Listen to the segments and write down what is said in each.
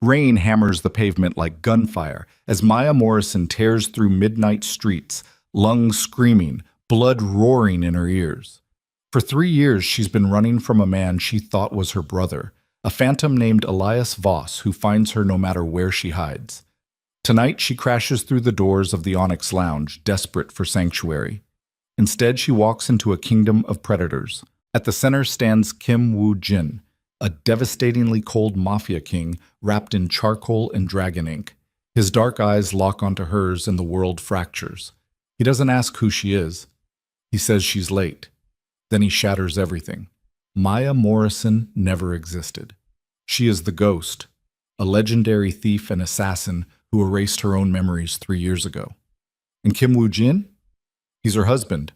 Rain hammers the pavement like gunfire as Maya Morrison tears through midnight streets, lungs screaming, blood roaring in her ears. For 3 years, she's been running from a man she thought was her brother, a phantom named Elias Voss who finds her no matter where she hides. Tonight, she crashes through the doors of the Onyx Lounge, desperate for sanctuary. Instead, she walks into a kingdom of predators. At the center stands Kim Woo-jin, a devastatingly cold mafia king wrapped in charcoal and dragon ink. His dark eyes lock onto hers and the world fractures. He doesn't ask who she is. He says she's late. Then he shatters everything. Maya Morrison never existed. She is the ghost, a legendary thief and assassin who erased her own memories 3 years ago. And Kim Woo-jin? He's her husband.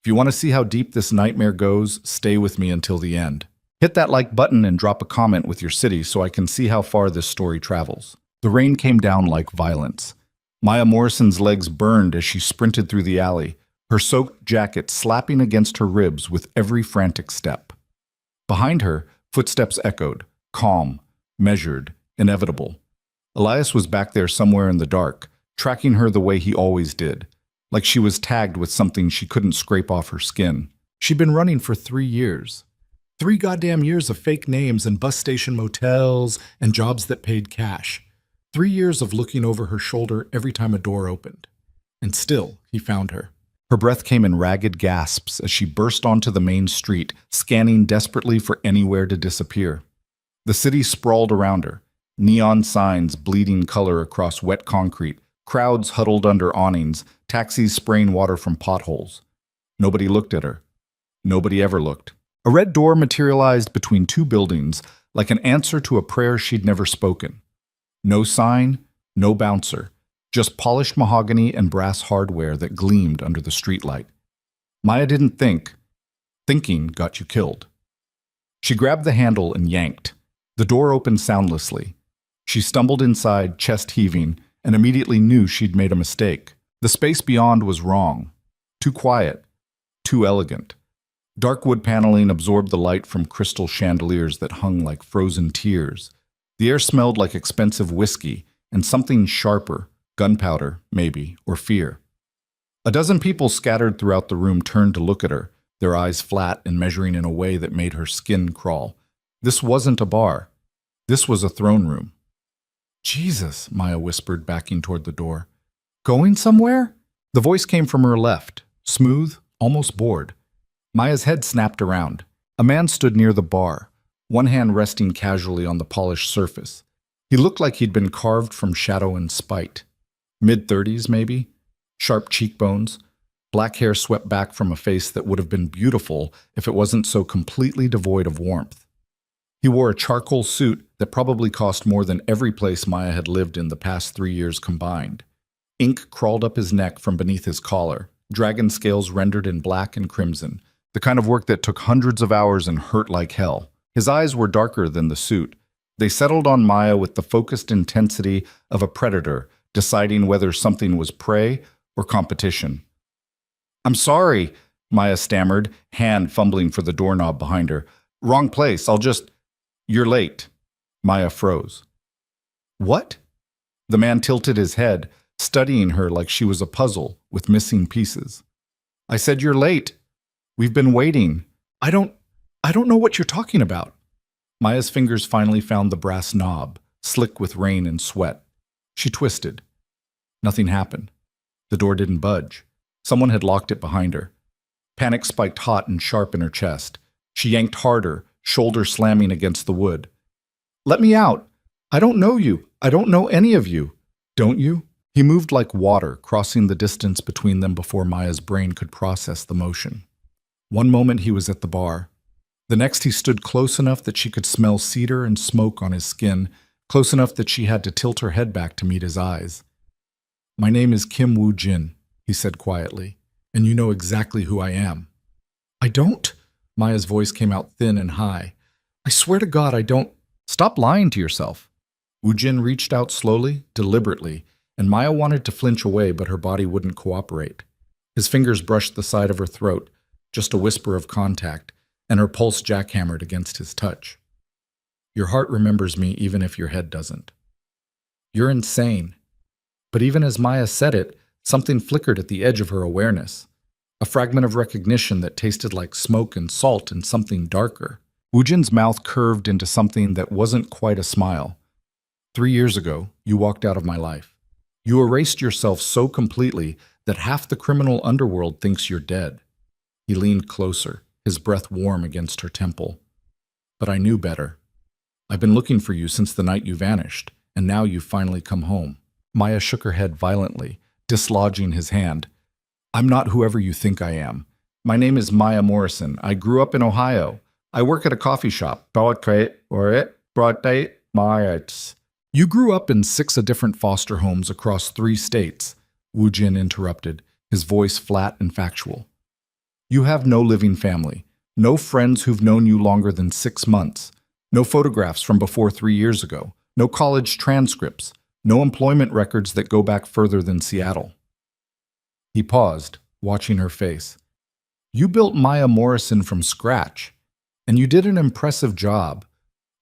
If you want to see how deep this nightmare goes, stay with me until the end. Hit that like button and drop a comment with your city so I can see how far this story travels. The rain came down like violence. Maya Morrison's legs burned as she sprinted through the alley, her soaked jacket slapping against her ribs with every frantic step. Behind her, footsteps echoed, calm, measured, inevitable. Elias was back there somewhere in the dark, tracking her the way he always did, like she was tagged with something she couldn't scrape off her skin. She'd been running for 3 years. 3 goddamn years of fake names and bus station motels and jobs that paid cash. 3 years of looking over her shoulder every time a door opened. And still, he found her. Her breath came in ragged gasps as she burst onto the main street, scanning desperately for anywhere to disappear. The city sprawled around her, neon signs bleeding color across wet concrete, crowds huddled under awnings, taxis spraying water from potholes. Nobody looked at her. Nobody ever looked. A red door materialized between 2 buildings, like an answer to a prayer she'd never spoken. No sign, no bouncer, just polished mahogany and brass hardware that gleamed under the streetlight. Maya didn't think. Thinking got you killed. She grabbed the handle and yanked. The door opened soundlessly. She stumbled inside, chest heaving, and immediately knew she'd made a mistake. The space beyond was wrong. Too quiet. Too elegant. Dark wood paneling absorbed the light from crystal chandeliers that hung like frozen tears. The air smelled like expensive whiskey and something sharper, gunpowder, maybe, or fear. A dozen people scattered throughout the room turned to look at her, their eyes flat and measuring in a way that made her skin crawl. This wasn't a bar. This was a throne room. Jesus, Maya whispered, backing toward the door. Going somewhere? The voice came from her left, smooth, almost bored. Maya's head snapped around. A man stood near the bar, one hand resting casually on the polished surface. He looked like he'd been carved from shadow and spite. Mid-30s, maybe? Sharp cheekbones, black hair swept back from a face that would have been beautiful if it wasn't so completely devoid of warmth. He wore a charcoal suit that probably cost more than every place Maya had lived in the past 3 years combined. Ink crawled up his neck from beneath his collar, dragon scales rendered in black and crimson, the kind of work that took hundreds of hours and hurt like hell. His eyes were darker than the suit. They settled on Maya with the focused intensity of a predator, deciding whether something was prey or competition. "I'm sorry," Maya stammered, hand fumbling for the doorknob behind her. "Wrong place, You're late." Maya froze. "What?" The man tilted his head, studying her like she was a puzzle with missing pieces. "I said you're late. We've been waiting. I don't know what you're talking about." Maya's fingers finally found the brass knob, slick with rain and sweat. She twisted. Nothing happened. The door didn't budge. Someone had locked it behind her. Panic spiked hot and sharp in her chest. She yanked harder, shoulder slamming against the wood. "Let me out. I don't know you. I don't know any of you. Don't you?" He moved like water, crossing the distance between them before Maya's brain could process the motion. One moment he was at the bar. The next he stood close enough that she could smell cedar and smoke on his skin, close enough that she had to tilt her head back to meet his eyes. "My name is Kim Woo-jin," he said quietly, "and you know exactly who I am." "I don't." Maya's voice came out thin and high. "I swear to God, I don't." "Stop lying to yourself." Woo-jin reached out slowly, deliberately, and Maya wanted to flinch away, but her body wouldn't cooperate. His fingers brushed the side of her throat, just a whisper of contact, and her pulse jackhammered against his touch. "Your heart remembers me even if your head doesn't." You're insane. But even as Maya said it, something flickered at the edge of her awareness. A fragment of recognition that tasted like smoke and salt and something darker. Woojin's mouth curved into something that wasn't quite a smile. 3 years ago, you walked out of my life. You erased yourself so completely that half the criminal underworld thinks you're dead. He leaned closer, his breath warm against her temple. But I knew better. I've been looking for you since the night you vanished, and now you've finally come home. Maya shook her head violently, dislodging his hand. I'm not whoever you think I am. My name is Maya Morrison. I grew up in Ohio. I work at a coffee shop. You grew up in 6 different foster homes across 3 states, Wu Jin interrupted, his voice flat and factual. You have no living family, no friends who've known you longer than 6 months, no photographs from before 3 years ago, no college transcripts, no employment records that go back further than Seattle. He paused, watching her face. You built Maya Morrison from scratch, and you did an impressive job.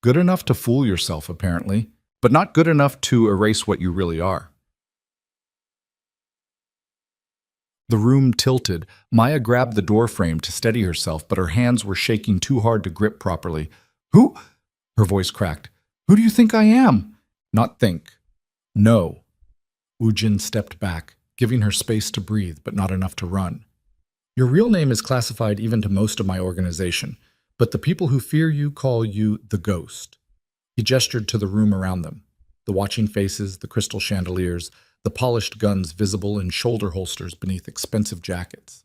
Good enough to fool yourself, apparently, but not good enough to erase what you really are. The room tilted. Maya grabbed the doorframe to steady herself, but her hands were shaking too hard to grip properly. Who? Her voice cracked. Who do you think I am? Not think. No. Wu Jin stepped back, giving her space to breathe, but not enough to run. Your real name is classified even to most of my organization, but the people who fear you call you the Ghost. He gestured to the room around them, the watching faces, the crystal chandeliers, the polished guns visible in shoulder holsters beneath expensive jackets.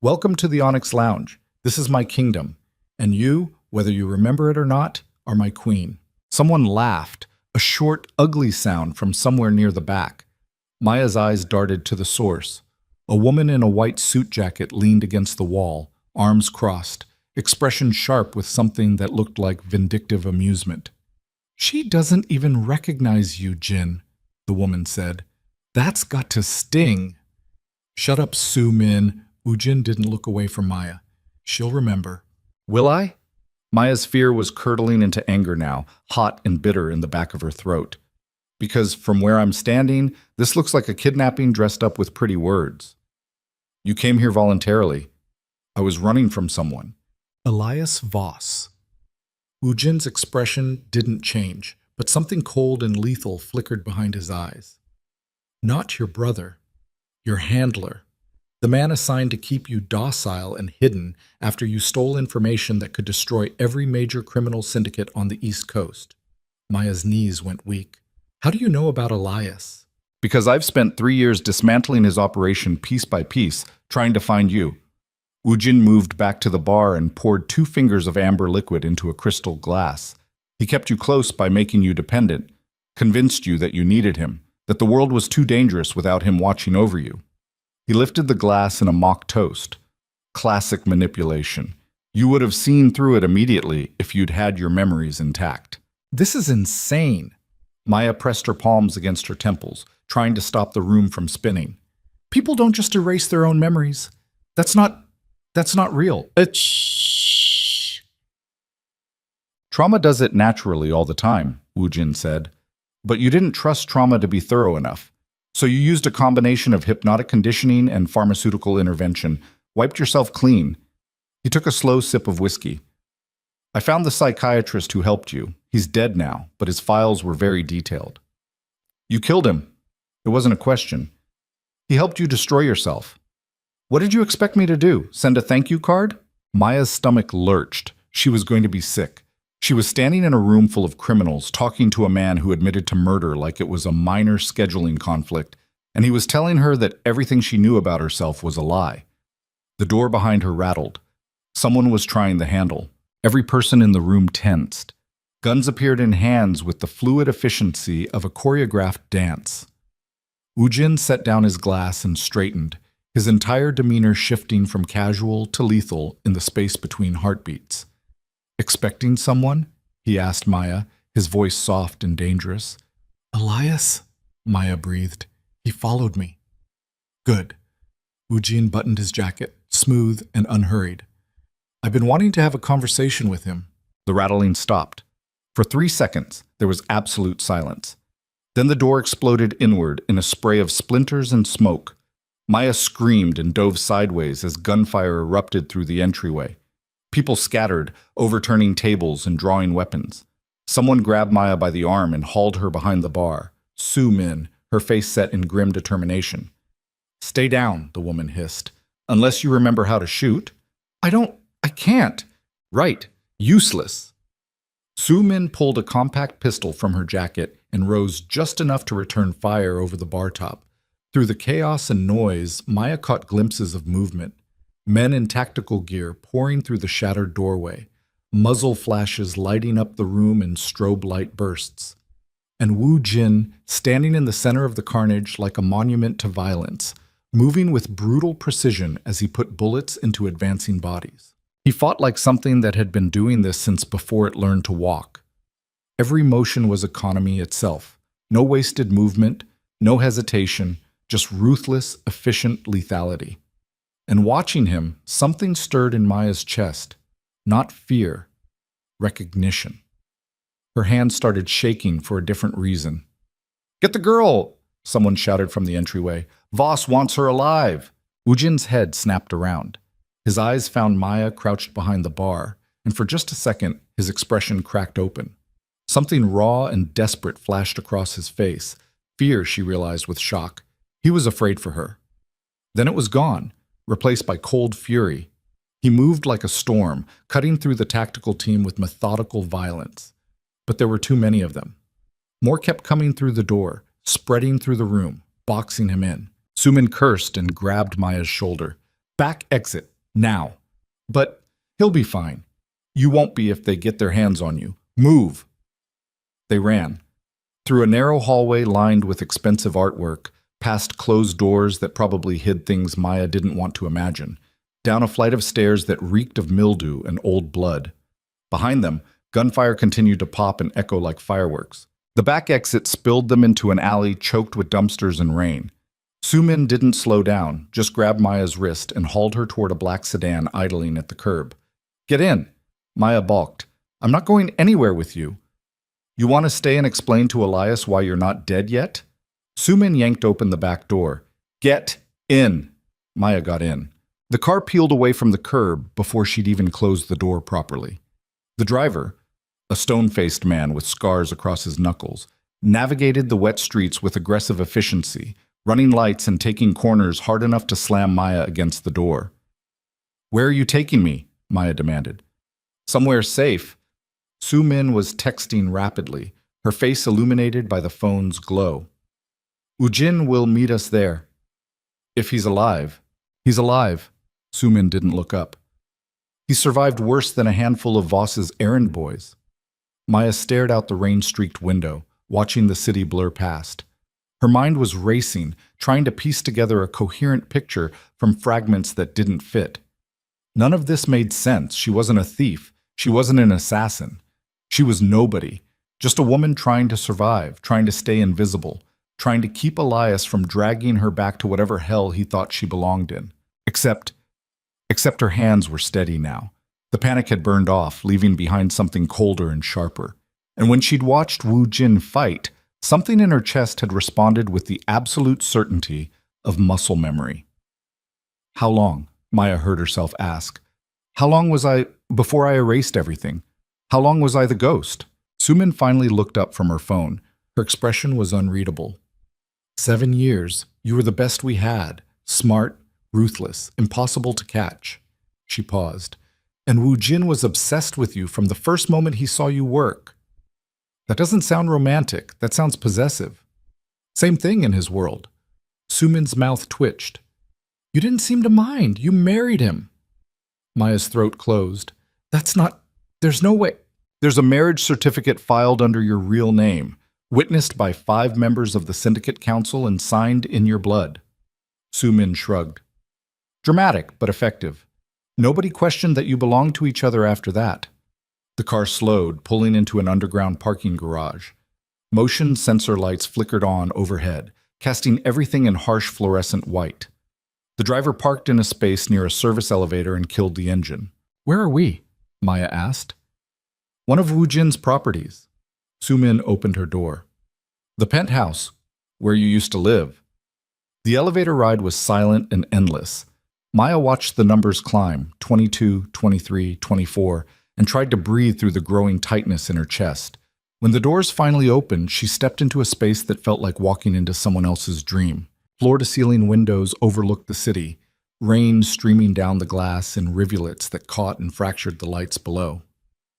Welcome to the Onyx Lounge. This is my kingdom, and you, whether you remember it or not, are my queen. Someone laughed, a short, ugly sound from somewhere near the back. Maya's eyes darted to the source. A woman in a white suit jacket leaned against the wall, arms crossed, expression sharp with something that looked like vindictive amusement. She doesn't even recognize you, Jin, the woman said. That's got to sting. Shut up, Su Min. Woojin didn't look away from Maya. She'll remember. Will I? Maya's fear was curdling into anger now, hot and bitter in the back of her throat. Because from where I'm standing, this looks like a kidnapping dressed up with pretty words. You came here voluntarily. I was running from someone. Elias Voss. Woojin's expression didn't change, but something cold and lethal flickered behind his eyes. Not your brother. Your handler. The man assigned to keep you docile and hidden after you stole information that could destroy every major criminal syndicate on the East Coast. Maya's knees went weak. How do you know about Elias? Because I've spent 3 years dismantling his operation piece by piece, trying to find you. Woojin moved back to the bar and poured 2 fingers of amber liquid into a crystal glass. He kept you close by making you dependent, convinced you that you needed him, that the world was too dangerous without him watching over you. He lifted the glass in a mock toast. Classic manipulation. You would have seen through it immediately if you'd had your memories intact. This is insane. Maya pressed her palms against her temples, trying to stop the room from spinning. People don't just erase their own memories. That's not real. Trauma does it naturally all the time, Woojin said. But you didn't trust trauma to be thorough enough. So you used a combination of hypnotic conditioning and pharmaceutical intervention, wiped yourself clean. He took a slow sip of whiskey. I found the psychiatrist who helped you. He's dead now, but his files were very detailed. You killed him. It wasn't a question. He helped you destroy yourself. What did you expect me to do? Send a thank you card? Maya's stomach lurched. She was going to be sick. She was standing in a room full of criminals, talking to a man who admitted to murder like it was a minor scheduling conflict, and he was telling her that everything she knew about herself was a lie. The door behind her rattled. Someone was trying the handle. Every person in the room tensed. Guns appeared in hands with the fluid efficiency of a choreographed dance. Woojin set down his glass and straightened, his entire demeanor shifting from casual to lethal in the space between heartbeats. Expecting someone? He asked Maya, his voice soft and dangerous. Elias? Maya breathed. He followed me. Good. Woojin buttoned his jacket, smooth and unhurried. I've been wanting to have a conversation with him. The rattling stopped. For 3 seconds, there was absolute silence. Then the door exploded inward in a spray of splinters and smoke. Maya screamed and dove sideways as gunfire erupted through the entryway. People scattered, overturning tables and drawing weapons. Someone grabbed Maya by the arm and hauled her behind the bar. Su Min, her face set in grim determination. "Stay down," the woman hissed. "Unless you remember how to shoot." I can't." "Right. Useless." Su Min pulled a compact pistol from her jacket and rose just enough to return fire over the bar top. Through the chaos and noise, Maya caught glimpses of movement. Men in tactical gear pouring through the shattered doorway, muzzle flashes lighting up the room in strobe light bursts. And Wu Jin, standing in the center of the carnage like a monument to violence, moving with brutal precision as he put bullets into advancing bodies. He fought like something that had been doing this since before it learned to walk. Every motion was economy itself. No wasted movement, no hesitation, just ruthless, efficient lethality. And watching him, something stirred in Maya's chest. Not fear, recognition. Her hand started shaking for a different reason. "Get the girl!" someone shouted from the entryway. "Voss wants her alive!" Ujin's head snapped around. His eyes found Maya crouched behind the bar, and for just a second, his expression cracked open. Something raw and desperate flashed across his face. Fear, she realized with shock. He was afraid for her. Then it was gone, replaced by cold fury. He moved like a storm, cutting through the tactical team with methodical violence. But there were too many of them. More kept coming through the door, spreading through the room, boxing him in. Sumin cursed and grabbed Maya's shoulder. "Back exit, now." "But he'll be fine." "You won't be if they get their hands on you. Move." They ran. Through a narrow hallway lined with expensive artwork, past closed doors that probably hid things Maya didn't want to imagine, down a flight of stairs that reeked of mildew and old blood. Behind them, gunfire continued to pop and echo like fireworks. The back exit spilled them into an alley choked with dumpsters and rain. Sumin didn't slow down, just grabbed Maya's wrist and hauled her toward a black sedan idling at the curb. "Get in." Maya balked. "I'm not going anywhere with you." "You want to stay and explain to Elias why you're not dead yet?" Sumin yanked open the back door. "Get in." Maya got in. The car peeled away from the curb before she'd even closed the door properly. The driver, a stone-faced man with scars across his knuckles, navigated the wet streets with aggressive efficiency, running lights and taking corners hard enough to slam Maya against the door. "Where are you taking me?" Maya demanded. "Somewhere safe." Su Min was texting rapidly, her face illuminated by the phone's glow. "Ujin will meet us there." "If he's alive." "He's alive." Su Min didn't look up. "He survived worse than a handful of Voss's errand boys." Maya stared out the rain-streaked window, watching the city blur past. Her mind was racing, trying to piece together a coherent picture from fragments that didn't fit. None of this made sense. She wasn't a thief. She wasn't an assassin. She was nobody, just a woman trying to survive, trying to stay invisible, trying to keep Elias from dragging her back to whatever hell he thought she belonged in. Except her hands were steady now. The panic had burned off, leaving behind something colder and sharper. And when she'd watched Wu Jin fight, something in her chest had responded with the absolute certainty of muscle memory. "How long?" Maya heard herself ask. "How long was I before I erased everything? How long was I the ghost?" Sumin finally looked up from her phone. Her expression was unreadable. 7 years. You were the best we had. Smart, ruthless, impossible to catch." She paused. "And Wu Jin was obsessed with you from the first moment he saw you work." "That doesn't sound romantic. That sounds possessive." "Same thing in his world." Sumin's mouth twitched. "You didn't seem to mind. You married him." Maya's throat closed. There's no way." "There's a marriage certificate filed under your real name, witnessed by 5 members of the Syndicate Council and signed in your blood." Su Min shrugged. "Dramatic, but effective. Nobody questioned that you belonged to each other after that." The car slowed, pulling into an underground parking garage. Motion sensor lights flickered on overhead, casting everything in harsh fluorescent white. The driver parked in a space near a service elevator and killed the engine. "Where are we?" Maya asked. "One of Wu Jin's properties." Su Min opened her door. The penthouse, where you used to live. The elevator ride was silent and endless. Maya watched the numbers climb, 22, 23, 24, and tried to breathe through the growing tightness in her chest. When the doors finally opened, she stepped into a space that felt like walking into someone else's dream. Floor-to-ceiling windows overlooked the city, rain streaming down the glass in rivulets that caught and fractured the lights below.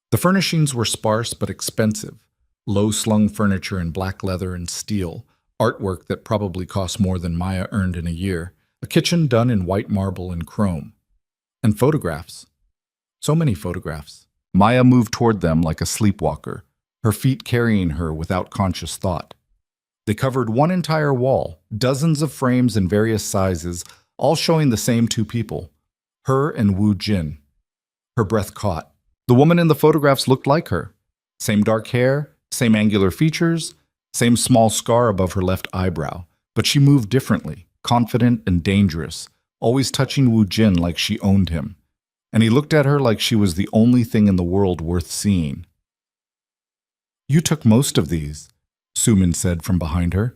The furnishings were sparse but expensive, low-slung furniture in black leather and steel, artwork that probably cost more than Maya earned in a year, a kitchen done in white marble and chrome, and photographs. So many photographs. Maya moved toward them like a sleepwalker, her feet carrying her without conscious thought. They covered one entire wall, dozens of frames in various sizes, all showing the same two people, her and Wu Jin. Her breath caught. The woman in the photographs looked like her. Same dark hair, same angular features, same small scar above her left eyebrow, but she moved differently, confident and dangerous, always touching Wu Jin like she owned him. And he looked at her like she was the only thing in the world worth seeing. "You took most of these," Suman said from behind her.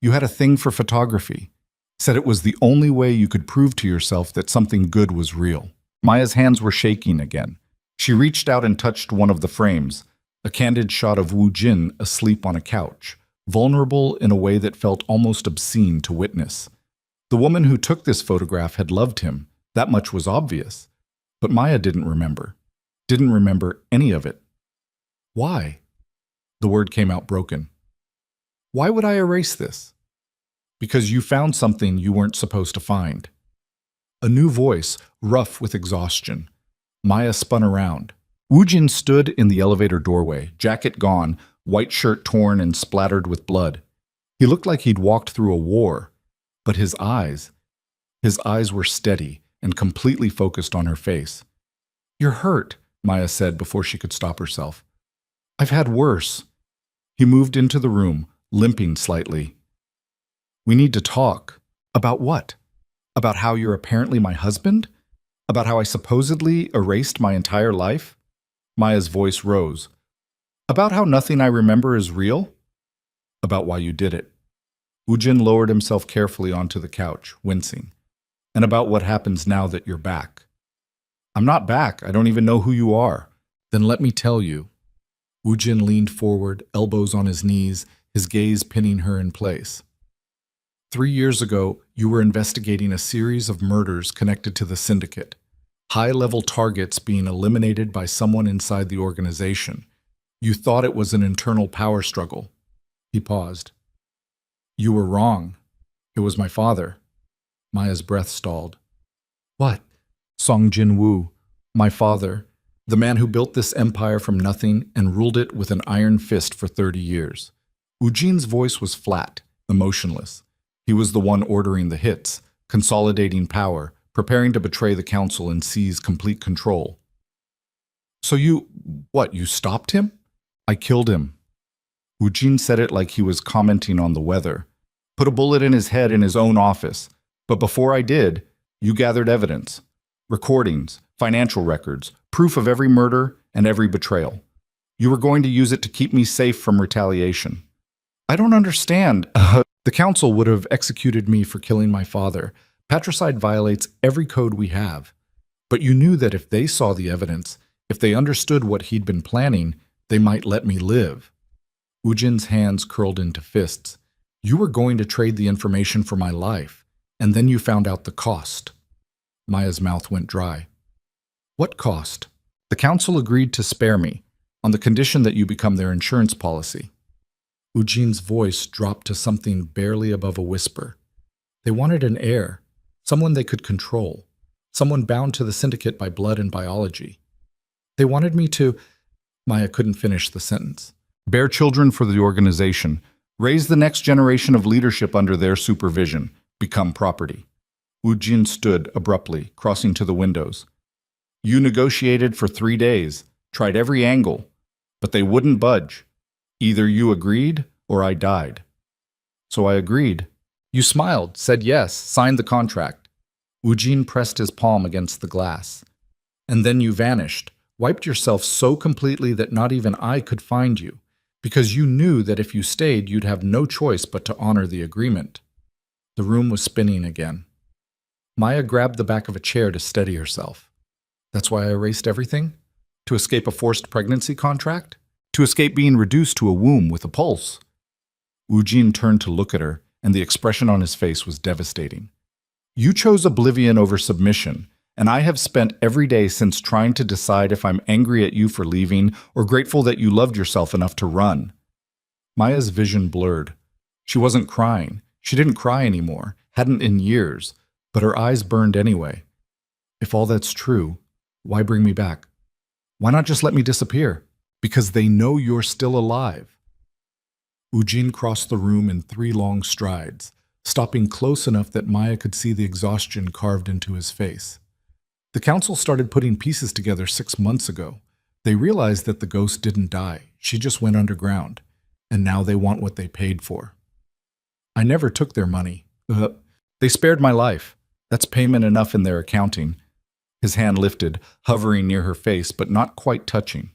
"You had a thing for photography. Said it was the only way you could prove to yourself that something good was real." Maya's hands were shaking again. She reached out and touched one of the frames, a candid shot of Wu Jin asleep on a couch, vulnerable in a way that felt almost obscene to witness. The woman who took this photograph had loved him, that much was obvious. But Maya didn't remember any of it. Why? The word came out broken. Why would I erase this? Because you found something you weren't supposed to find. A new voice, rough with exhaustion. Maya spun around. Wu Jin stood in the elevator doorway, jacket gone, white shirt torn and splattered with blood. He looked like he'd walked through a war, but his eyes were steady and completely focused on her face. "You're hurt," Maya said before she could stop herself. "I've had worse." He moved into the room, limping slightly. "We need to talk." "About what? About how you're apparently my husband? About how I supposedly erased my entire life?" Maya's voice rose. "About how nothing I remember is real? About why you did it." Wu Jin lowered himself carefully onto the couch, wincing. "And about what happens now that you're back." "I'm not back. I don't even know who you are." "Then let me tell you." Wu Jin leaned forward, elbows on his knees, his gaze pinning her in place. 3 years ago, you were investigating a series of murders connected to the syndicate. High-level targets being eliminated by someone inside the organization. You thought it was an internal power struggle. He paused. "You were wrong. It was my father." Maya's breath stalled. "What?" Song Jin-woo, "My father, the man who built this empire from nothing and ruled it with an iron fist for 30 years. Wu Jin's voice was flat, emotionless. He was the one ordering the hits, consolidating power, preparing to betray the council and seize complete control. "So you stopped him?" "I killed him." Wu Jin said it like he was commenting on the weather. "Put a bullet in his head in his own office. But before I did, you gathered evidence. Recordings, financial records, proof of every murder and every betrayal. You were going to use it to keep me safe from retaliation." "I don't understand." "The council would have executed me for killing my father. Patricide violates every code we have. But you knew that if they saw the evidence, if they understood what he'd been planning, they might let me live." Wu Jin's hands curled into fists. "You were going to trade the information for my life, and then you found out the cost." Maya's mouth went dry. "What cost?" "The council agreed to spare me, on the condition that you become their insurance policy." Wu Jin's voice dropped to something barely above a whisper. "They wanted an heir, someone they could control, someone bound to the syndicate by blood and biology. They wanted me to—" Maya couldn't finish the sentence. "Bear children for the organization, raise the next generation of leadership under their supervision, become property." Wu Jin stood abruptly, crossing to the windows. "You negotiated for 3 days, tried every angle, but they wouldn't budge. Either you agreed or I died." "So I agreed." "You smiled, said yes, signed the contract." Wu Jin pressed his palm against the glass. "And then you vanished, wiped yourself so completely that not even I could find you. Because you knew that if you stayed, you'd have no choice but to honor the agreement. The room was spinning again. Maya grabbed the back of a chair to steady herself. That's why I erased everything? To escape a forced pregnancy contract? To escape being reduced to a womb with a pulse? Woojin turned to look at her, and the expression on his face was devastating. You chose oblivion over submission, and I have spent every day since trying to decide if I'm angry at you for leaving or grateful that you loved yourself enough to run. Maya's vision blurred. She wasn't crying. She didn't cry anymore, hadn't in years, but her eyes burned anyway. If all that's true, why bring me back? Why not just let me disappear? Because they know you're still alive. Woojin crossed the room in 3 long strides, stopping close enough that Maya could see the exhaustion carved into his face. The council started putting pieces together 6 months ago. They realized that the ghost didn't die. She just went underground. And now they want what they paid for. I never took their money. They spared my life. That's payment enough in their accounting. His hand lifted, hovering near her face, but not quite touching.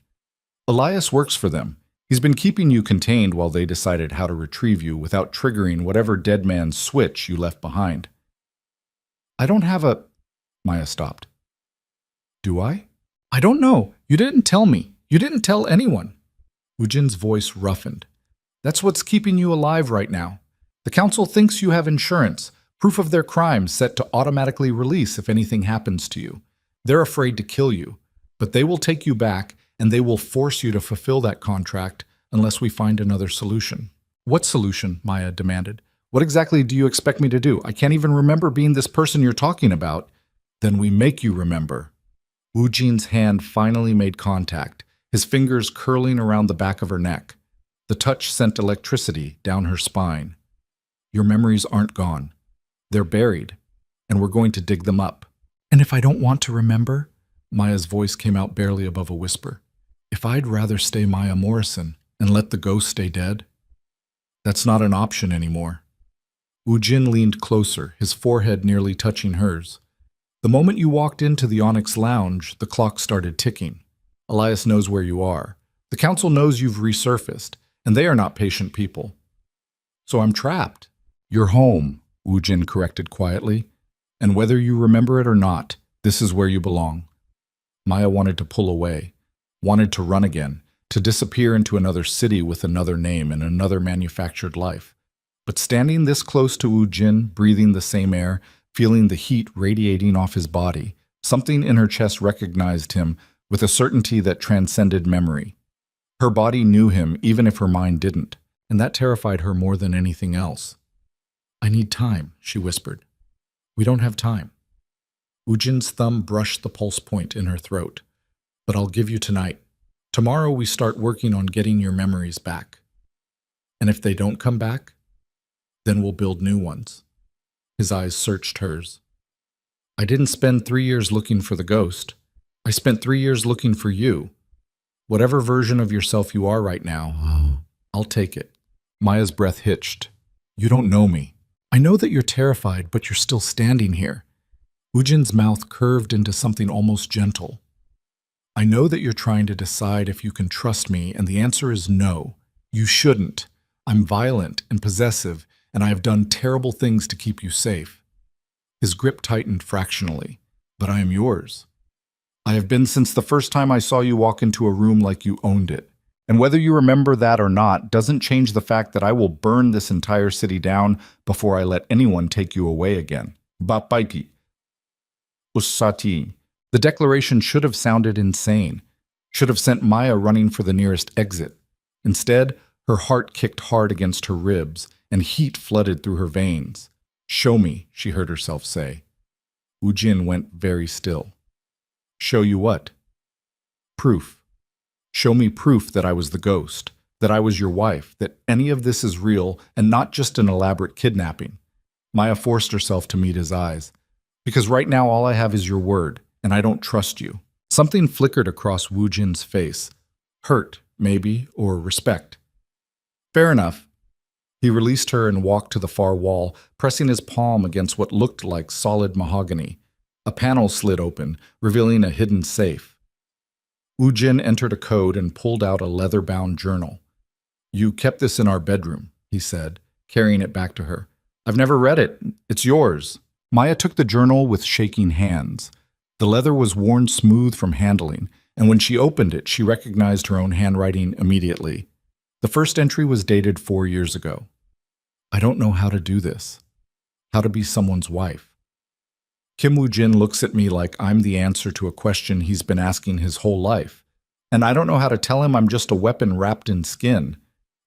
Elias works for them. He's been keeping you contained while they decided how to retrieve you without triggering whatever dead man's switch you left behind. I don't have a... Maya stopped. Do I? I don't know. You didn't tell me. You didn't tell anyone. Woojin's voice roughened. That's what's keeping you alive right now. The council thinks you have insurance, proof of their crimes set to automatically release if anything happens to you. They're afraid to kill you, but they will take you back and they will force you to fulfill that contract unless we find another solution. What solution? Maya demanded. What exactly do you expect me to do? I can't even remember being this person you're talking about. Then we make you remember. Woojin's hand finally made contact, his fingers curling around the back of her neck. The touch sent electricity down her spine. Your memories aren't gone. They're buried, and we're going to dig them up. And if I don't want to remember? Maya's voice came out barely above a whisper. If I'd rather stay Maya Morrison and let the ghost stay dead? That's not an option anymore. Woojin leaned closer, his forehead nearly touching hers. The moment you walked into the Onyx Lounge, the clock started ticking. Elias knows where you are. The council knows you've resurfaced, and they are not patient people. So I'm trapped. You're home, Woojin corrected quietly. And whether you remember it or not, this is where you belong. Maya wanted to pull away, wanted to run again, to disappear into another city with another name and another manufactured life. But standing this close to Woojin, breathing the same air, feeling the heat radiating off his body, something in her chest recognized him with a certainty that transcended memory. Her body knew him even if her mind didn't, and that terrified her more than anything else. I need time, she whispered. We don't have time. Woojin's thumb brushed the pulse point in her throat. But I'll give you tonight. Tomorrow we start working on getting your memories back. And if they don't come back, then we'll build new ones. His eyes searched hers. I didn't spend 3 years looking for the ghost. I spent 3 years looking for you. Whatever version of yourself you are right now, I'll take it. Maya's breath hitched. You don't know me. I know that you're terrified, but you're still standing here. Woojin's mouth curved into something almost gentle. I know that you're trying to decide if you can trust me, and the answer is no. You shouldn't. I'm violent and possessive, and I have done terrible things to keep you safe. His grip tightened fractionally. But I am yours. I have been since the first time I saw you walk into a room like you owned it. And whether you remember that or not doesn't change the fact that I will burn this entire city down before I let anyone take you away again. Bapaiki. Usati. The declaration should have sounded insane, should have sent Maya running for the nearest exit. Instead, her heart kicked hard against her ribs, and heat flooded through her veins. Show me, she heard herself say. Woojin went very still. Show you what? Proof. Show me proof that I was the ghost, that I was your wife, that any of this is real and not just an elaborate kidnapping. Maya forced herself to meet his eyes. Because right now all I have is your word, and I don't trust you. Something flickered across Woojin's face. Hurt, maybe, or respect. Fair enough. He released her and walked to the far wall, pressing his palm against what looked like solid mahogany. A panel slid open, revealing a hidden safe. Woojin entered a code and pulled out a leather-bound journal. You kept this in our bedroom, he said, carrying it back to her. I've never read it. It's yours. Maya took the journal with shaking hands. The leather was worn smooth from handling, and when she opened it, she recognized her own handwriting immediately. The first entry was dated 4 years ago. I don't know how to do this. How to be someone's wife. Kim Woo-jin looks at me like I'm the answer to a question he's been asking his whole life. And I don't know how to tell him I'm just a weapon wrapped in skin.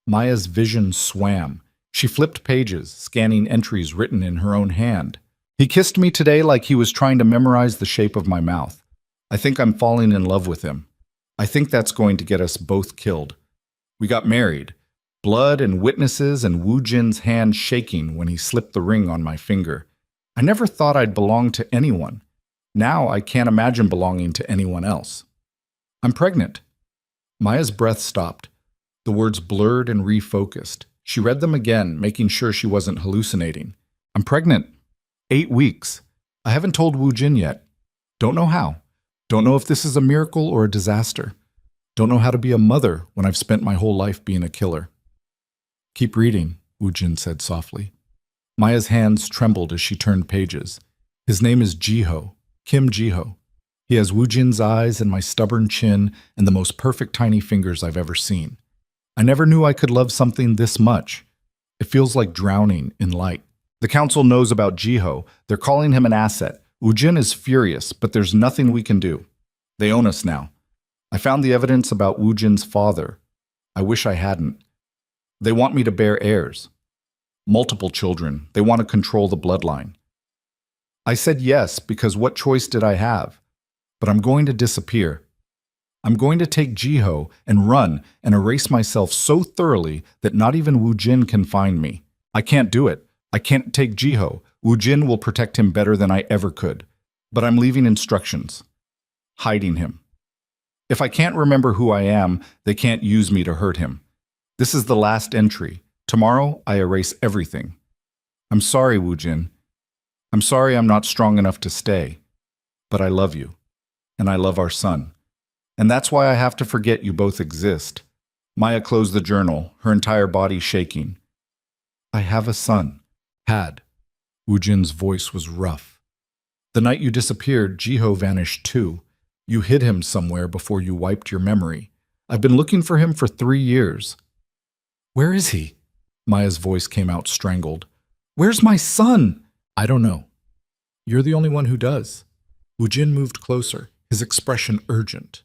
Maya's vision swam. She flipped pages, scanning entries written in her own hand. He kissed me today like he was trying to memorize the shape of my mouth. I think I'm falling in love with him. I think that's going to get us both killed. We got married. Blood and witnesses and Woo-jin's hand shaking when he slipped the ring on my finger. I never thought I'd belong to anyone. Now I can't imagine belonging to anyone else. I'm pregnant. Maya's breath stopped. The words blurred and refocused. She read them again, making sure she wasn't hallucinating. I'm pregnant. 8 weeks. I haven't told Woo-jin yet. Don't know how. Don't know if this is a miracle or a disaster. Don't know how to be a mother when I've spent my whole life being a killer. Keep reading, Woo-jin said softly. Maya's hands trembled as she turned pages. His name is Jiho, Kim Jiho. He has Woo-jin's eyes and my stubborn chin and the most perfect tiny fingers I've ever seen. I never knew I could love something this much. It feels like drowning in light. The council knows about Jiho. They're calling him an asset. Woo-jin is furious, but there's nothing we can do. They own us now. I found the evidence about Woo-jin's father. I wish I hadn't. They want me to bear heirs. Multiple children. They want to control the bloodline. I said yes because what choice did I have? But I'm going to disappear. I'm going to take Jiho and run and erase myself so thoroughly that not even Woo-jin can find me. I can't do it. I can't take Jiho. Woo-jin will protect him better than I ever could. But I'm leaving instructions. Hiding him. If I can't remember who I am, they can't use me to hurt him. This is the last entry. Tomorrow, I erase everything. I'm sorry, Woo-jin. I'm sorry I'm not strong enough to stay. But I love you. And I love our son. And that's why I have to forget you both exist. Maya closed the journal, her entire body shaking. I have a son. Had. Woo-jin's voice was rough. The night you disappeared, Jiho vanished too. You hid him somewhere before you wiped your memory. I've been looking for him for 3 years. Where is he? Maya's voice came out strangled. Where's my son? I don't know. You're the only one who does. Woo-jin moved closer, his expression urgent.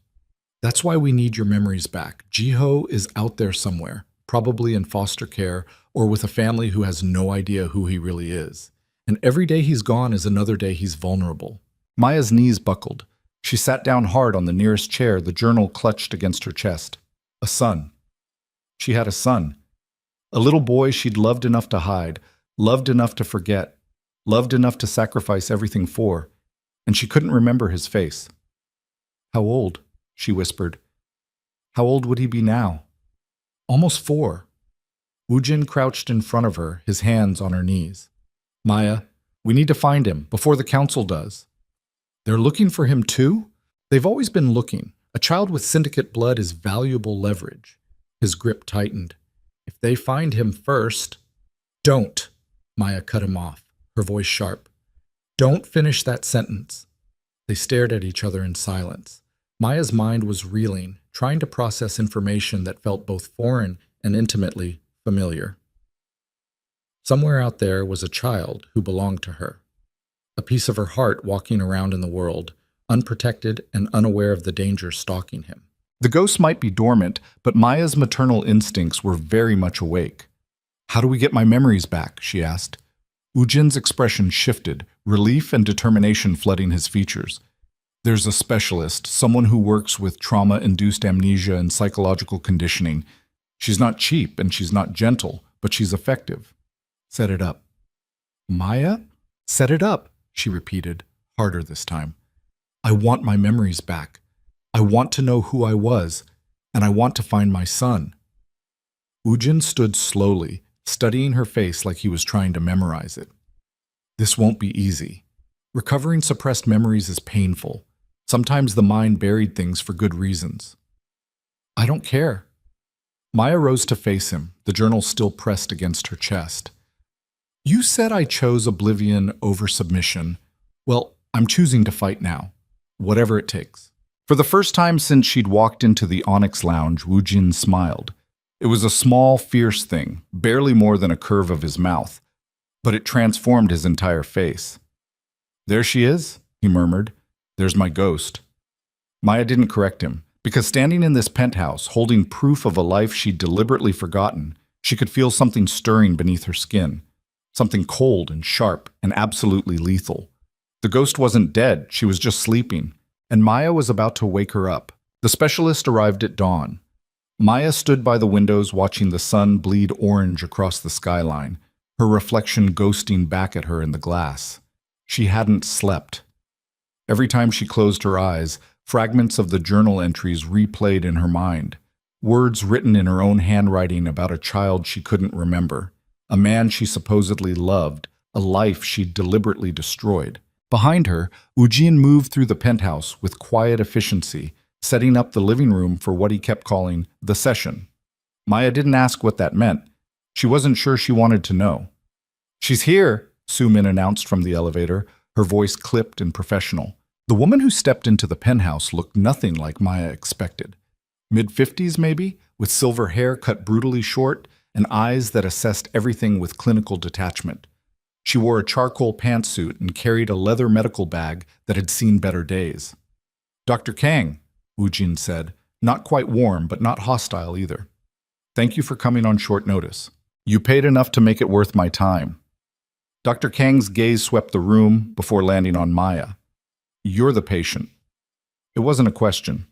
That's why we need your memories back. Jiho is out there somewhere, probably in foster care or with a family who has no idea who he really is. And every day he's gone is another day he's vulnerable. Maya's knees buckled. She sat down hard on the nearest chair, the journal clutched against her chest. A son. She had a son. A little boy she'd loved enough to hide, loved enough to forget, loved enough to sacrifice everything for, and she couldn't remember his face. How old? She whispered. How old would he be now? Almost 4. Woo-jin crouched in front of her, his hands on her knees. Maya, we need to find him, before the council does. They're looking for him too? They've always been looking. A child with syndicate blood is valuable leverage. His grip tightened. If they find him first... Don't, Maya cut him off, her voice sharp. Don't finish that sentence. They stared at each other in silence. Maya's mind was reeling, trying to process information that felt both foreign and intimately familiar. Somewhere out there was a child who belonged to her. A piece of her heart walking around in the world, unprotected and unaware of the danger stalking him. The ghost might be dormant, but Maya's maternal instincts were very much awake. How do we get my memories back? She asked. Woo-jin's expression shifted, relief and determination flooding his features. There's a specialist, someone who works with trauma-induced amnesia and psychological conditioning. She's not cheap and she's not gentle, but she's effective. Set it up. Maya? Set it up, she repeated, harder this time. I want my memories back. I want to know who I was, and I want to find my son. Woo-jin stood slowly, studying her face like he was trying to memorize it. This won't be easy. Recovering suppressed memories is painful. Sometimes the mind buried things for good reasons. I don't care. Maya rose to face him, the journal still pressed against her chest. You said I chose oblivion over submission. Well, I'm choosing to fight now, whatever it takes. For the first time since she'd walked into the Onyx Lounge, Wu Jin smiled. It was a small, fierce thing, barely more than a curve of his mouth, but it transformed his entire face. There she is, he murmured. There's my ghost. Maya didn't correct him, because standing in this penthouse, holding proof of a life she'd deliberately forgotten, she could feel something stirring beneath her skin, something cold and sharp and absolutely lethal. The ghost wasn't dead, she was just sleeping, and Maya was about to wake her up. The specialist arrived at dawn. Maya stood by the windows watching the sun bleed orange across the skyline, her reflection ghosting back at her in the glass. She hadn't slept. Every time she closed her eyes, fragments of the journal entries replayed in her mind, words written in her own handwriting about a child she couldn't remember, a man she supposedly loved, a life she'd deliberately destroyed. Behind her, Ujin moved through the penthouse with quiet efficiency, setting up the living room for what he kept calling the session. Maya didn't ask what that meant. She wasn't sure she wanted to know. She's here, Sumin announced from the elevator, her voice clipped and professional. The woman who stepped into the penthouse looked nothing like Maya expected. Mid-50s maybe, with silver hair cut brutally short and eyes that assessed everything with clinical detachment. She wore a charcoal pantsuit and carried a leather medical bag that had seen better days. Dr. Kang, Wu Jin said, not quite warm but not hostile either. Thank you for coming on short notice. You paid enough to make it worth my time. Dr. Kang's gaze swept the room before landing on Maya. You're the patient. It wasn't a question.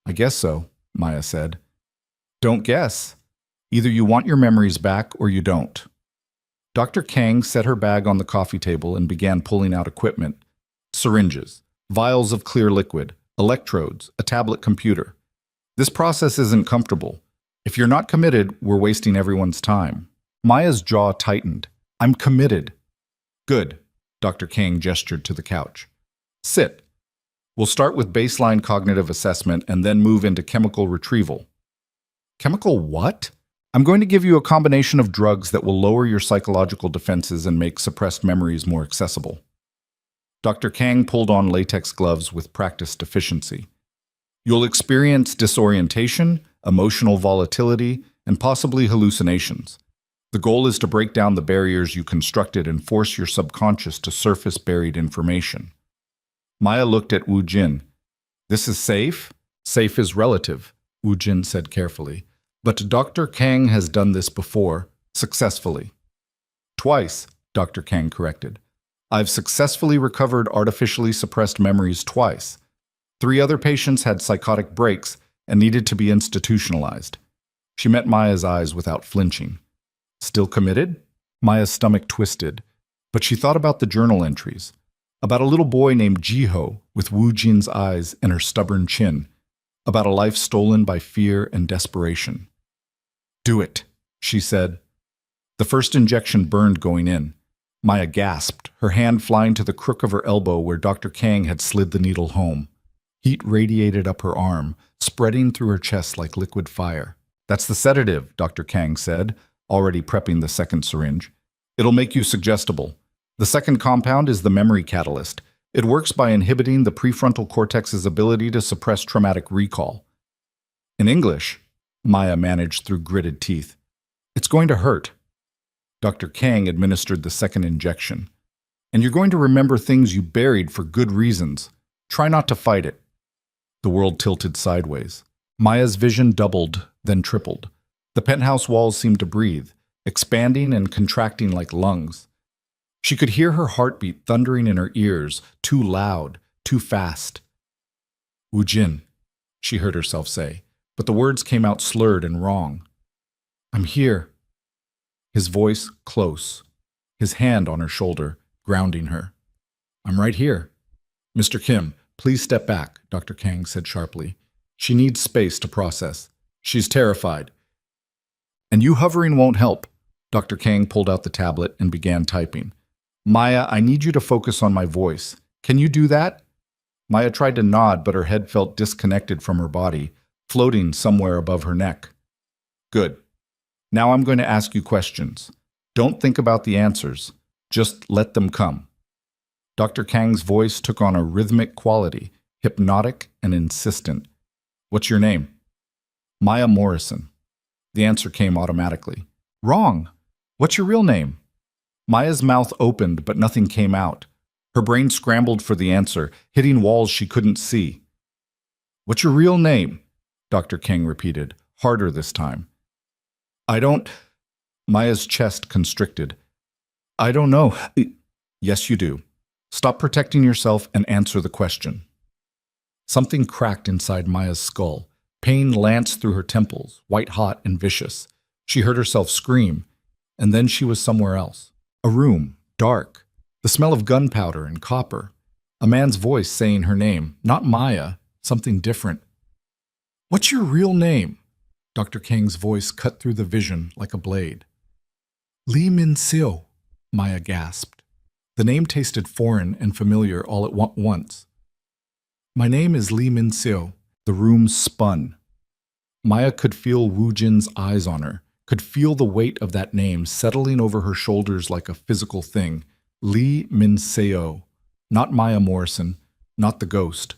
I guess so, Maya said. Don't guess. Either you want your memories back or you don't. Dr. Kang set her bag on the coffee table and began pulling out equipment. Syringes, vials of clear liquid, electrodes, a tablet computer. This process isn't comfortable. If you're not committed, we're wasting everyone's time. Maya's jaw tightened. I'm committed. Good, Dr. Kang gestured to the couch. Sit. We'll start with baseline cognitive assessment and then move into chemical retrieval. Chemical what? I'm going to give you a combination of drugs that will lower your psychological defenses and make suppressed memories more accessible. Dr. Kang pulled on latex gloves with practiced efficiency. You'll experience disorientation, emotional volatility, and possibly hallucinations. The goal is to break down the barriers you constructed and force your subconscious to surface buried information. Maya looked at Wu Jin. This is safe? Safe is relative, Wu Jin said carefully. But Dr. Kang has done this before, successfully. Twice, Dr. Kang corrected. I've successfully recovered artificially suppressed memories twice. 3 other patients had psychotic breaks and needed to be institutionalized. She met Maya's eyes without flinching. Still committed? Maya's stomach twisted, but she thought about the journal entries, about a little boy named Jiho with Wu Jin's eyes and her stubborn chin, about a life stolen by fear and desperation. Do it, she said. The first injection burned going in. Maya gasped, her hand flying to the crook of her elbow where Dr. Kang had slid the needle home. Heat radiated up her arm, spreading through her chest like liquid fire. That's the sedative, Dr. Kang said, already prepping the second syringe. It'll make you suggestible. The second compound is the memory catalyst. It works by inhibiting the prefrontal cortex's ability to suppress traumatic recall. In English, Maya managed through gritted teeth. It's going to hurt. Dr. Kang administered the second injection. And you're going to remember things you buried for good reasons. Try not to fight it. The world tilted sideways. Maya's vision doubled, then tripled. The penthouse walls seemed to breathe, expanding and contracting like lungs. She could hear her heartbeat thundering in her ears, too loud, too fast. Wu Jin, she heard herself say, but the words came out slurred and wrong. I'm here. His voice close, his hand on her shoulder, grounding her. I'm right here. Mr. Kim, please step back, Dr. Kang said sharply. She needs space to process. She's terrified. And you hovering won't help. Dr. Kang pulled out the tablet and began typing. Maya, I need you to focus on my voice. Can you do that? Maya tried to nod, but her head felt disconnected from her body, floating somewhere above her neck. Good. Now I'm going to ask you questions. Don't think about the answers. Just let them come. Dr. Kang's voice took on a rhythmic quality, hypnotic and insistent. What's your name? Maya Morrison. The answer came automatically. Wrong. What's your real name? Maya's mouth opened, but nothing came out. Her brain scrambled for the answer, hitting walls she couldn't see. What's your real name? Dr. Kang repeated, harder this time. I don't... Maya's chest constricted. I don't know. Yes, you do. Stop protecting yourself and answer the question. Something cracked inside Maya's skull. Pain lanced through her temples, white-hot and vicious. She heard herself scream, and then she was somewhere else. A room, dark, the smell of gunpowder and copper. A man's voice saying her name, not Maya, something different. What's your real name? Dr. Kang's voice cut through the vision like a blade. Lee Min-seo, Maya gasped. The name tasted foreign and familiar all at once. My name is Lee Min-seo. The room spun. Maya could feel Woo Jin's eyes on her, could feel the weight of that name settling over her shoulders like a physical thing. Lee Min-seo. Not Maya Morrison, not the ghost.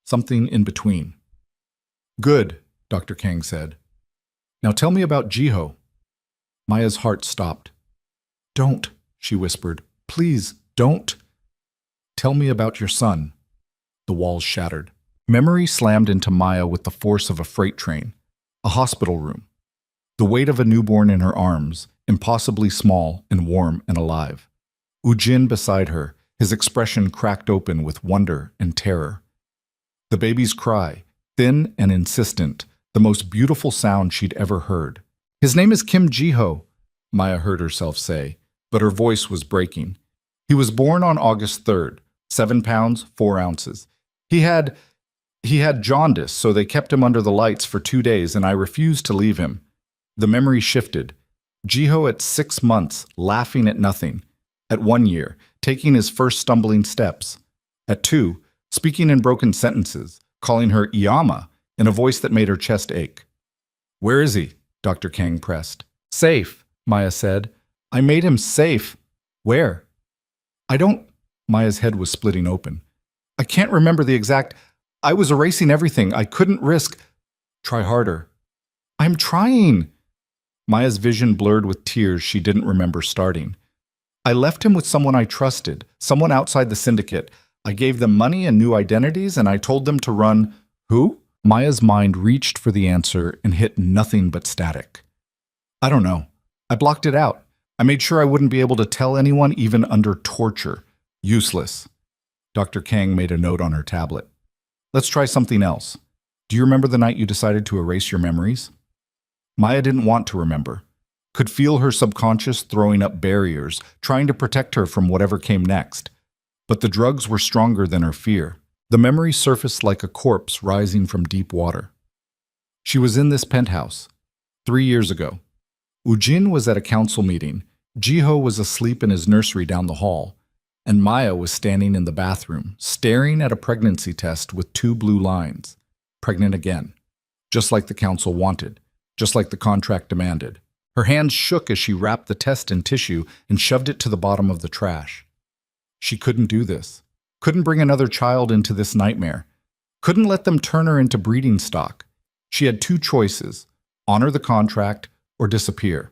Something in between. Good, Dr. Kang said. Now tell me about Jiho. Maya's heart stopped. Don't, she whispered. Please, don't. Tell me about your son. The walls shattered. Memory slammed into Maya with the force of a freight train. A hospital room. The weight of a newborn in her arms, impossibly small and warm and alive. Woo Jin beside her, his expression cracked open with wonder and terror. The baby's cry, thin and insistent, the most beautiful sound she'd ever heard. His name is Kim Jiho, Maya heard herself say, but her voice was breaking. He was born on August 3rd, 7 pounds, 4 ounces. He had jaundice, so they kept him under the lights for 2 days, and I refused to leave him. The memory shifted. Jiho at 6 months, laughing at nothing. At 1 year, taking his first stumbling steps. At 2, speaking in broken sentences, calling her Iyama in a voice that made her chest ache. Where is he? Dr. Kang pressed. Safe, Maya said. I made him safe. Where? I don't... Maya's head was splitting open. I can't remember the exact... I was erasing everything. I couldn't risk... Try harder. I'm trying. Maya's vision blurred with tears she didn't remember starting. I left him with someone I trusted, someone outside the syndicate. I gave them money and new identities, and I told them to run... Who? Maya's mind reached for the answer and hit nothing but static. I don't know. I blocked it out. I made sure I wouldn't be able to tell anyone even under torture. Useless. Dr. Kang made a note on her tablet. Let's try something else. Do you remember the night you decided to erase your memories? Maya didn't want to remember. Could feel her subconscious throwing up barriers, trying to protect her from whatever came next. But the drugs were stronger than her fear. The memory surfaced like a corpse rising from deep water. She was in this penthouse 3 years ago. Woo Jin was at a council meeting. Jiho was asleep in his nursery down the hall. And Maya was standing in the bathroom, staring at a pregnancy test with 2 blue lines. Pregnant again. Just like the council wanted. Just like the contract demanded. Her hands shook as she wrapped the test in tissue and shoved it to the bottom of the trash. She couldn't do this. Couldn't bring another child into this nightmare. Couldn't let them turn her into breeding stock. She had 2 choices. Honor the contract or disappear.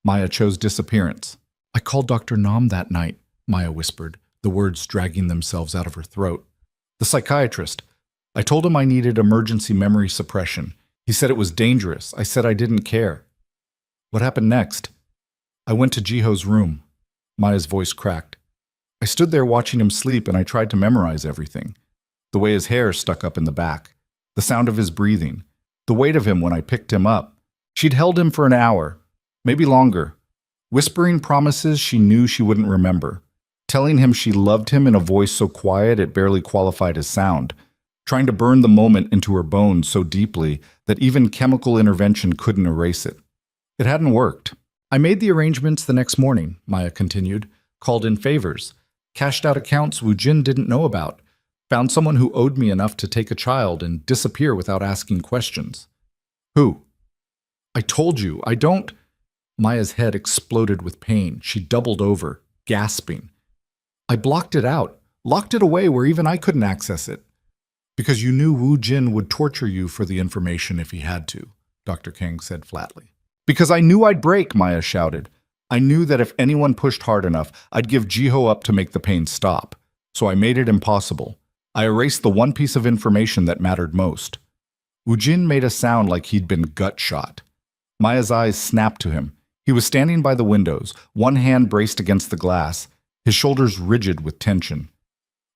Maya chose disappearance. I called Dr. Nam that night, Maya whispered, the words dragging themselves out of her throat. The psychiatrist. I told him I needed emergency memory suppression. He said it was dangerous. I said I didn't care. What happened next? I went to Jiho's room. Maya's voice cracked. I stood there watching him sleep and I tried to memorize everything. The way his hair stuck up in the back. The sound of his breathing. The weight of him when I picked him up. She'd held him for an hour, maybe longer, whispering promises she knew she wouldn't remember. Telling him she loved him in a voice so quiet it barely qualified as sound. Trying to burn the moment into her bones so deeply that even chemical intervention couldn't erase it. It hadn't worked. I made the arrangements the next morning, Maya continued, called in favors, cashed out accounts Woo Jin didn't know about, found someone who owed me enough to take a child and disappear without asking questions. Who? I told you, I don't. Maya's head exploded with pain. She doubled over, gasping. I blocked it out, locked it away where even I couldn't access it. Because you knew Wu Jin would torture you for the information if he had to, Dr. Kang said flatly. Because I knew I'd break, Maya shouted. I knew that if anyone pushed hard enough, I'd give Jiho up to make the pain stop. So I made it impossible. I erased the one piece of information that mattered most. Wu Jin made a sound like he'd been gut shot. Maya's eyes snapped to him. He was standing by the windows, one hand braced against the glass, his shoulders rigid with tension.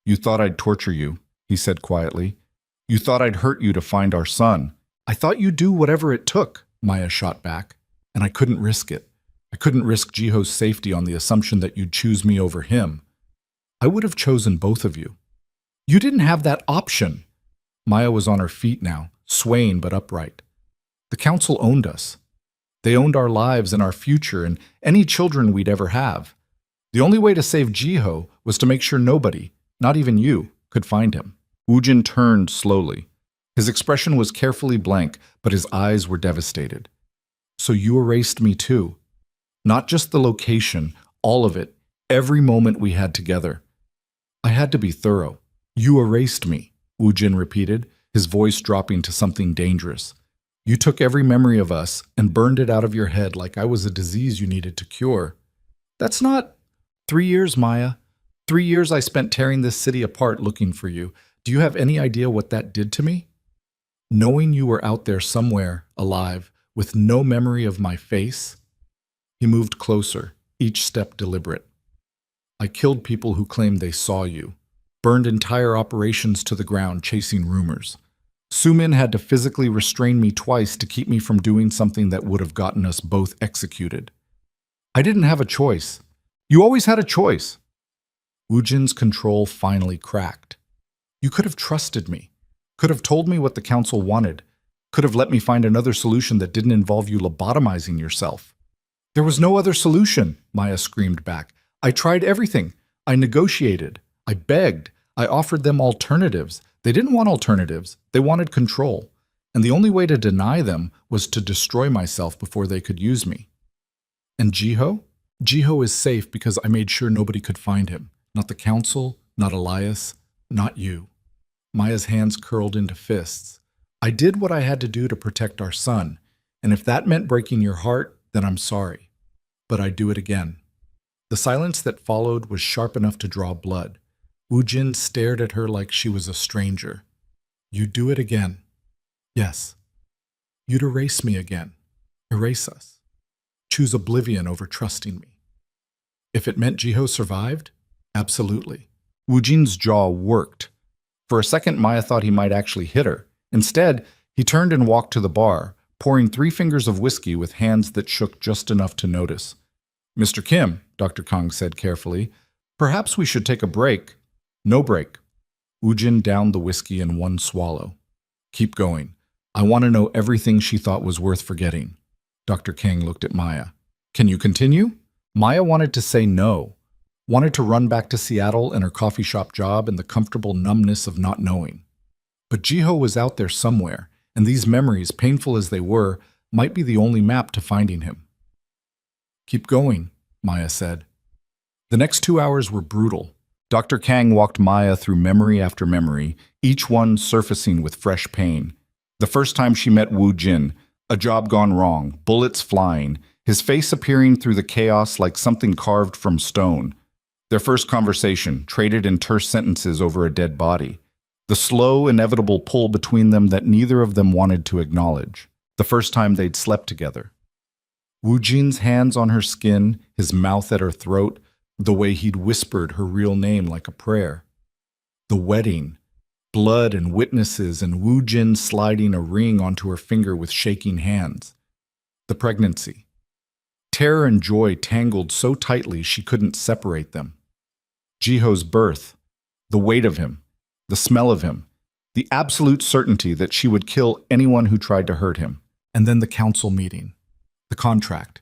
You thought I'd torture you, he said quietly. You thought I'd hurt you to find our son. I thought you'd do whatever it took, Maya shot back, and I couldn't risk it. I couldn't risk Jiho's safety on the assumption that you'd choose me over him. I would have chosen both of you. You didn't have that option. Maya was on her feet now, swaying but upright. The council owned us. They owned our lives and our future and any children we'd ever have. The only way to save Jiho was to make sure nobody, not even you, could find him. Wu Jin turned slowly. His expression was carefully blank, but his eyes were devastated. So you erased me too. Not just the location, all of it, every moment we had together. I had to be thorough. You erased me, Wu Jin repeated, his voice dropping to something dangerous. You took every memory of us and burned it out of your head like I was a disease you needed to cure. That's not 3 years, Maya. 3 years I spent tearing this city apart looking for you. Do you have any idea what that did to me? Knowing you were out there somewhere, alive, with no memory of my face. He moved closer, each step deliberate. I killed people who claimed they saw you, burned entire operations to the ground chasing rumors. Sumin had to physically restrain me twice to keep me from doing something that would have gotten us both executed. I didn't have a choice. You always had a choice. Wu Jin's control finally cracked. You could have trusted me, could have told me what the council wanted, could have let me find another solution that didn't involve you lobotomizing yourself. There was no other solution, Maya screamed back. I tried everything. I negotiated. I begged. I offered them alternatives. They didn't want alternatives. They wanted control. And the only way to deny them was to destroy myself before they could use me. And Jiho? Jiho is safe because I made sure nobody could find him. Not the council, not Elias, not you. Maya's hands curled into fists. I did what I had to do to protect our son, and if that meant breaking your heart, then I'm sorry. But I'd do it again. The silence that followed was sharp enough to draw blood. Wu Jin stared at her like she was a stranger. You'd do it again. Yes. You'd erase me again. Erase us. Choose oblivion over trusting me. If it meant Jiho survived, absolutely. Wu Jin's jaw worked. For a second, Maya thought he might actually hit her. Instead, he turned and walked to the bar, pouring 3 fingers of whiskey with hands that shook just enough to notice. Mr. Kim, Dr. Kang said carefully, perhaps we should take a break. No break. Wu Jin downed the whiskey in one swallow. Keep going. I want to know everything she thought was worth forgetting. Dr. Kang looked at Maya. Can you continue? Maya wanted to say no. Wanted to run back to Seattle and her coffee shop job and the comfortable numbness of not knowing. But Jiho was out there somewhere, and these memories, painful as they were, might be the only map to finding him. Keep going, Maya said. The next 2 hours were brutal. Dr. Kang walked Maya through memory after memory, each one surfacing with fresh pain. The first time she met Wu Jin, a job gone wrong, bullets flying, his face appearing through the chaos like something carved from stone. Their first conversation, traded in terse sentences over a dead body. The slow, inevitable pull between them that neither of them wanted to acknowledge. The first time they'd slept together. Wu Jin's hands on her skin, his mouth at her throat, the way he'd whispered her real name like a prayer. The wedding. Blood and witnesses and Wu Jin sliding a ring onto her finger with shaking hands. The pregnancy. Terror and joy tangled so tightly she couldn't separate them. Jiho's birth. The weight of him. The smell of him. The absolute certainty that she would kill anyone who tried to hurt him. And then the council meeting. The contract.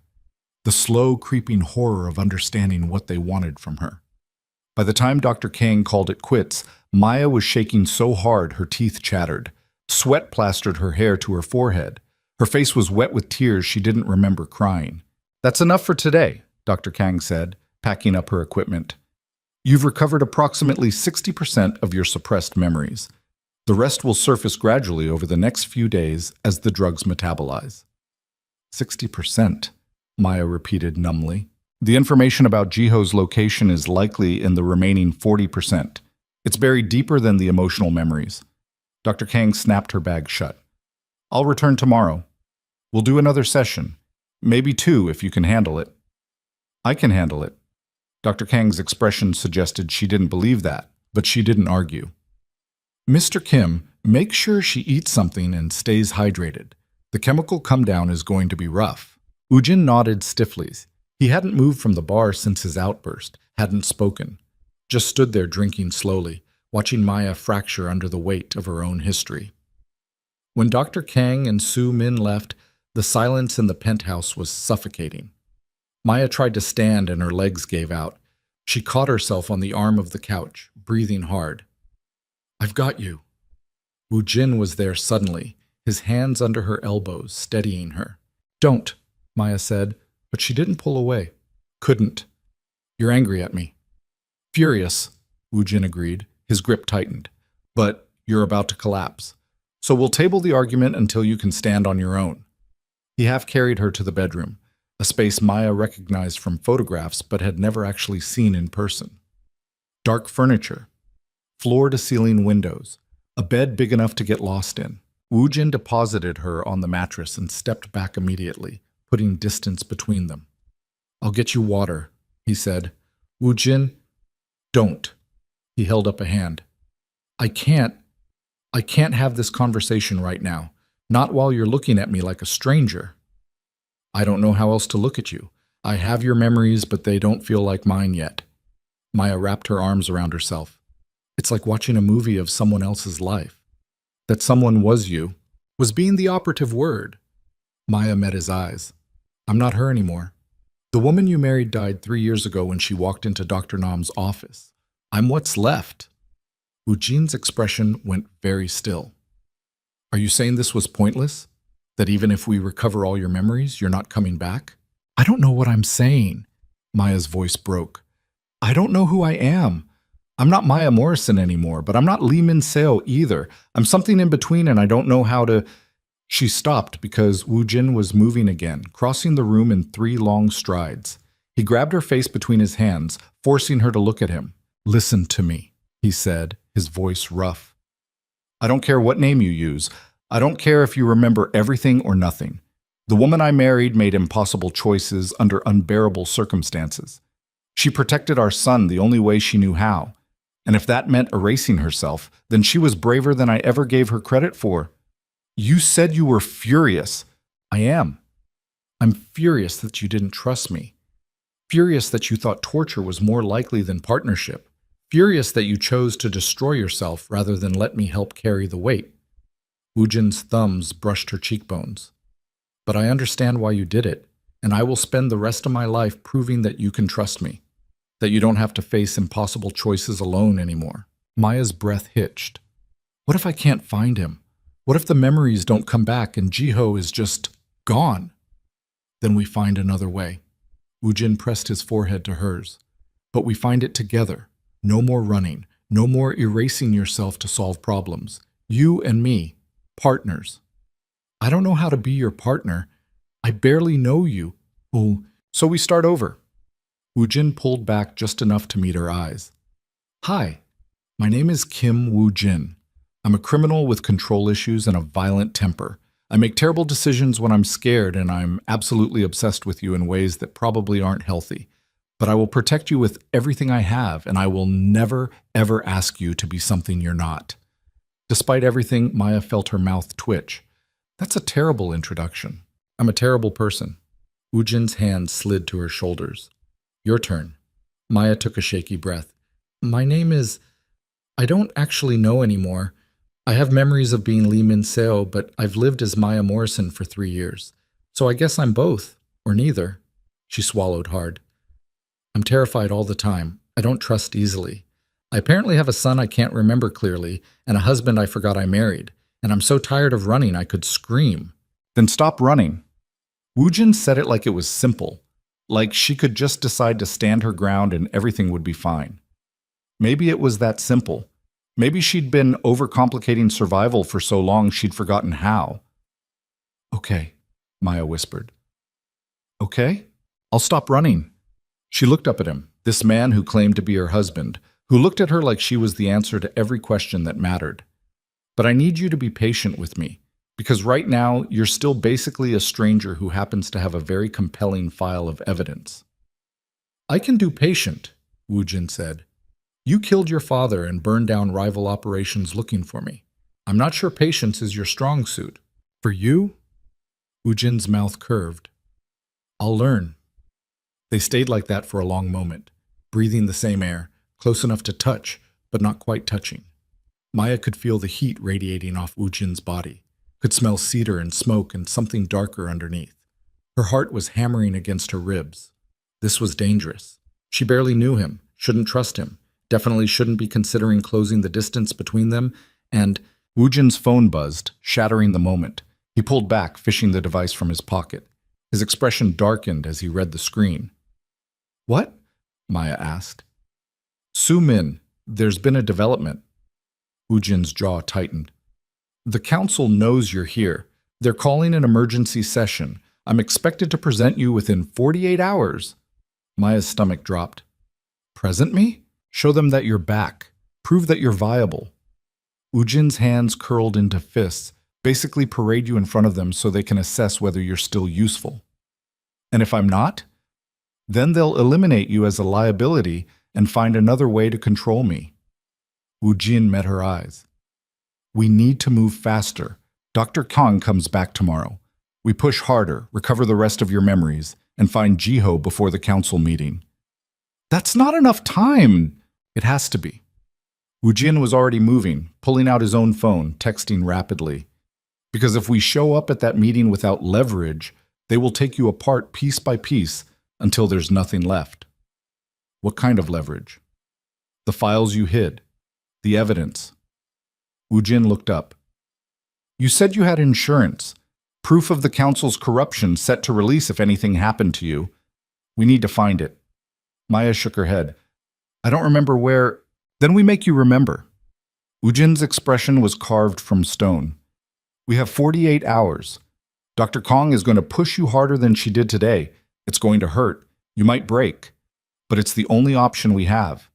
The slow, creeping horror of understanding what they wanted from her. By the time Dr. Kang called it quits, Maya was shaking so hard her teeth chattered. Sweat plastered her hair to her forehead. Her face was wet with tears she didn't remember crying. "That's enough for today," Dr. Kang said, packing up her equipment. "You've recovered approximately 60% of your suppressed memories. The rest will surface gradually over the next few days as the drugs metabolize." 60%, Maya repeated numbly. "The information about Jiho's location is likely in the remaining 40%. It's buried deeper than the emotional memories." Dr. Kang snapped her bag shut. "I'll return tomorrow. We'll do another session. Maybe two if you can handle it." "I can handle it." Dr. Kang's expression suggested she didn't believe that, but she didn't argue. "Mr. Kim, make sure she eats something and stays hydrated. The chemical come-down is going to be rough." Woojin nodded stiffly. He hadn't moved from the bar since his outburst, hadn't spoken. Just stood there drinking slowly, watching Maya fracture under the weight of her own history. When Dr. Kang and Su Min left, the silence in the penthouse was suffocating. Maya tried to stand and her legs gave out. She caught herself on the arm of the couch, breathing hard. "I've got you." Woojin was there suddenly, his hands under her elbows, steadying her. "Don't," Maya said, but she didn't pull away. "Couldn't. You're angry at me." "Furious," Woojin agreed, his grip tightened. "But you're about to collapse. So we'll table the argument until you can stand on your own." He half carried her to the bedroom, a space Maya recognized from photographs but had never actually seen in person. Dark furniture, floor-to-ceiling windows, a bed big enough to get lost in. Woojin deposited her on the mattress and stepped back immediately, putting distance between them. "I'll get you water," he said. "Woojin, don't." He held up a hand. I can't have this conversation right now. Not while you're looking at me like a stranger." "I don't know how else to look at you. I have your memories, but they don't feel like mine yet." Maya wrapped her arms around herself. "It's like watching a movie of someone else's life." That someone was you was being the operative word. Maya met his eyes. "I'm not her anymore. The woman you married died 3 years ago when she walked into Dr. Nam's office. I'm what's left." Woojin's expression went very still. "Are you saying this was pointless? That even if we recover all your memories, you're not coming back?" "I don't know what I'm saying." Maya's voice broke. "I don't know who I am. I'm not Maya Morrison anymore, but I'm not Lee Min Seo either. I'm something in between and I don't know how to—" She stopped because Woojin was moving again, crossing the room in 3 long strides. He grabbed her face between his hands, forcing her to look at him. "Listen to me," he said, his voice rough. "I don't care what name you use. I don't care if you remember everything or nothing. The woman I married made impossible choices under unbearable circumstances. She protected our son the only way she knew how. And if that meant erasing herself, then she was braver than I ever gave her credit for. You said you were furious. I am. I'm furious that you didn't trust me. Furious that you thought torture was more likely than partnership. Furious that you chose to destroy yourself rather than let me help carry the weight." Woojin's thumbs brushed her cheekbones. "But I understand why you did it, and I will spend the rest of my life proving that you can trust me, that you don't have to face impossible choices alone anymore." Maya's breath hitched. "What if I can't find him? What if the memories don't come back and Jiho is just gone?" "Then we find another way." Woojin pressed his forehead to hers. "But we find it together. No more running. No more erasing yourself to solve problems. You and me. Partners." "I don't know how to be your partner. I barely know you." "Oh, so we start over." Woojin pulled back just enough to meet her eyes. "Hi, my name is Kim Woojin. I'm a criminal with control issues and a violent temper. I make terrible decisions when I'm scared, and I'm absolutely obsessed with you in ways that probably aren't healthy. But I will protect you with everything I have, and I will never, ever ask you to be something you're not." Despite everything, Maya felt her mouth twitch. "That's a terrible introduction. I'm a terrible person." Woojin's hand slid to her shoulders. "Your turn." Maya took a shaky breath. "My name is... I don't actually know anymore. I have memories of being Lee Min Seo, but I've lived as Maya Morrison for 3 years. So I guess I'm both, or neither." She swallowed hard. "I'm terrified all the time. I don't trust easily. I apparently have a son I can't remember clearly, and a husband I forgot I married, and I'm so tired of running I could scream." Then stop running. Woojin said it like it was simple, like she could just decide to stand her ground and everything would be fine. Maybe it was that simple. Maybe she'd been overcomplicating survival for so long she'd forgotten how. Okay, Maya whispered. Okay, I'll stop running. She looked up at him, this man who claimed to be her husband, who looked at her like she was the answer to every question that mattered. But I need you to be patient with me, because right now you're still basically a stranger who happens to have a very compelling file of evidence. I can do patient, Woojin said. You killed your father and burned down rival operations looking for me. I'm not sure patience is your strong suit. For you? Woojin's mouth curved. I'll learn. They stayed like that for a long moment, breathing the same air, close enough to touch, but not quite touching. Maya could feel the heat radiating off Woojin's body, could smell cedar and smoke and something darker underneath. Her heart was hammering against her ribs. This was dangerous. She barely knew him, shouldn't trust him, definitely shouldn't be considering closing the distance between them, and Woojin's phone buzzed, shattering the moment. He pulled back, fishing the device from his pocket. His expression darkened as he read the screen. What? Maya asked. Su-min, there's been a development. Woojin's jaw tightened. The council knows you're here. They're calling an emergency session. I'm expected to present you within 48 hours. Maya's stomach dropped. Present me? Show them that you're back. Prove that you're viable. Woojin's hands curled into fists, basically parade you in front of them so they can assess whether you're still useful. And if I'm not? Then they'll eliminate you as a liability and find another way to control me. Woojin met her eyes. We need to move faster. Dr. Kong comes back tomorrow. We push harder, recover the rest of your memories, and find Jiho before the council meeting. That's not enough time. It has to be. Woojin was already moving, pulling out his own phone, texting rapidly. Because if we show up at that meeting without leverage, they will take you apart piece by piece until there's nothing left. What kind of leverage? The files you hid. The evidence. Woojin looked up. You said you had insurance. Proof of the council's corruption set to release if anything happened to you. We need to find it. Maya shook her head. I don't remember where. Then we make you remember. Woojin's expression was carved from stone. We have 48 hours. Dr. Kong is going to push you harder than she did today. It's going to hurt. You might break. But it's the only option we have.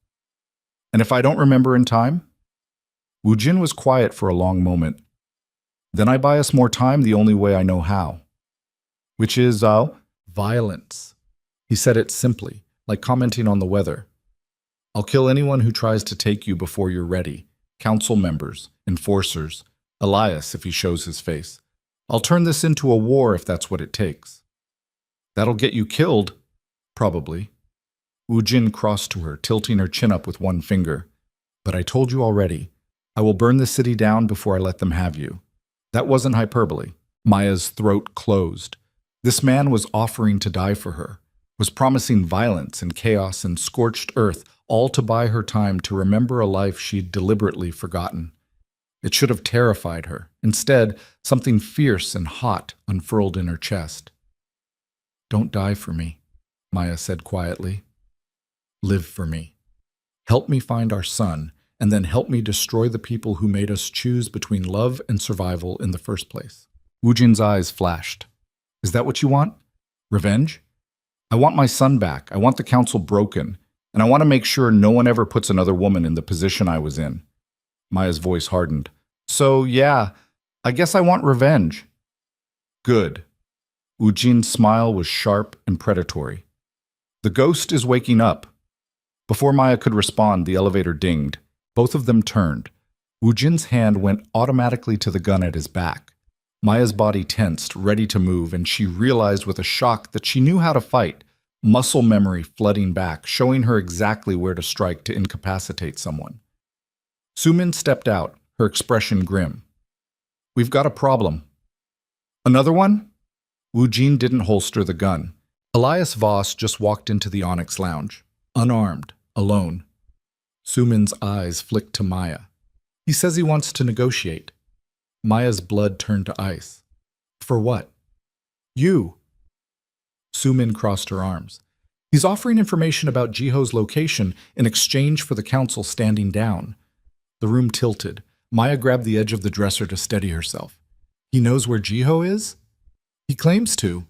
And if I don't remember in time? Woojin was quiet for a long moment. Then I buy us more time the only way I know how. Which is, violence. He said it simply, like commenting on the weather. I'll kill anyone who tries to take you before you're ready. Council members, enforcers, Elias if he shows his face. I'll turn this into a war if that's what it takes. That'll get you killed? Probably. Woojin crossed to her, tilting her chin up with one finger. But I told you already. I will burn the city down before I let them have you. That wasn't hyperbole. Maya's throat closed. This man was offering to die for her, was promising violence and chaos and scorched earth, all to buy her time to remember a life she'd deliberately forgotten. It should have terrified her. Instead, something fierce and hot unfurled in her chest. Don't die for me, Maya said quietly. Live for me. Help me find our son, and then help me destroy the people who made us choose between love and survival in the first place. Woojin's eyes flashed. Is that what you want? Revenge? I want my son back. I want the council broken. And I want to make sure no one ever puts another woman in the position I was in. Maya's voice hardened. So, yeah, I guess I want revenge. Good. Woojin's smile was sharp and predatory. The ghost is waking up. Before Maya could respond, the elevator dinged. Both of them turned. Woojin's hand went automatically to the gun at his back. Maya's body tensed, ready to move, and she realized with a shock that she knew how to fight, muscle memory flooding back, showing her exactly where to strike to incapacitate someone. Su-min stepped out, her expression grim. We've got a problem. Another one? Woojin didn't holster the gun. Elias Voss just walked into the Onyx Lounge, unarmed, alone. Su-min's eyes flicked to Maya. He says he wants to negotiate. Maya's blood turned to ice. For what? You. Sumin crossed her arms. He's offering information about Jiho's location in exchange for the council standing down. The room tilted. Maya grabbed the edge of the dresser to steady herself. He knows where Jiho is? He claims to.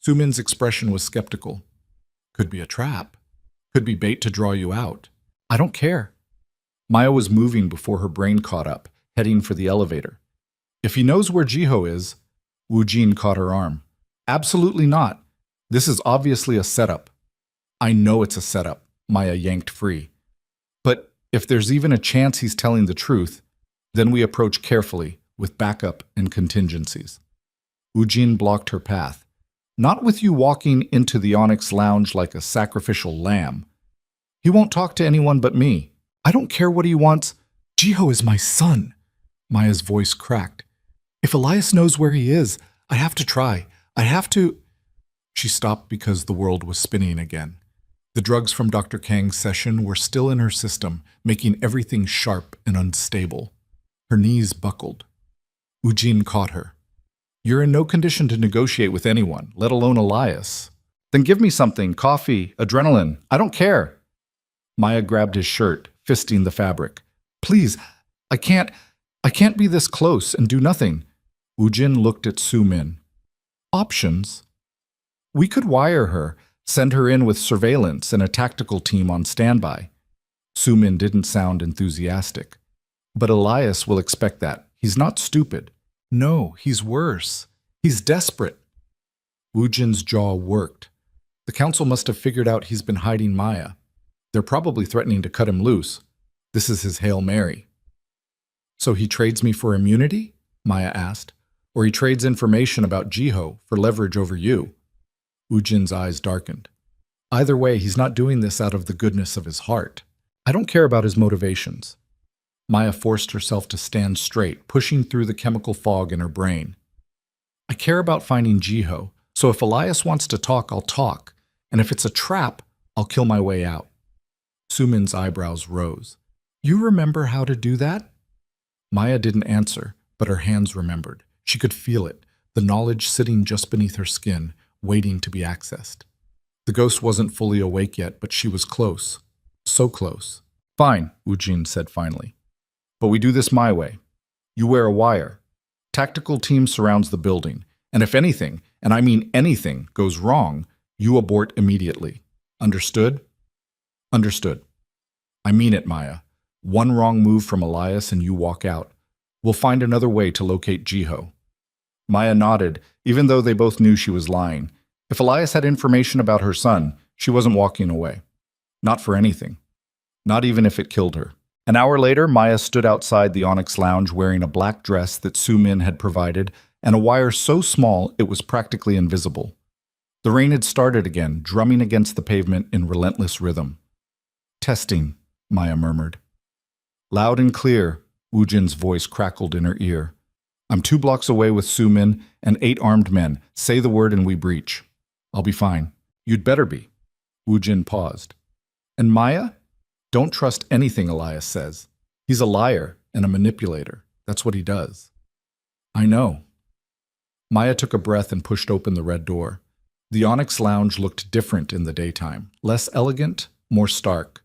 Sumin's expression was skeptical. Could be a trap. Could be bait to draw you out. I don't care. Maya was moving before her brain caught up, heading for the elevator. If he knows where Jiho is, Wu Jin caught her arm. Absolutely not. This is obviously a setup. I know it's a setup, Maya yanked free. But if there's even a chance he's telling the truth, then we approach carefully, with backup and contingencies. Wu Jin blocked her path. Not with you walking into the Onyx Lounge like a sacrificial lamb. He won't talk to anyone but me. I don't care what he wants. Jiho is my son. Maya's voice cracked. If Elias knows where he is, I have to try. I have to... She stopped because the world was spinning again. The drugs from Dr. Kang's session were still in her system, making everything sharp and unstable. Her knees buckled. Wu Jin caught her. You're in no condition to negotiate with anyone, let alone Elias. Then give me something, coffee, adrenaline. I don't care. Maya grabbed his shirt, fisting the fabric. Please, I can't be this close and do nothing. Wu Jin looked at Su Min. Options? We could wire her, send her in with surveillance and a tactical team on standby. Su Min didn't sound enthusiastic. But Elias will expect that. He's not stupid. No, he's worse. He's desperate. Wu Jin's jaw worked. The council must have figured out he's been hiding Maya. They're probably threatening to cut him loose. This is his Hail Mary. So he trades me for immunity? Maya asked. Or he trades information about Jiho for leverage over you? Wu Jin's eyes darkened. Either way, he's not doing this out of the goodness of his heart. I don't care about his motivations. Maya forced herself to stand straight, pushing through the chemical fog in her brain. I care about finding Jiho, so if Elias wants to talk, I'll talk. And if it's a trap, I'll kill my way out. Sumin's eyebrows rose. You remember how to do that? Maya didn't answer, but her hands remembered. She could feel it, the knowledge sitting just beneath her skin, waiting to be accessed. The ghost wasn't fully awake yet, but she was close. So close. Fine, Wu Jin said finally. But we do this my way. You wear a wire. Tactical team surrounds the building. And if anything, and I mean anything, goes wrong, you abort immediately. Understood? Understood. I mean it, Maya. One wrong move from Elias and you walk out. We'll find another way to locate Jiho. Maya nodded, even though they both knew she was lying. If Elias had information about her son, she wasn't walking away. Not for anything. Not even if it killed her. An hour later, Maya stood outside the Onyx Lounge wearing a black dress that Su Min had provided and a wire so small it was practically invisible. The rain had started again, drumming against the pavement in relentless rhythm. Testing, Maya murmured. Loud and clear, Wu Jin's voice crackled in her ear. I'm 2 blocks away with Su Min and 8 armed men. Say the word and we breach. I'll be fine. You'd better be. Wu Jin paused. And Maya? Don't trust anything Elias says. He's a liar and a manipulator. That's what he does. I know. Maya took a breath and pushed open the red door. The Onyx Lounge looked different in the daytime. Less elegant, more stark.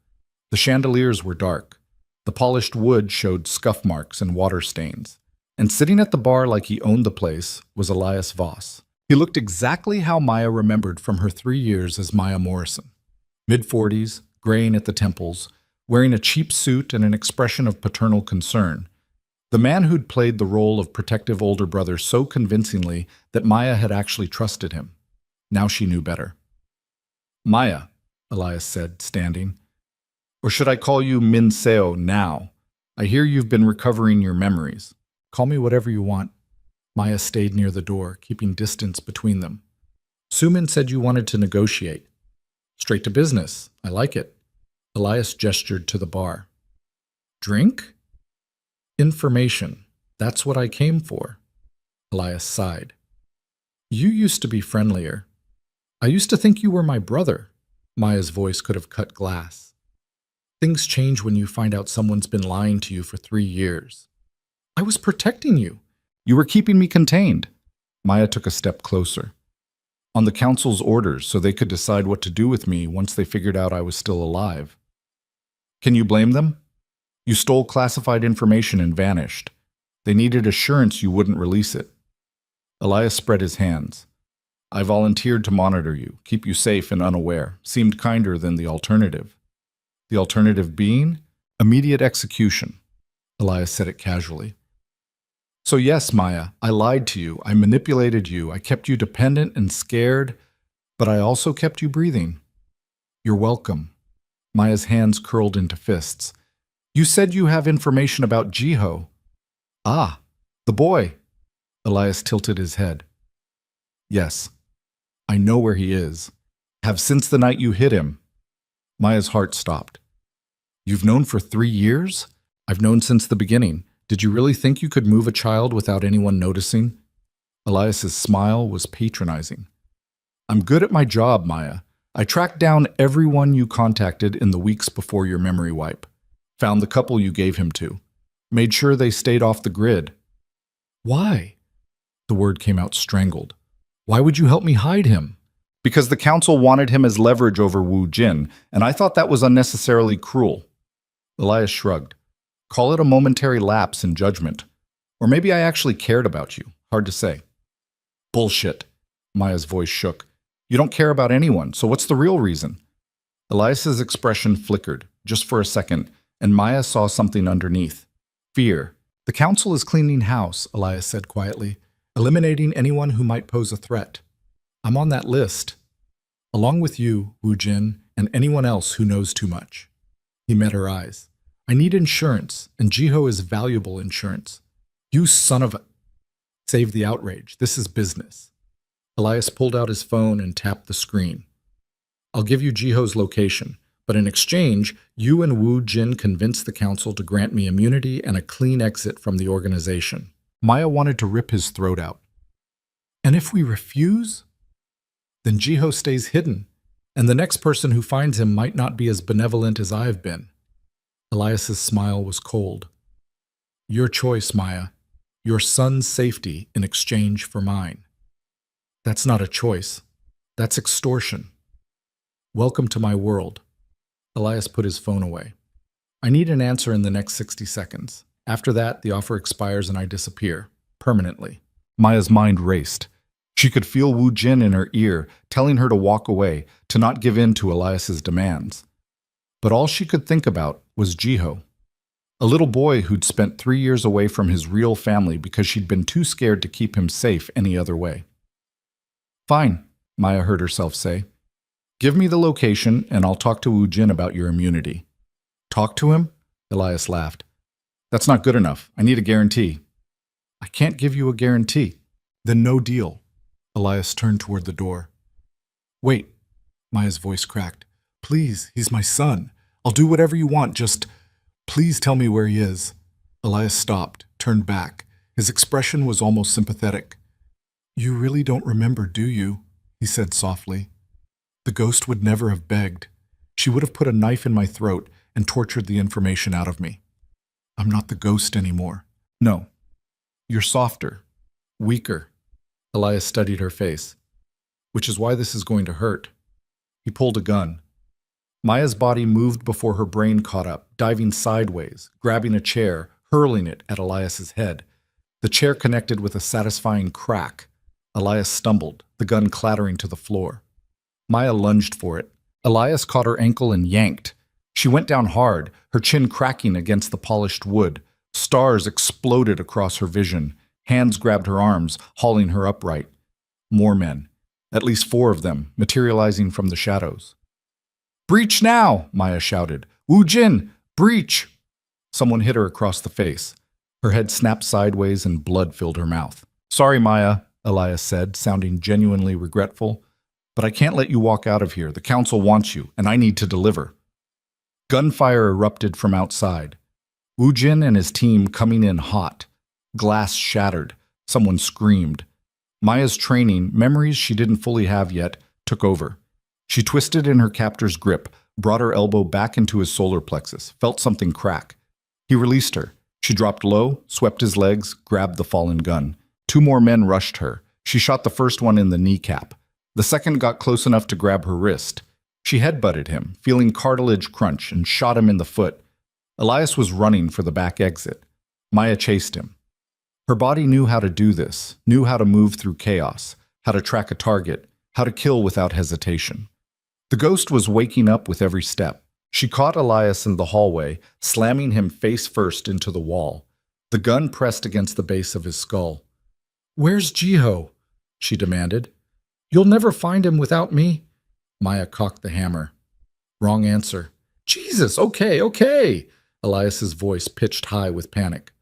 The chandeliers were dark. The polished wood showed scuff marks and water stains. And sitting at the bar like he owned the place was Elias Voss. He looked exactly how Maya remembered from her 3 years as Maya Morrison. Mid-40s, graying at the temples, wearing a cheap suit and an expression of paternal concern. The man who'd played the role of protective older brother so convincingly that Maya had actually trusted him. Now she knew better. Maya, Elias said, standing. Or should I call you Min Seo now? I hear you've been recovering your memories. Call me whatever you want. Maya stayed near the door, keeping distance between them. Su Min said you wanted to negotiate. Straight to business. I like it. Elias gestured to the bar. Drink? Information. That's what I came for. Elias sighed. You used to be friendlier. I used to think you were my brother. Maya's voice could have cut glass. Things change when you find out someone's been lying to you for 3 years. I was protecting you. You were keeping me contained. Maya took a step closer. On the council's orders, so they could decide what to do with me once they figured out I was still alive. Can you blame them? You stole classified information and vanished. They needed assurance you wouldn't release it. Elias spread his hands. I volunteered to monitor you, keep you safe and unaware. Seemed kinder than the alternative. The alternative being? Immediate execution. Elias said it casually. So yes, Maya, I lied to you. I manipulated you. I kept you dependent and scared, but I also kept you breathing. You're welcome. Maya's hands curled into fists. You said you have information about Jiho. Ah, the boy. Elias tilted his head. Yes, I know where he is. Have since the night you hit him. Maya's heart stopped. You've known for 3 years? I've known since the beginning. Did you really think you could move a child without anyone noticing? Elias's smile was patronizing. I'm good at my job, Maya. I tracked down everyone you contacted in the weeks before your memory wipe. Found the couple you gave him to. Made sure they stayed off the grid. Why? The word came out strangled. Why would you help me hide him? Because the council wanted him as leverage over Wu Jin, and I thought that was unnecessarily cruel. Elias shrugged. Call it a momentary lapse in judgment. Or maybe I actually cared about you. Hard to say. Bullshit. Maya's voice shook. You don't care about anyone, so what's the real reason? Elias's expression flickered, just for a second, and Maya saw something underneath. Fear. The council is cleaning house, Elias said quietly, eliminating anyone who might pose a threat. I'm on that list, along with you, Wu Jin, and anyone else who knows too much. He met her eyes. I need insurance, and Jiho is valuable insurance. You son of a... Save the outrage. This is business. Elias pulled out his phone and tapped the screen. I'll give you Jiho's location, but in exchange, you and Wu Jin convinced the council to grant me immunity and a clean exit from the organization. Maya wanted to rip his throat out. And if we refuse? Then Jiho stays hidden, and the next person who finds him might not be as benevolent as I've been. Elias's smile was cold. Your choice, Maya. Your son's safety in exchange for mine. That's not a choice. That's extortion. Welcome to my world. Elias put his phone away. I need an answer in the next 60 seconds. After that, the offer expires and I disappear. Permanently. Maya's mind raced. She could feel Wu Jin in her ear, telling her to walk away, to not give in to Elias's demands. But all she could think about was Jiho. A little boy who'd spent 3 years away from his real family because she'd been too scared to keep him safe any other way. Fine, Maya heard herself say. Give me the location and I'll talk to Wu Jin about your immunity. Talk to him? Elias laughed. That's not good enough. I need a guarantee. I can't give you a guarantee. Then no deal. Elias turned toward the door. Wait, Maya's voice cracked. Please, he's my son. I'll do whatever you want, just please tell me where he is. Elias stopped, turned back. His expression was almost sympathetic. You really don't remember, do you? He said softly. The ghost would never have begged. She would have put a knife in my throat and tortured the information out of me. I'm not the ghost anymore. No. You're softer, weaker. Elias studied her face. Which is why this is going to hurt. He pulled a gun. Maya's body moved before her brain caught up, diving sideways, grabbing a chair, hurling it at Elias's head. The chair connected with a satisfying crack. Elias stumbled, the gun clattering to the floor. Maya lunged for it. Elias caught her ankle and yanked. She went down hard, her chin cracking against the polished wood. Stars exploded across her vision. Hands grabbed her arms, hauling her upright. More men. At least 4 of them, materializing from the shadows. Breach now, Maya shouted. Wu Jin, breach! Someone hit her across the face. Her head snapped sideways and blood filled her mouth. Sorry, Maya, Elias said, sounding genuinely regretful. But I can't let you walk out of here. The council wants you, and I need to deliver. Gunfire erupted from outside. Wu Jin and his team coming in hot. Glass shattered. Someone screamed. Maya's training, memories she didn't fully have yet, took over. She twisted in her captor's grip, brought her elbow back into his solar plexus, felt something crack. He released her. She dropped low, swept his legs, grabbed the fallen gun. 2 more men rushed her. She shot the first one in the kneecap. The second got close enough to grab her wrist. She headbutted him, feeling cartilage crunch, and shot him in the foot. Elias was running for the back exit. Maya chased him. Her body knew how to do this, knew how to move through chaos, how to track a target, how to kill without hesitation. The ghost was waking up with every step. She caught Elias in the hallway, slamming him face first into the wall. The gun pressed against the base of his skull. "Where's Jiho?" she demanded. "You'll never find him without me." Maya cocked the hammer. Wrong answer. "Jesus, okay. Elias's voice pitched high with panic.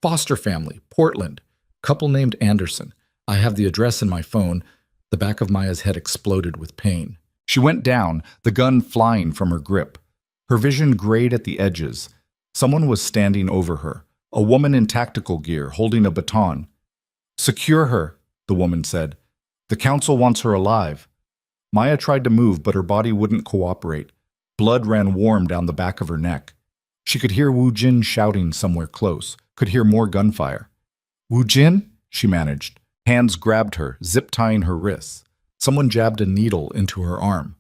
"Foster family, Portland. Couple named Anderson. I have the address in my phone." The back of Maya's head exploded with pain. She went down, the gun flying from her grip. Her vision grayed at the edges. Someone was standing over her, a woman in tactical gear, holding a baton. "Secure her," the woman said. "The council wants her alive." Maya tried to move, but her body wouldn't cooperate. Blood ran warm down the back of her neck. She could hear Wu Jin shouting somewhere close, could hear more gunfire. "Wu Jin?" she managed. Hands grabbed her, zip-tying her wrists. Someone jabbed a needle into her arm.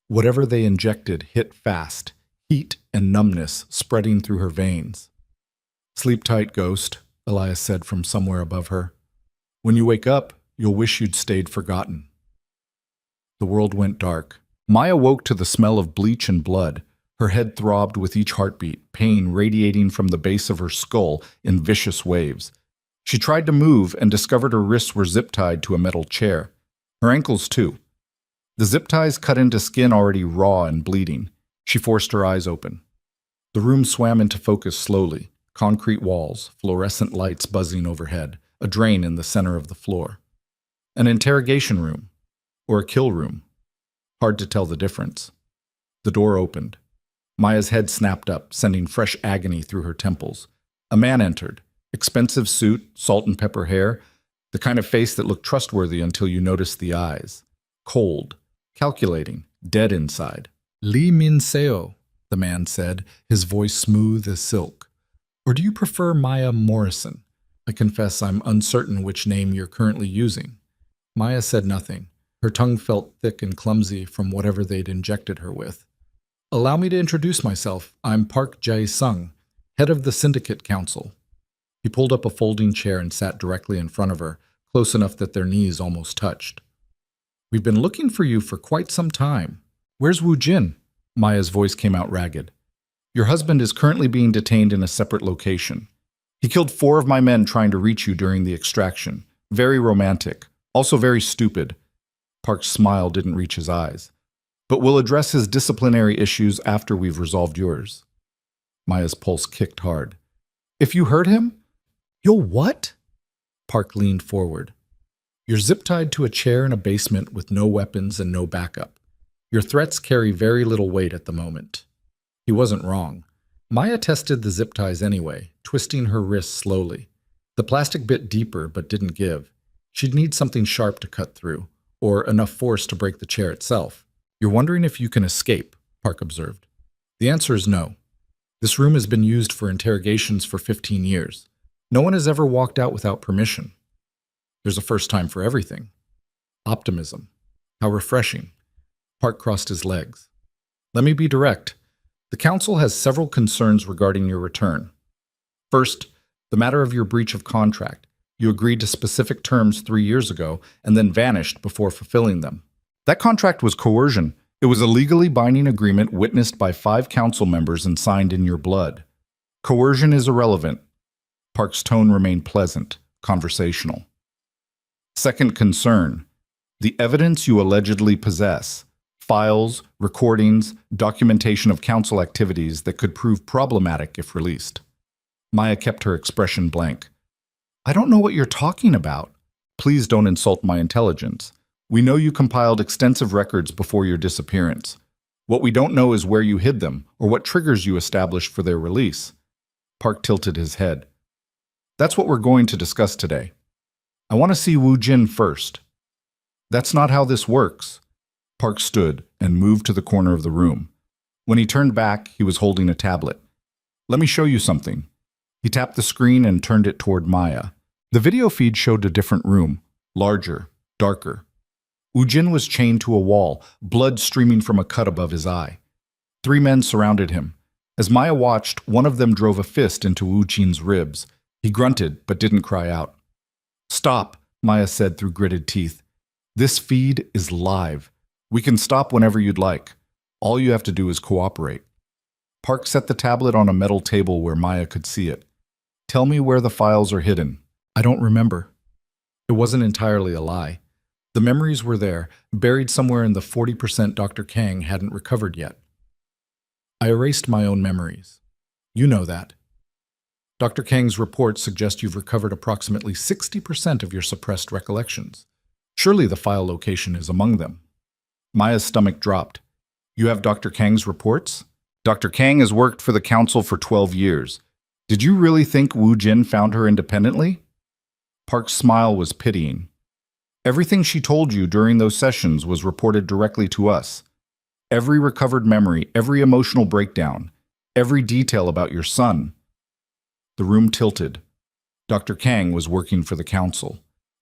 Whatever they injected hit fast, heat and numbness spreading through her veins. "Sleep tight, ghost," Elias said from somewhere above her. "When you wake up, you'll wish you'd stayed forgotten." The world went dark. Maya woke to the smell of bleach and blood. Her head throbbed with each heartbeat, pain radiating from the base of her skull in vicious waves. She tried to move and discovered her wrists were zip-tied to a metal chair. Her ankles, too. The zip ties cut into skin already raw and bleeding. She forced her eyes open. The room swam into focus slowly. Concrete walls, fluorescent lights buzzing overhead, a drain in the center of the floor. An interrogation room. Or a kill room. Hard to tell the difference. The door opened. Maya's head snapped up, sending fresh agony through her temples. A man entered. Expensive suit, salt and pepper hair, the kind of face that looked trustworthy until you noticed the eyes. Cold, calculating, dead inside. "Lee Min Seo," the man said, his voice smooth as silk. "Or do you prefer Maya Morrison? I confess I'm uncertain which name you're currently using." Maya said nothing. Her tongue felt thick and clumsy from whatever they'd injected her with. "Allow me to introduce myself. I'm Park Jae-sung, head of the Syndicate Council." He pulled up a folding chair and sat directly in front of her, close enough that their knees almost touched. "We've been looking for you for quite some time. Where's Wu Jin?" Maya's voice came out ragged. "Your husband is currently being detained in a separate location. He killed 4 of my men trying to reach you during the extraction. Very romantic. Also very stupid." Park's smile didn't reach his eyes. "But we'll address his disciplinary issues after we've resolved yours." Maya's pulse kicked hard. "If you hurt him?" "You'll what?" Park leaned forward. "You're zip-tied to a chair in a basement with no weapons and no backup. Your threats carry very little weight at the moment." He wasn't wrong. Maya tested the zip ties anyway, twisting her wrists slowly. The plastic bit deeper but didn't give. She'd need something sharp to cut through, or enough force to break the chair itself. "You're wondering if you can escape," Park observed. "The answer is no. This room has been used for interrogations for 15 years. No one has ever walked out without permission. There's a first time for everything." Optimism. How refreshing. Park crossed his legs. "Let me be direct. The council has several concerns regarding your return. First, the matter of your breach of contract. You agreed to specific terms 3 years ago and then vanished before fulfilling them. That contract was coercion. It was a legally binding agreement witnessed by 5 council members and signed in your blood. Coercion is irrelevant." Park's tone remained pleasant, conversational. "Second concern, the evidence you allegedly possess. Files, recordings, documentation of council activities that could prove problematic if released." Maya kept her expression blank. "I don't know what you're talking about." "Please don't insult my intelligence. We know you compiled extensive records before your disappearance. What we don't know is where you hid them or what triggers you established for their release." Park tilted his head. "That's what we're going to discuss today. I want to see Wu Jin first." "That's not how this works." Park stood and moved to the corner of the room. When he turned back, he was holding a tablet. "Let me show you something." He tapped the screen and turned it toward Maya. The video feed showed a different room. larger, darker. Wu Jin was chained to a wall, blood streaming from a cut above his eye. 3 men surrounded him. As Maya watched, one of them drove a fist into Wu Jin's ribs. He grunted, but didn't cry out. "Stop," Maya said through gritted teeth. "This feed is live. We can stop whenever you'd like. All you have to do is cooperate." Park set the tablet on a metal table where Maya could see it. "Tell me where the files are hidden." "I don't remember." It wasn't entirely a lie. The memories were there, buried somewhere in the 40% Dr. Kang hadn't recovered yet. "I erased my own memories. You know that. Dr. Kang's reports suggest you've recovered approximately 60% of your suppressed recollections. Surely the file location is among them." Maya's stomach dropped. "You have Dr. Kang's reports?" "Dr. Kang has worked for the council for 12 years. Did you really think Wu Jin found her independently?" Park's smile was pitying. "Everything she told you during those sessions was reported directly to us. Every recovered memory, every emotional breakdown, every detail about your son." The room tilted. Dr. Kang was working for the council,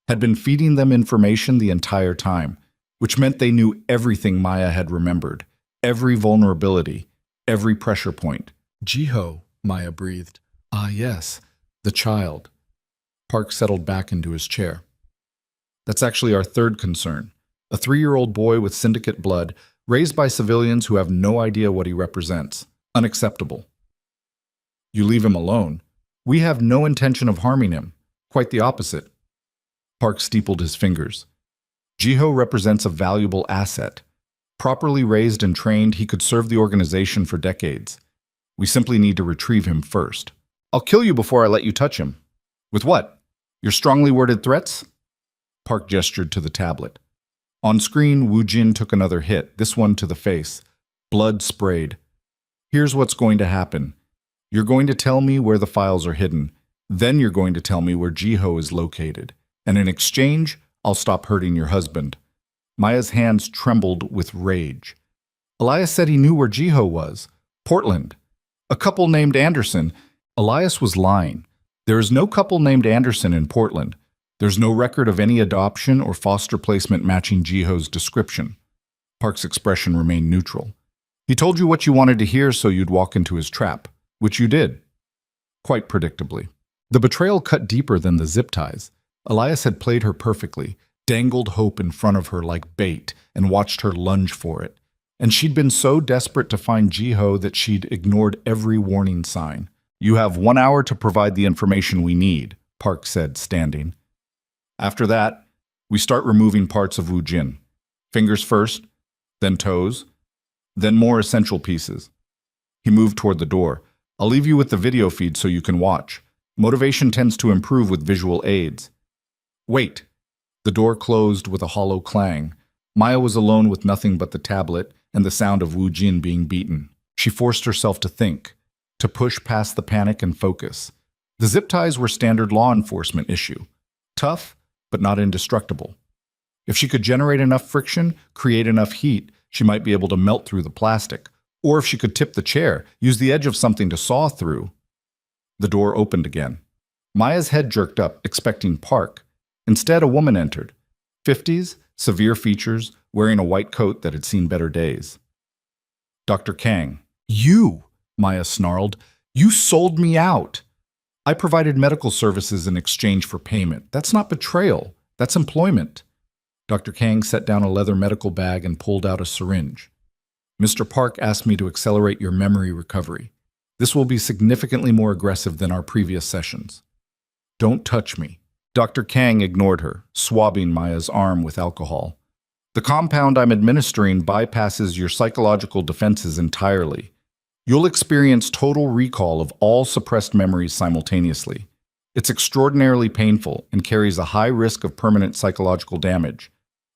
had been feeding them information the entire time, which meant they knew everything Maya had remembered, every vulnerability, every pressure point. "Jiho," Maya breathed. "Ah, yes, the child." Park settled back into his chair. "That's actually our third concern. A 3-year-old boy with syndicate blood, raised by civilians who have no idea what he represents. Unacceptable." "You leave him alone. We have no intention of harming him. Quite the opposite." Park steepled his fingers. "Jiho represents a valuable asset. Properly raised and trained, he could serve the organization for decades. We simply need to retrieve him first." "I'll kill you before I let you touch him." "With what? Your strongly worded threats?" Park gestured to the tablet. On screen, Wu Jin took another hit, this one to the face. Blood sprayed. "Here's what's going to happen. You're going to tell me where the files are hidden. Then you're going to tell me where Jiho is located. And in exchange, I'll stop hurting your husband." Maya's hands trembled with rage. "Elias said he knew where Jiho was. Portland. A couple named Anderson." Elias was lying. There is no couple named Anderson in Portland. There's no record of any adoption or foster placement matching Jiho's description. Park's expression remained neutral. "He told you what you wanted to hear so you'd walk into his trap, which you did." Quite predictably. The betrayal cut deeper than the zip ties. Elias had played her perfectly, dangled hope in front of her like bait, and watched her lunge for it. And she'd been so desperate to find Jiho that she'd ignored every warning sign. "You have 1 hour to provide the information we need," Park said, standing. "After that, we start removing parts of Wu Jin. Fingers first, then toes, then more essential pieces." He moved toward the door. "I'll leave you with the video feed so you can watch. Motivation tends to improve with visual aids." "Wait." The door closed with a hollow clang. Maya was alone with nothing but the tablet and the sound of Wu Jin being beaten. She forced herself to think, to push past the panic and focus. The zip ties were standard law enforcement issue. Tough, but not indestructible. If she could generate enough friction, create enough heat, she might be able to melt through the plastic. Or if she could tip the chair, use the edge of something to saw through. The door opened again. Maya's head jerked up, expecting Park. Instead, a woman entered. 50s, severe features, wearing a white coat that had seen better days. "Dr. Kang." "You," Maya snarled. "You sold me out." "I provided medical services in exchange for payment. That's not betrayal. That's employment." Dr. Kang set down a leather medical bag and pulled out a syringe. "Mr. Park asked me to accelerate your memory recovery. This will be significantly more aggressive than our previous sessions." "Don't touch me." Dr. Kang ignored her, swabbing Maya's arm with alcohol. "The compound I'm administering bypasses your psychological defenses entirely. You'll experience total recall of all suppressed memories simultaneously. It's extraordinarily painful and carries a high risk of permanent psychological damage,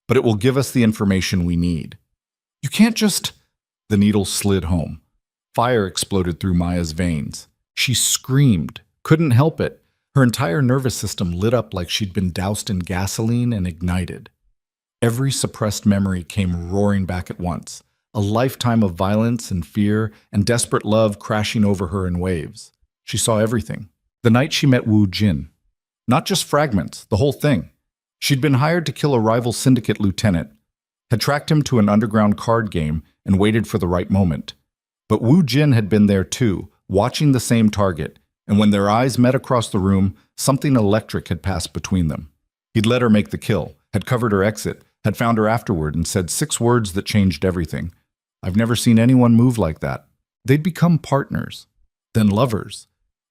but it will give us the information we need." "You can't just—" The needle slid home. Fire exploded through Maya's veins. She screamed, couldn't help it. Her entire nervous system lit up like she'd been doused in gasoline and ignited. Every suppressed memory came roaring back at once, a lifetime of violence and fear and desperate love crashing over her in waves. She saw everything. The night she met Wu Jin. Not just fragments, the whole thing. She'd been hired to kill a rival syndicate lieutenant, had tracked him to an underground card game and waited for the right moment. But Wu Jin had been there too, watching the same target, and when their eyes met across the room, something electric had passed between them. He'd let her make the kill, had covered her exit, had found her afterward and said 6 words that changed everything. I've never seen anyone move like that. They'd become partners, then lovers,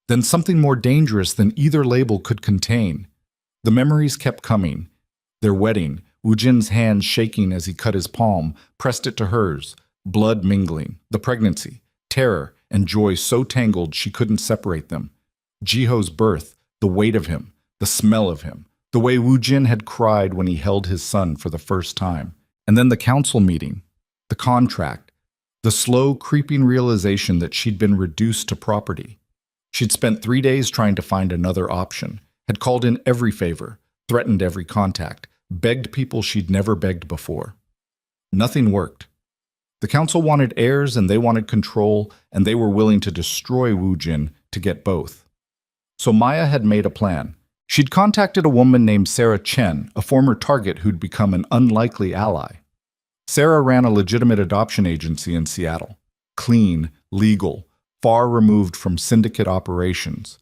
then something more dangerous than either label could contain. The memories kept coming. Their wedding, Wu Jin's hand shaking as he cut his palm, pressed it to hers, blood mingling, the pregnancy, terror, and joy so tangled she couldn't separate them. Jiho's birth, the weight of him, the smell of him, the way Wu Jin had cried when he held his son for the first time. And then the council meeting, the contract, the slow, creeping realization that she'd been reduced to property. She'd spent 3 days trying to find another option, had called in every favor, threatened every contact, begged people she'd never begged before. Nothing worked. The council wanted heirs and they wanted control, and they were willing to destroy Wu Jin to get both. So Maya had made a plan. She'd contacted a woman named Sarah Chen, a former target who'd become an unlikely ally. Sarah ran a legitimate adoption agency in Seattle. Clean, legal, far removed from syndicate operations.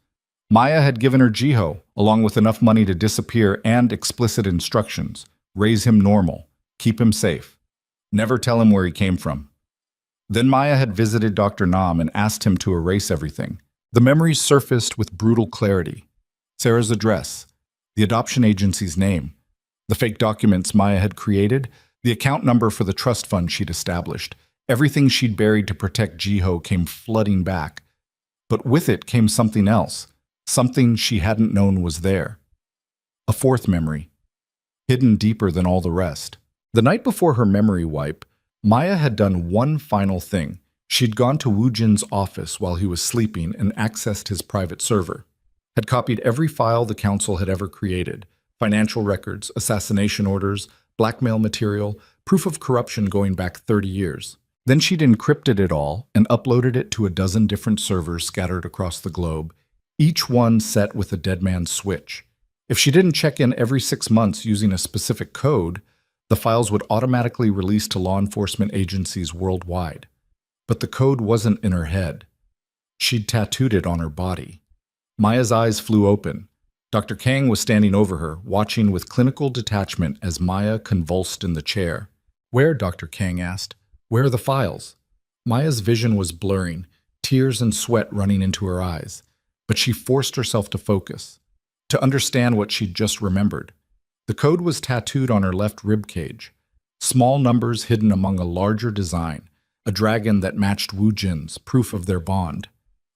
Maya had given her Jiho, along with enough money to disappear and explicit instructions. Raise him normal. Keep him safe. Never tell him where he came from. Then Maya had visited Dr. Nam and asked him to erase everything. The memories surfaced with brutal clarity. Sarah's address, the adoption agency's name, the fake documents Maya had created, the account number for the trust fund she'd established. Everything she'd buried to protect Jiho came flooding back. But with it came something else, something she hadn't known was there. A fourth memory, hidden deeper than all the rest. The night before her memory wipe, Maya had done one final thing. She'd gone to Wu Jin's office while he was sleeping and accessed his private server. Had copied every file the council had ever created, financial records, assassination orders, blackmail material, proof of corruption going back 30 years. Then she'd encrypted it all and uploaded it to a dozen different servers scattered across the globe, each one set with a dead man's switch. If she didn't check in every 6 months using a specific code, the files would automatically release to law enforcement agencies worldwide. But the code wasn't in her head. She'd tattooed it on her body. Maya's eyes flew open. Dr. Kang was standing over her, watching with clinical detachment as Maya convulsed in the chair. "Where?" Dr. Kang asked. "Where are the files?" Maya's vision was blurring, tears and sweat running into her eyes. But she forced herself to focus, to understand what she'd just remembered. The code was tattooed on her left rib cage, small numbers hidden among a larger design, a dragon that matched Wu Jin's, proof of their bond.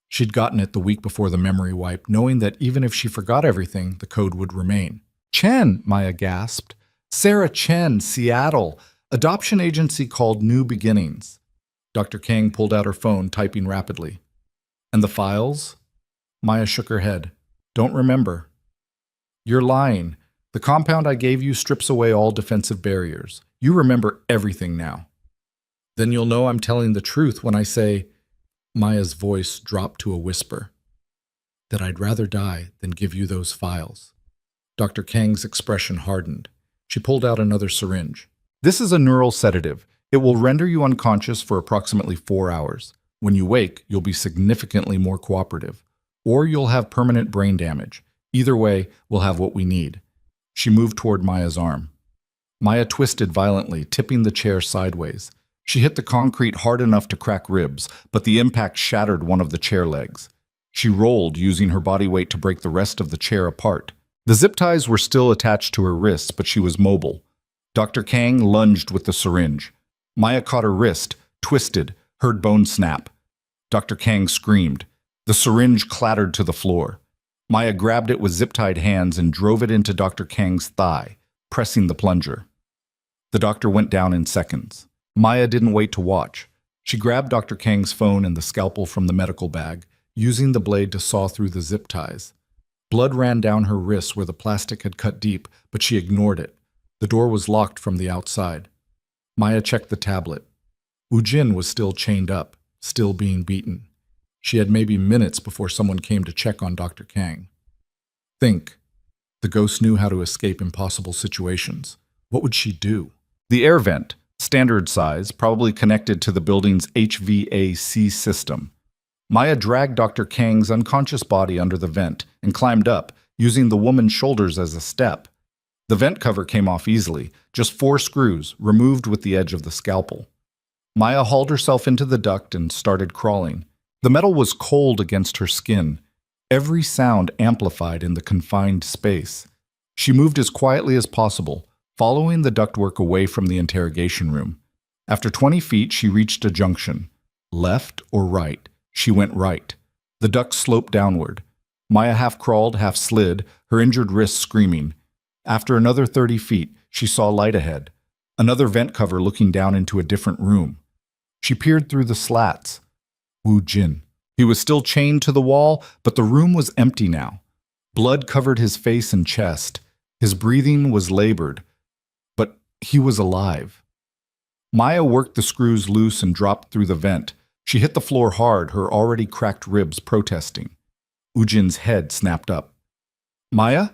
She'd gotten it the week before the memory wipe, knowing that even if she forgot everything, the code would remain. "Chen," Maya gasped. "Sarah Chen, Seattle. Adoption agency called New Beginnings." Dr. Kang pulled out her phone, typing rapidly. "And the files?" Maya shook her head. "Don't remember." "You're lying. The compound I gave you strips away all defensive barriers. You remember everything now." "Then you'll know I'm telling the truth when I say," Maya's voice dropped to a whisper, "that I'd rather die than give you those files." Dr. Kang's expression hardened. She pulled out another syringe. "This is a neural sedative. It will render you unconscious for approximately 4 hours. When you wake, you'll be significantly more cooperative. Or you'll have permanent brain damage. Either way, we'll have what we need." She moved toward Maya's arm. Maya twisted violently, tipping the chair sideways. She hit the concrete hard enough to crack ribs, but the impact shattered one of the chair legs. She rolled, using her body weight to break the rest of the chair apart. The zip ties were still attached to her wrists, but she was mobile. Dr. Kang lunged with the syringe. Maya caught her wrist, twisted, heard bone snap. Dr. Kang screamed. The syringe clattered to the floor. Maya grabbed it with zip-tied hands and drove it into Dr. Kang's thigh, pressing the plunger. The doctor went down in seconds. Maya didn't wait to watch. She grabbed Dr. Kang's phone and the scalpel from the medical bag, using the blade to saw through the zip ties. Blood ran down her wrists where the plastic had cut deep, but she ignored it. The door was locked from the outside. Maya checked the tablet. Wu Jin was still chained up, still being beaten. She had maybe minutes before someone came to check on Dr. Kang. "Think." The ghost knew how to escape impossible situations. What would she do? The air vent, standard size, probably connected to the building's HVAC system. Maya dragged Dr. Kang's unconscious body under the vent and climbed up, using the woman's shoulders as a step. The vent cover came off easily, just 4 screws, removed with the edge of the scalpel. Maya hauled herself into the duct and started crawling. The metal was cold against her skin, every sound amplified in the confined space. She moved as quietly as possible, following the ductwork away from the interrogation room. After 20 feet, she reached a junction. Left or right? She went right. The duct sloped downward. Maya half crawled, half slid, her injured wrists screaming. After another 30 feet, she saw light ahead, another vent cover looking down into a different room. She peered through the slats. Wu Jin. He was still chained to the wall, but the room was empty now. Blood covered his face and chest. His breathing was labored, but he was alive. Maya worked the screws loose and dropped through the vent. She hit the floor hard, her already cracked ribs protesting. Ujin's head snapped up. Maya?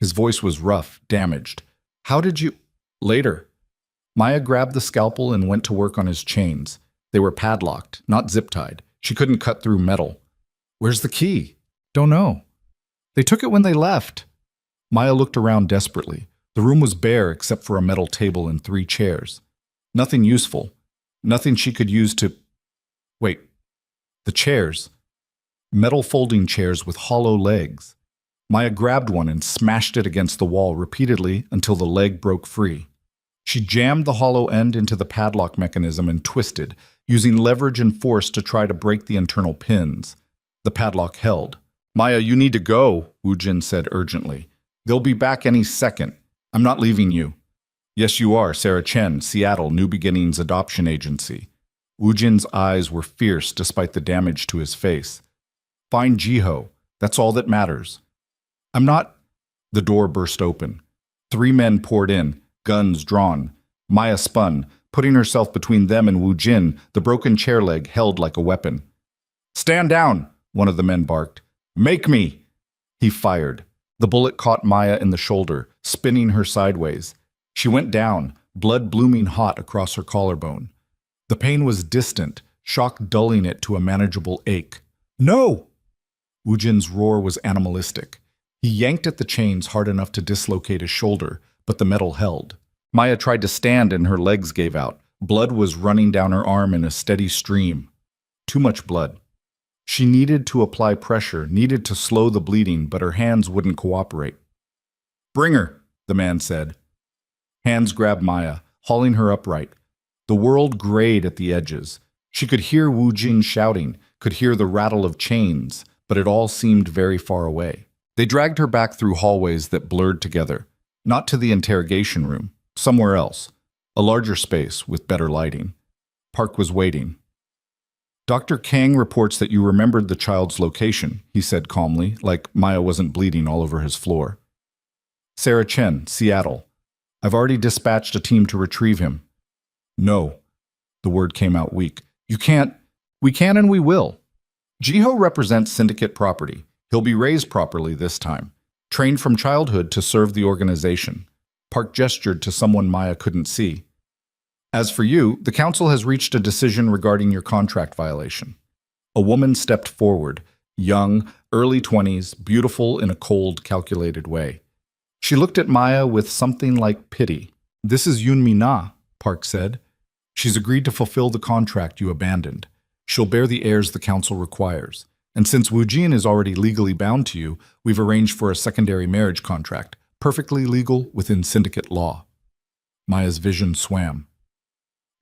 His voice was rough, damaged. How did you... Later. Maya grabbed the scalpel and went to work on his chains. They were padlocked, not zip-tied. She couldn't cut through metal. Where's the key? Don't know. They took it when they left. Maya looked around desperately. The room was bare except for a metal table and 3 chairs. Nothing useful. Nothing she could use to... Wait. The chairs. Metal folding chairs with hollow legs. Maya grabbed one and smashed it against the wall repeatedly until the leg broke free. She jammed the hollow end into the padlock mechanism and twisted, using leverage and force to try to break the internal pins. The padlock held. Maya, you need to go, Wu Jin said urgently. They'll be back any second. I'm not leaving you. Yes, you are, Sarah Chen, Seattle, New Beginnings Adoption Agency. Wu Jin's eyes were fierce despite the damage to his face. Find Jiho. That's all that matters. I'm not... The door burst open. 3 men poured in, guns drawn. Maya spun, putting herself between them and Wu Jin, the broken chair leg held like a weapon. Stand down, one of the men barked. Make me! He fired. The bullet caught Maya in the shoulder, spinning her sideways. She went down, blood blooming hot across her collarbone. The pain was distant, shock dulling it to a manageable ache. No! Wu Jin's roar was animalistic. He yanked at the chains hard enough to dislocate his shoulder, but the metal held. Maya tried to stand and her legs gave out. Blood was running down her arm in a steady stream. Too much blood. She needed to apply pressure, needed to slow the bleeding, but her hands wouldn't cooperate. Bring her, the man said. Hands grabbed Maya, hauling her upright. The world grayed at the edges. She could hear Wu Jin shouting, could hear the rattle of chains, but it all seemed very far away. They dragged her back through hallways that blurred together, not to the interrogation room, somewhere else, a larger space with better lighting. Park was waiting. Dr. Kang reports that you remembered the child's location, he said calmly, like Maya wasn't bleeding all over his floor. Sarah Chen, Seattle. I've already dispatched a team to retrieve him. No. The word came out weak. You can't. We can and we will. Jiho represents syndicate property. He'll be raised properly this time, trained from childhood to serve the organization. Park gestured to someone Maya couldn't see. As for you, the council has reached a decision regarding your contract violation. A woman stepped forward, young, early 20s, beautiful in a cold, calculated way. She looked at Maya with something like pity. This is Yunmi Na, Park said. She's agreed to fulfill the contract you abandoned. She'll bear the heirs the council requires. And since Wu Jin is already legally bound to you, we've arranged for a secondary marriage contract, perfectly legal within syndicate law. Maya's vision swam.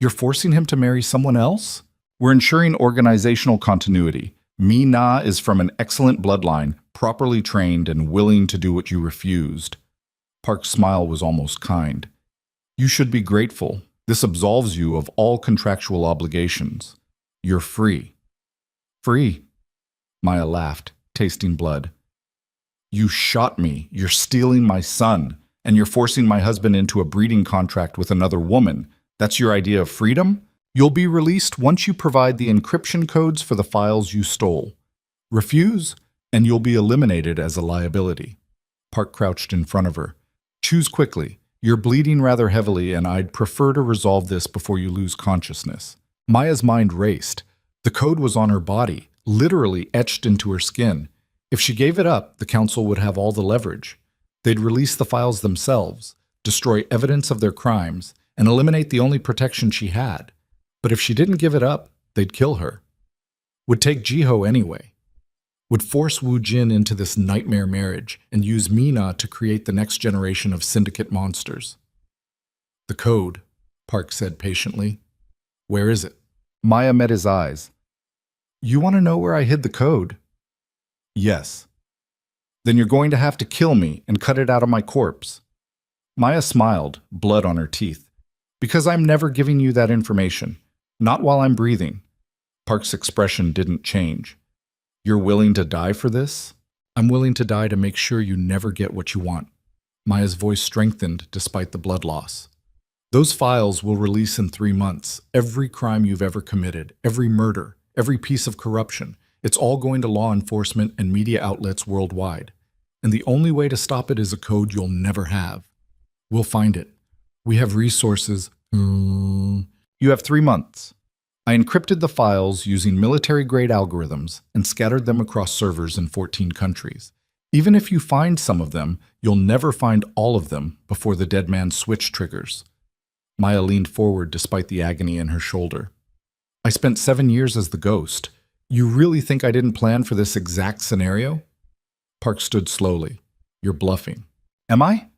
You're forcing him to marry someone else? We're ensuring organizational continuity. Mi Na is from an excellent bloodline, properly trained and willing to do what you refused. Park's smile was almost kind. You should be grateful. This absolves you of all contractual obligations. You're free. Free? Maya laughed, tasting blood. You shot me. You're stealing my son. And you're forcing my husband into a breeding contract with another woman. That's your idea of freedom? You'll be released once you provide the encryption codes for the files you stole. Refuse, and you'll be eliminated as a liability. Park crouched in front of her. Choose quickly. You're bleeding rather heavily, and I'd prefer to resolve this before you lose consciousness. Maya's mind raced. The code was on her body, literally etched into her skin. If she gave it up, the council would have all the leverage. They'd release the files themselves, destroy evidence of their crimes, and eliminate the only protection she had. But if she didn't give it up, they'd kill her. Would take Jiho anyway. Would force Wu Jin into this nightmare marriage and use Mina to create the next generation of syndicate monsters. The code, Park said patiently. Where is it? Maya met his eyes. You want to know where I hid the code? Yes. Then you're going to have to kill me and cut it out of my corpse. Maya smiled, blood on her teeth. Because I'm never giving you that information. Not while I'm breathing. Park's expression didn't change. You're willing to die for this? I'm willing to die to make sure you never get what you want. Maya's voice strengthened despite the blood loss. Those files will release in 3 months. Every crime you've ever committed, every murder, every piece of corruption. It's all going to law enforcement and media outlets worldwide. And the only way to stop it is a code you'll never have. We'll find it. We have resources. You have 3 months. I encrypted the files using military-grade algorithms and scattered them across servers in 14 countries. Even if you find some of them, you'll never find all of them before the dead man's switch triggers. Maya leaned forward despite the agony in her shoulder. I spent 7 years as the ghost. You really think I didn't plan for this exact scenario? Park stood slowly. You're bluffing. Am I?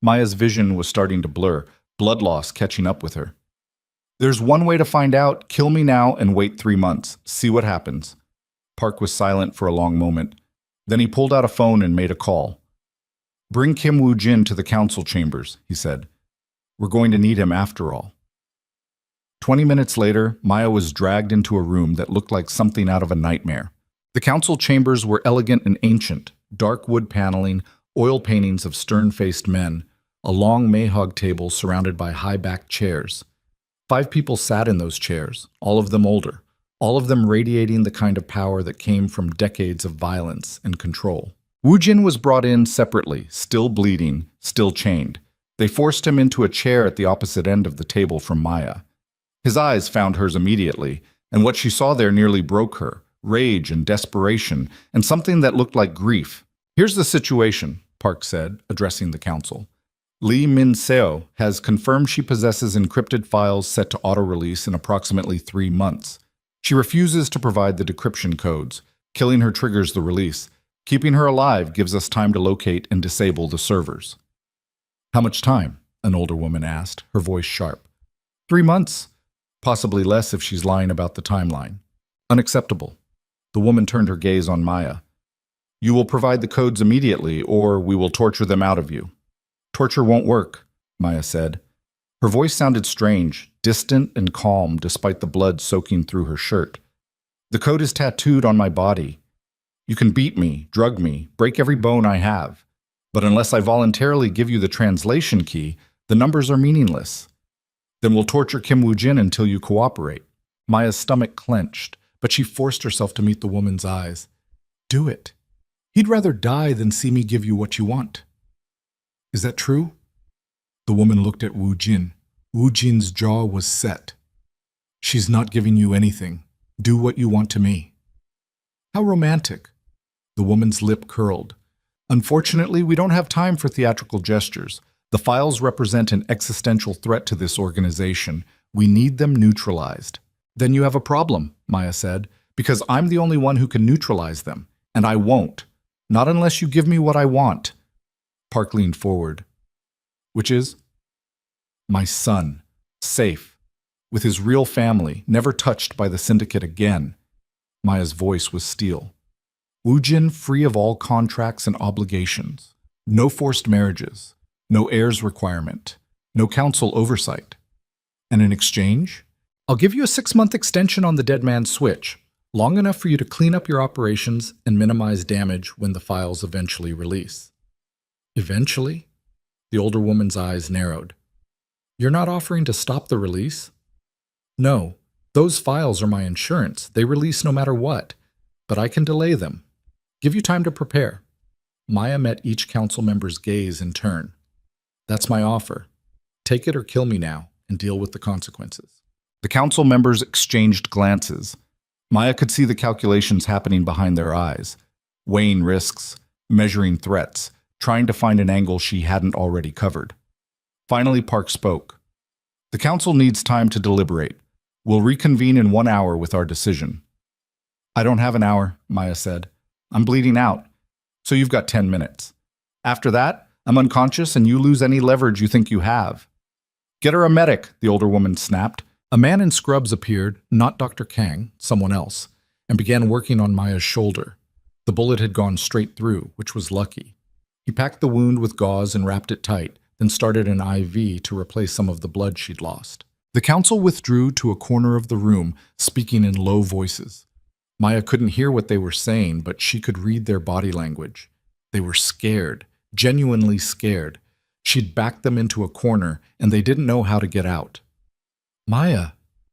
Maya's vision was starting to blur, blood loss catching up with her. There's one way to find out. Kill me now and wait 3 months. See what happens. Park was silent for a long moment. Then he pulled out a phone and made a call. Bring Kim Woo Jin to the council chambers, he said. We're going to need him after all. 20 minutes later, Maya was dragged into a room that looked like something out of a nightmare. The council chambers were elegant and ancient, dark wood paneling, oil paintings of stern-faced men, a long mahog table surrounded by high-backed chairs. 5 people sat in those chairs, all of them older, all of them radiating the kind of power that came from decades of violence and control. Wu Jin was brought in separately, still bleeding, still chained. They forced him into a chair at the opposite end of the table from Maya. His eyes found hers immediately, and what she saw there nearly broke her, rage and desperation, and something that looked like grief. Here's the situation, Park said, addressing the council. Lee Min-seo has confirmed she possesses encrypted files set to auto-release in approximately 3 months. She refuses to provide the decryption codes. Killing her triggers the release. Keeping her alive gives us time to locate and disable the servers. How much time? An older woman asked, her voice sharp. 3 months. Possibly less if she's lying about the timeline. Unacceptable. The woman turned her gaze on Maya. You will provide the codes immediately, or we will torture them out of you. Torture won't work, Maya said. Her voice sounded strange, distant and calm despite the blood soaking through her shirt. The code is tattooed on my body. You can beat me, drug me, break every bone I have. But unless I voluntarily give you the translation key, the numbers are meaningless. Then we'll torture Kim Woo Jin until you cooperate. Maya's stomach clenched, but she forced herself to meet the woman's eyes. Do it. He'd rather die than see me give you what you want. Is that true? The woman looked at Wu Jin. Wu Jin's jaw was set. She's not giving you anything. Do what you want to me. How romantic. The woman's lip curled. Unfortunately, we don't have time for theatrical gestures. The files represent an existential threat to this organization. We need them neutralized. Then you have a problem, Maya said, because I'm the only one who can neutralize them. And I won't. Not unless you give me what I want. Park leaned forward. Which is? My son. Safe. With his real family, never touched by the syndicate again. Maya's voice was steel. Wu Jin free of all contracts and obligations. No forced marriages. No heirs requirement. No council oversight. And in exchange? I'll give you a 6-month extension on the dead man's switch, long enough for you to clean up your operations and minimize damage when the files eventually release. Eventually? The older woman's eyes narrowed. You're not offering to stop the release? No, those files are my insurance. They release no matter what, but I can delay them. Give you time to prepare. Maya met each council member's gaze in turn. That's my offer. Take it or kill me now and deal with the consequences. The council members exchanged glances. Maya could see the calculations happening behind their eyes, weighing risks, measuring threats, trying to find an angle she hadn't already covered. Finally, Park spoke. The council needs time to deliberate. We'll reconvene in 1 hour with our decision. I don't have an hour, Maya said. I'm bleeding out, so you've got 10 minutes. After that, I'm unconscious and you lose any leverage you think you have. Get her a medic, the older woman snapped. A man in scrubs appeared, not Dr. Kang, someone else, and began working on Maya's shoulder. The bullet had gone straight through, which was lucky. He packed the wound with gauze and wrapped it tight, then started an IV to replace some of the blood she'd lost. The council withdrew to a corner of the room, speaking in low voices. Maya couldn't hear what they were saying, but she could read their body language. They were scared, genuinely scared. She'd backed them into a corner, and they didn't know how to get out. Maya,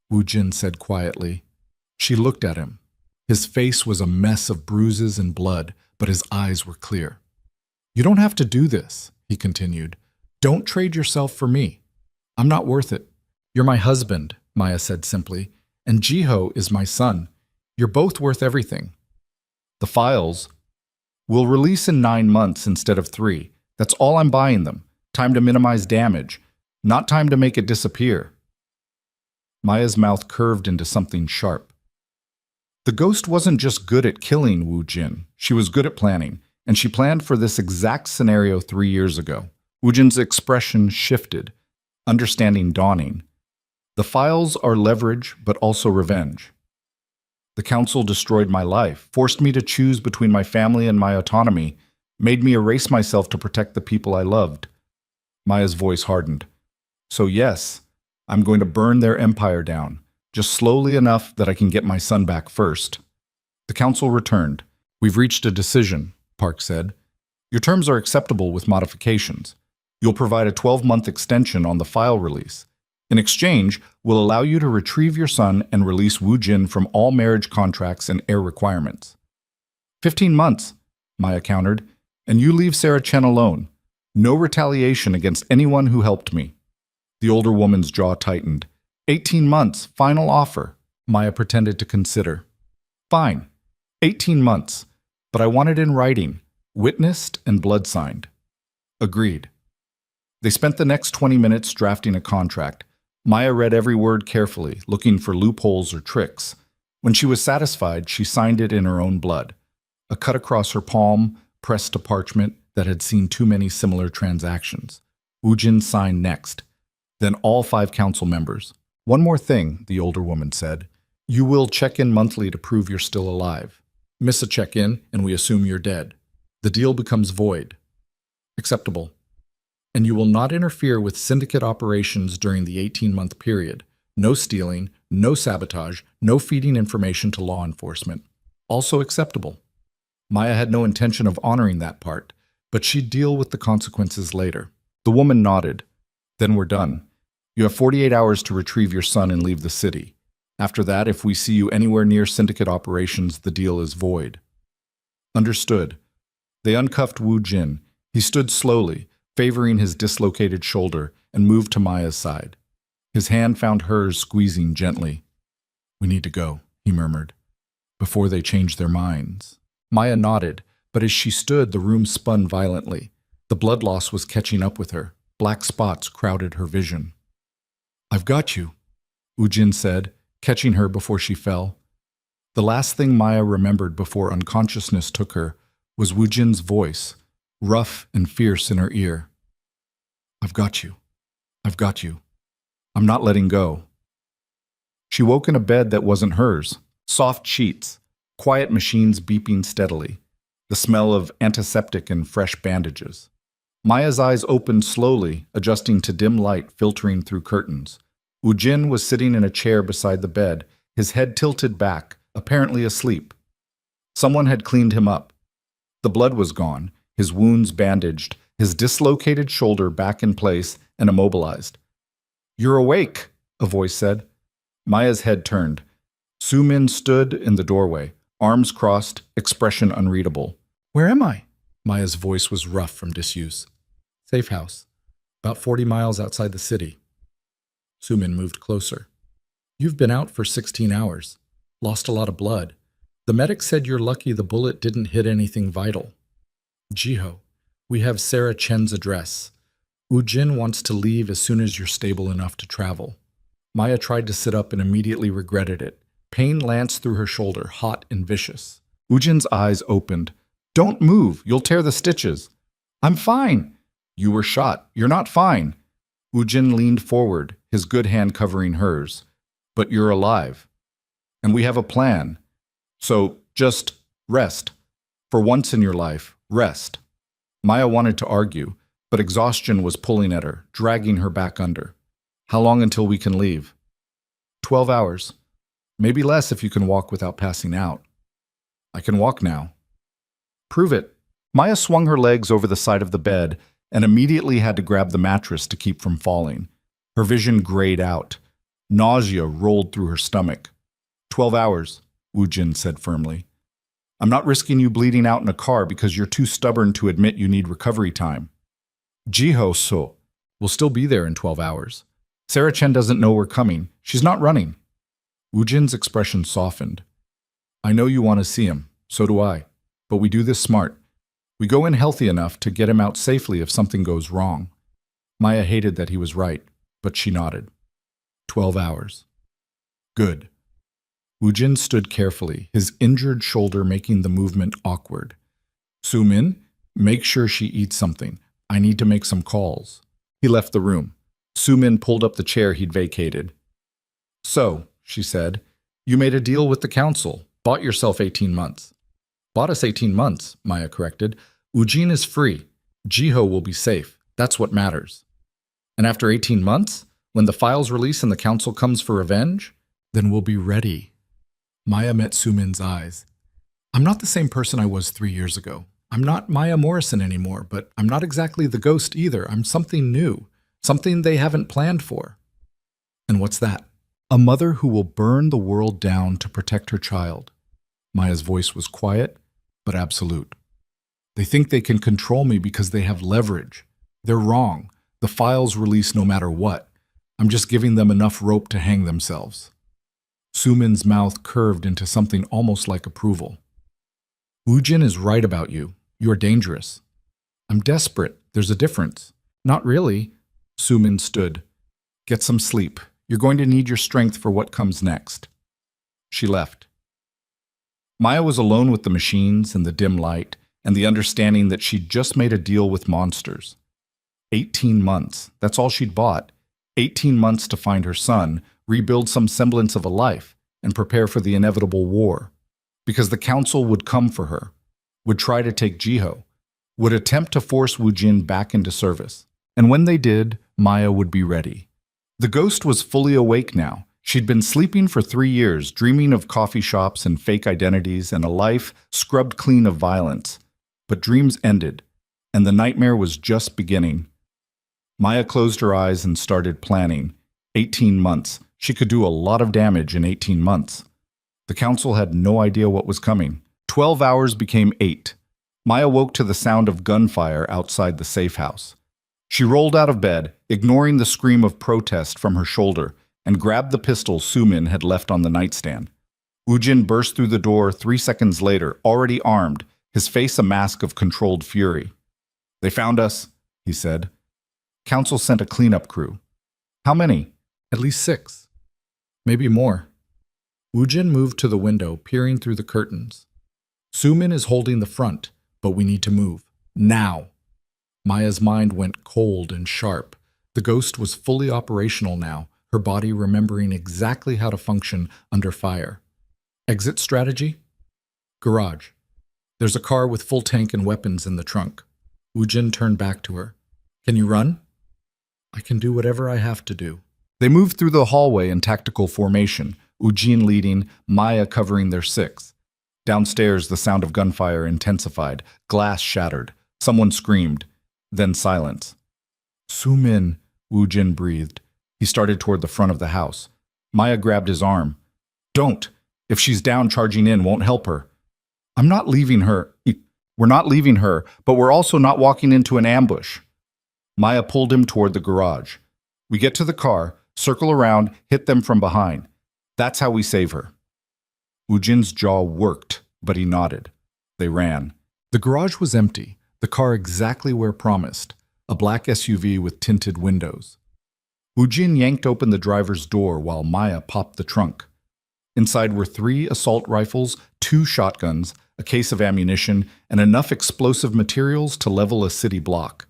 Wu Jin said quietly. She looked at him. His face was a mess of bruises and blood, but his eyes were clear. You don't have to do this, he continued. Don't trade yourself for me. I'm not worth it. You're my husband, Maya said simply, and Jiho is my son. You're both worth everything. The files will release in 9 months instead of 3. That's all I'm buying them. Time to minimize damage, not time to make it disappear. Maya's mouth curved into something sharp. The ghost wasn't just good at killing Wu Jin. She was good at planning, and she planned for this exact scenario 3 years ago. Wu Jin's expression shifted, understanding dawning. The files are leverage, but also revenge. The council destroyed my life, forced me to choose between my family and my autonomy, made me erase myself to protect the people I loved. Maya's voice hardened. So yes, I'm going to burn their empire down, just slowly enough that I can get my son back first. The council returned. We've reached a decision, Park said. Your terms are acceptable with modifications. You'll provide a 12-month extension on the file release. In exchange, we'll allow you to retrieve your son and release Wu Jin from all marriage contracts and heir requirements. 15 months, Maya countered, and you leave Sarah Chen alone. No retaliation against anyone who helped me. The older woman's jaw tightened. 18 months, final offer, Maya pretended to consider. Fine, 18 months, but I want it in writing, witnessed and blood signed. Agreed. They spent the next 20 minutes drafting a contract. Maya read every word carefully, looking for loopholes or tricks. When she was satisfied, she signed it in her own blood. A cut across her palm, pressed to parchment that had seen too many similar transactions. Wu Jin signed next. Then all 5 council members. One more thing, the older woman said. You will check in monthly to prove you're still alive. Miss a check-in, and we assume you're dead. The deal becomes void. Acceptable. And you will not interfere with syndicate operations during the 18-month period. No stealing, no sabotage, no feeding information to law enforcement. Also acceptable. Maya had no intention of honoring that part, but she'd deal with the consequences later. The woman nodded. Then we're done. You have 48 hours to retrieve your son and leave the city. After that, if we see you anywhere near syndicate operations, the deal is void. Understood. They uncuffed Wu Jin. He stood slowly, favoring his dislocated shoulder, and moved to Maya's side. His hand found hers, squeezing gently. We need to go, he murmured, before they change their minds. Maya nodded, but as she stood, the room spun violently. The blood loss was catching up with her. Black spots crowded her vision. I've got you, Wu Jin said, catching her before she fell. The last thing Maya remembered before unconsciousness took her was Wu Jin's voice, rough and fierce in her ear. I've got you. I've got you. I'm not letting go. She woke in a bed that wasn't hers. Soft sheets, quiet machines beeping steadily, the smell of antiseptic and fresh bandages. Maya's eyes opened slowly, adjusting to dim light filtering through curtains. Wu Jin was sitting in a chair beside the bed, his head tilted back, apparently asleep. Someone had cleaned him up. The blood was gone, his wounds bandaged, his dislocated shoulder back in place and immobilized. You're awake, a voice said. Maya's head turned. Su Min stood in the doorway, arms crossed, expression unreadable. Where am I? Maya's voice was rough from disuse. Safe house. About 40 miles outside the city. Sumin moved closer. You've been out for 16 hours. Lost a lot of blood. The medic said you're lucky the bullet didn't hit anything vital. Jiho, we have Sarah Chen's address. Woojin wants to leave as soon as you're stable enough to travel. Maya tried to sit up and immediately regretted it. Pain lanced through her shoulder, hot and vicious. Woojin's eyes opened. Don't move, you'll tear the stitches. I'm fine. You were shot. You're not fine. Woojin leaned forward, his good hand covering hers. But you're alive. And we have a plan. So just rest. For once in your life, rest. Maya wanted to argue, but exhaustion was pulling at her, dragging her back under. How long until we can leave? 12 hours. Maybe less if you can walk without passing out. I can walk now. Prove it. Maya swung her legs over the side of the bed and immediately had to grab the mattress to keep from falling. Her vision grayed out. Nausea rolled through her stomach. 12 hours, Woojin said firmly. I'm not risking you bleeding out in a car because you're too stubborn to admit you need recovery time. Jiho So will still be there in 12 hours. Sarah Chen doesn't know we're coming. She's not running. Woojin's expression softened. I know you want to see him. So do I. But we do this smart. We go in healthy enough to get him out safely if something goes wrong. Maya hated that he was right, but she nodded. 12 hours. Good. Woojin stood carefully, his injured shoulder making the movement awkward. Sumin, make sure she eats something. I need to make some calls. He left the room. Sumin pulled up the chair he'd vacated. So, she said, you made a deal with the council, bought yourself 18 months. Bought us 18 months, Maya corrected. Woojin is free. Jiho will be safe. That's what matters. And after 18 months, when the files release and the council comes for revenge, then we'll be ready. Maya met Sumin's eyes. I'm not the same person I was 3 years ago. I'm not Maya Morrison anymore, but I'm not exactly the ghost either. I'm something new, something they haven't planned for. And what's that? A mother who will burn the world down to protect her child. Maya's voice was quiet, but absolute. They think they can control me because they have leverage. They're wrong. The files release no matter what. I'm just giving them enough rope to hang themselves. Sumin's mouth curved into something almost like approval. Woojin is right about you. You're dangerous. I'm desperate. There's a difference. Not really. Sumin stood. Get some sleep. You're going to need your strength for what comes next. She left. Maya was alone with the machines and the dim light and the understanding that she'd just made a deal with monsters. 18 months. That's all she'd bought. 18 months to find her son, rebuild some semblance of a life, and prepare for the inevitable war. Because the council would come for her, would try to take Jiho, would attempt to force Woojin back into service. And when they did, Maya would be ready. The ghost was fully awake now. She'd been sleeping for 3 years, dreaming of coffee shops and fake identities and a life scrubbed clean of violence. But dreams ended, and the nightmare was just beginning. Maya closed her eyes and started planning. 18 months. She could do a lot of damage in 18 months. The council had no idea what was coming. 12 hours became 8. Maya woke to the sound of gunfire outside the safe house. She rolled out of bed, ignoring the scream of protest from her shoulder, and grabbed the pistol Sumin had left on the nightstand. Woojin burst through the door 3 seconds later, already armed, his face a mask of controlled fury. They found us, he said. Council sent a cleanup crew. How many? At least 6. Maybe more. Woojin moved to the window, peering through the curtains. Sumin is holding the front, but we need to move. Now. Maya's mind went cold and sharp. The ghost was fully operational now, her body remembering exactly how to function under fire. Exit strategy? Garage. There's a car with full tank and weapons in the trunk. Woojin turned back to her. Can you run? I can do whatever I have to do. They moved through the hallway in tactical formation, Woojin leading, Maya covering their 6. Downstairs, the sound of gunfire intensified. Glass shattered. Someone screamed. Then silence. Sumin, Woojin breathed. He started toward the front of the house. Maya grabbed his arm. Don't. If she's down, charging in won't help her. I'm not leaving her. We're not leaving her, but we're also not walking into an ambush. Maya pulled him toward the garage. We get to the car, circle around, hit them from behind. That's how we save her. Woojin's jaw worked, but he nodded. They ran. The garage was empty, the car exactly where promised, a black SUV with tinted windows. Woojin yanked open the driver's door while Maya popped the trunk. Inside were 3 assault rifles, 2 shotguns, a case of ammunition, and enough explosive materials to level a city block.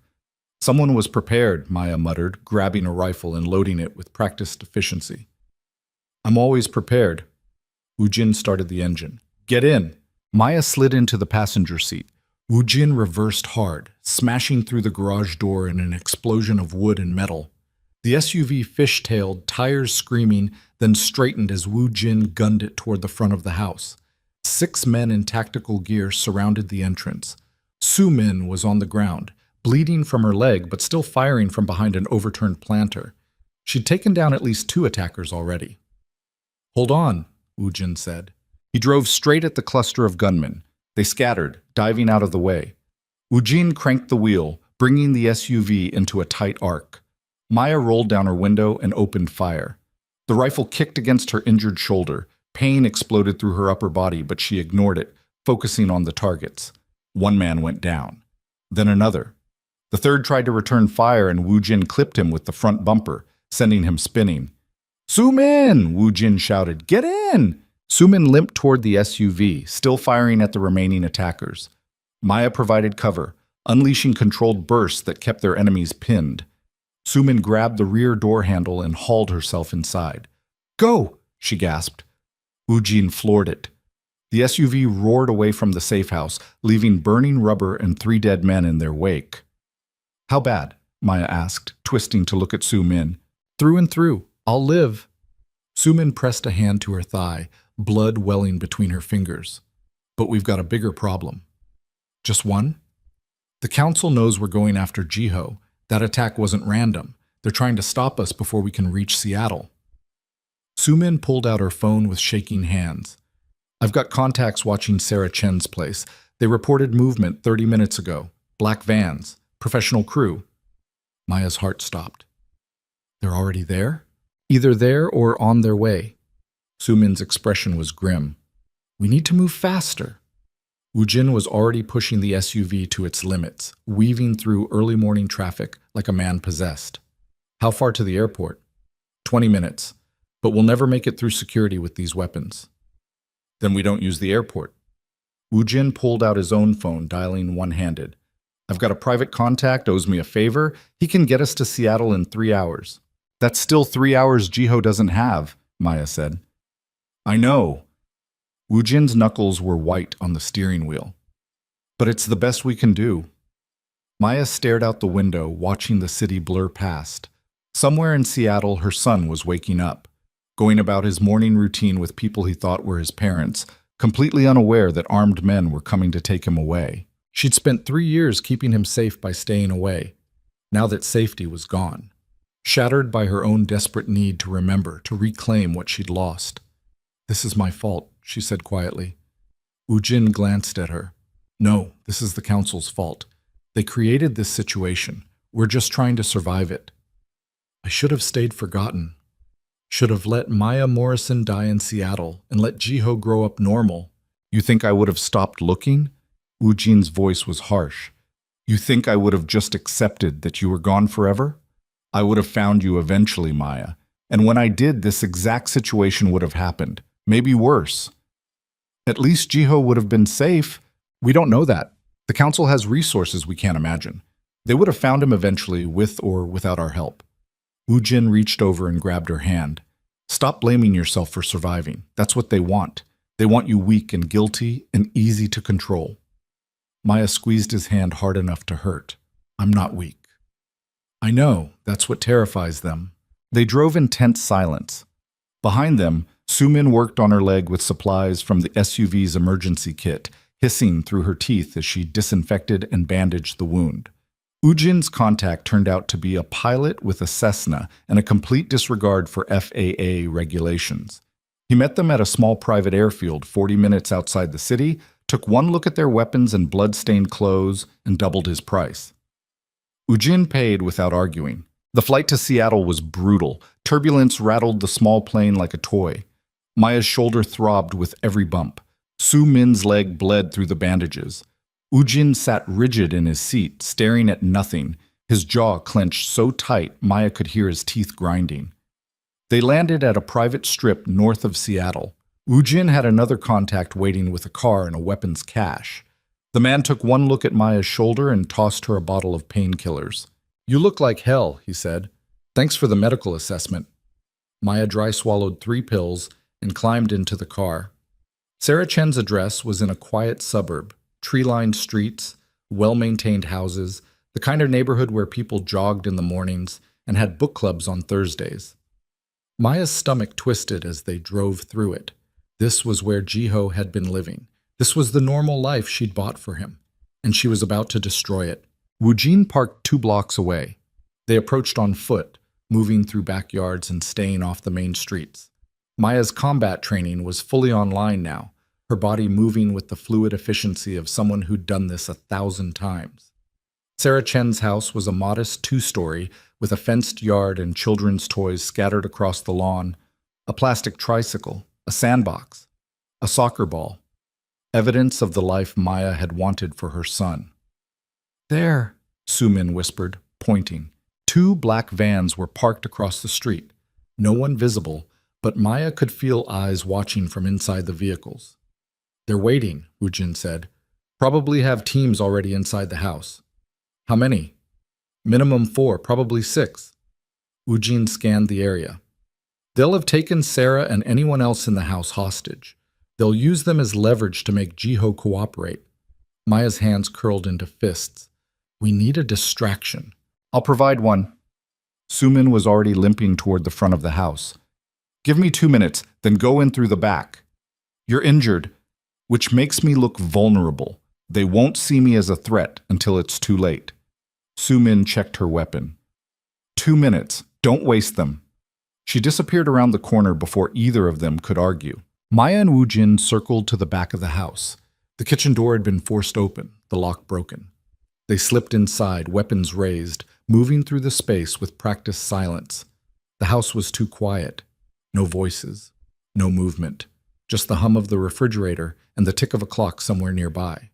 Someone was prepared, Maya muttered, grabbing a rifle and loading it with practiced efficiency. I'm always prepared. Woojin started the engine. Get in. Maya slid into the passenger seat. Woojin reversed hard, smashing through the garage door in an explosion of wood and metal. The SUV fishtailed, tires screaming, then straightened as Woojin gunned it toward the front of the house. 6 men in tactical gear surrounded the entrance. Su-min was on the ground, bleeding from her leg but still firing from behind an overturned planter. She'd taken down at least 2 attackers already. Hold on, Woojin said. He drove straight at the cluster of gunmen. They scattered, diving out of the way. Woojin cranked the wheel, bringing the SUV into a tight arc. Maya rolled down her window and opened fire. The rifle kicked against her injured shoulder. Pain exploded through her upper body, but she ignored it, focusing on the targets. 1 man went down. Then another. The third tried to return fire, and Woojin clipped him with the front bumper, sending him spinning. Su-min! Woojin shouted. Get in! Su-min limped toward the SUV, still firing at the remaining attackers. Maya provided cover, unleashing controlled bursts that kept their enemies pinned. Su-min grabbed the rear door handle and hauled herself inside. Go! She gasped. Woojin floored it. The SUV roared away from the safe house, leaving burning rubber and 3 dead men in their wake. How bad? Maya asked, twisting to look at Su-min. Through and through. I'll live. Su-min pressed a hand to her thigh, blood welling between her fingers. But we've got a bigger problem. Just one? The council knows we're going after Jiho. That attack wasn't random. They're trying to stop us before we can reach Seattle. Su-min pulled out her phone with shaking hands. I've got contacts watching Sarah Chen's place. They reported movement 30 minutes ago. Black vans. Professional crew. Maya's heart stopped. They're already there? Either there or on their way. Su-min's expression was grim. We need to move faster. Woojin was already pushing the SUV to its limits, weaving through early morning traffic like a man possessed. How far to the airport? 20 minutes. But we'll never make it through security with these weapons. Then we don't use the airport. Woojin pulled out his own phone, dialing one-handed. I've got a private contact, owes me a favor. He can get us to Seattle in 3 hours. That's still 3 hours Jiho doesn't have, Maya said. I know. Woojin's knuckles were white on the steering wheel. But it's the best we can do. Maya stared out the window, watching the city blur past. Somewhere in Seattle, her son was waking up, going about his morning routine with people he thought were his parents, completely unaware that armed men were coming to take him away. She'd spent 3 years keeping him safe by staying away, now that safety was gone. Shattered by her own desperate need to remember, to reclaim what she'd lost. This is my fault, she said quietly. Woojin glanced at her. No, this is the council's fault. They created this situation. We're just trying to survive it. I should have stayed forgotten. Should have let Maya Morrison die in Seattle and let Jiho grow up normal. You think I would have stopped looking? Woojin's voice was harsh. You think I would have just accepted that you were gone forever? I would have found you eventually, Maya. And when I did, this exact situation would have happened. Maybe worse. At least Jiho would have been safe. We don't know that. The council has resources we can't imagine. They would have found him eventually, with or without our help. Woojin reached over and grabbed her hand. Stop blaming yourself for surviving. That's what they want. They want you weak and guilty and easy to control. Maya squeezed his hand hard enough to hurt. I'm not weak. I know, that's what terrifies them. They drove in tense silence. Behind them, Su-min worked on her leg with supplies from the SUV's emergency kit, hissing through her teeth as she disinfected and bandaged the wound. Woojin's contact turned out to be a pilot with a Cessna and a complete disregard for FAA regulations. He met them at a small private airfield 40 minutes outside the city, took one look at their weapons and blood-stained clothes, and doubled his price. Woojin paid without arguing. The flight to Seattle was brutal. Turbulence rattled the small plane like a toy. Maya's shoulder throbbed with every bump. Su Min's leg bled through the bandages. Woojin sat rigid in his seat, staring at nothing, his jaw clenched so tight Maya could hear his teeth grinding. They landed at a private strip north of Seattle. Woojin had another contact waiting with a car and a weapons cache. The man took one look at Maya's shoulder and tossed her a bottle of painkillers. "You look like hell," he said. "Thanks for the medical assessment." Maya dry swallowed 3 pills and climbed into the car. Sarah Chen's address was in a quiet suburb, tree-lined streets, well-maintained houses, the kind of neighborhood where people jogged in the mornings and had book clubs on Thursdays. Maya's stomach twisted as they drove through it. This was where Jiho had been living. This was the normal life she'd bought for him, and she was about to destroy it. Woojin parked 2 blocks away. They approached on foot, moving through backyards and staying off the main streets. Maya's combat training was fully online now, her body moving with the fluid efficiency of someone who'd done this 1,000 times. Sarah Chen's house was a modest 2-story with a fenced yard and children's toys scattered across the lawn, a plastic tricycle, a sandbox, a soccer ball, evidence of the life Maya had wanted for her son. "There," Su Min whispered, pointing. 2 black vans were parked across the street, no one visible, but Maya could feel eyes watching from inside the vehicles. "They're waiting," Woojin said. "Probably have teams already inside the house." "How many?" "Minimum 4, probably 6. Woojin scanned the area. "They'll have taken Sarah and anyone else in the house hostage. They'll use them as leverage to make Jiho cooperate." Maya's hands curled into fists. "We need a distraction." "I'll provide one." Su Min was already limping toward the front of the house. "Give me 2 minutes, then go in through the back." "You're injured, which makes me look vulnerable. They won't see me as a threat until it's too late." Su Min checked her weapon. 2 minutes. Don't waste them." She disappeared around the corner before either of them could argue. Maya and Woojin circled to the back of the house. The kitchen door had been forced open, the lock broken. They slipped inside, weapons raised, moving through the space with practiced silence. The house was too quiet. No voices, no movement, just the hum of the refrigerator and the tick of a clock somewhere nearby.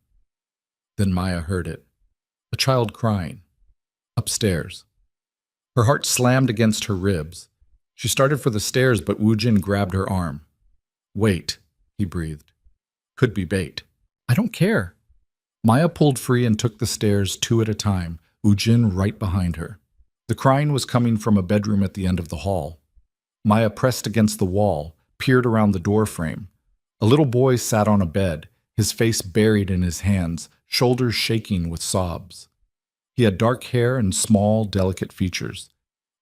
Then Maya heard it. A child crying. Upstairs. Her heart slammed against her ribs. She started for the stairs, but Woojin grabbed her arm. "Wait," he breathed. "Could be bait." "I don't care." Maya pulled free and took the stairs 2 at a time, Woojin right behind her. The crying was coming from a bedroom at the end of the hall. Maya pressed against the wall, peered around the door frame. A little boy sat on a bed, his face buried in his hands, shoulders shaking with sobs. He had dark hair and small, delicate features.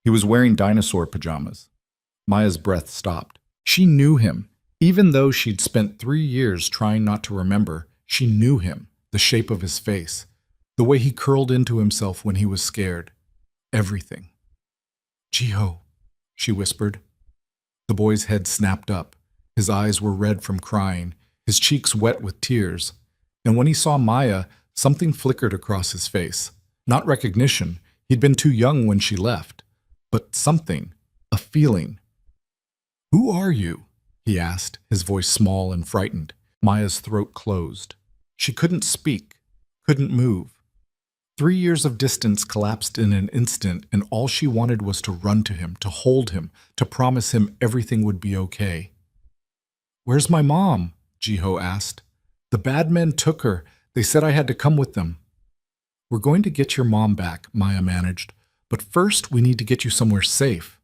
He was wearing dinosaur pajamas. Maya's breath stopped. She knew him. Even though she'd spent 3 years trying not to remember, she knew him, the shape of his face, the way he curled into himself when he was scared. Everything. "Jiho," she whispered. The boy's head snapped up. His eyes were red from crying, his cheeks wet with tears. And when he saw Maya, something flickered across his face. Not recognition. He'd been too young when she left. But something. A feeling. "Who are you?" he asked, his voice small and frightened. Maya's throat closed. She couldn't speak, couldn't move. 3 years of distance collapsed in an instant, and all she wanted was to run to him, to hold him, to promise him everything would be okay. "Where's my mom?" Jiho asked. "The bad men took her. They said I had to come with them." "We're going to get your mom back," Maya managed. "But first, we need to get you somewhere safe."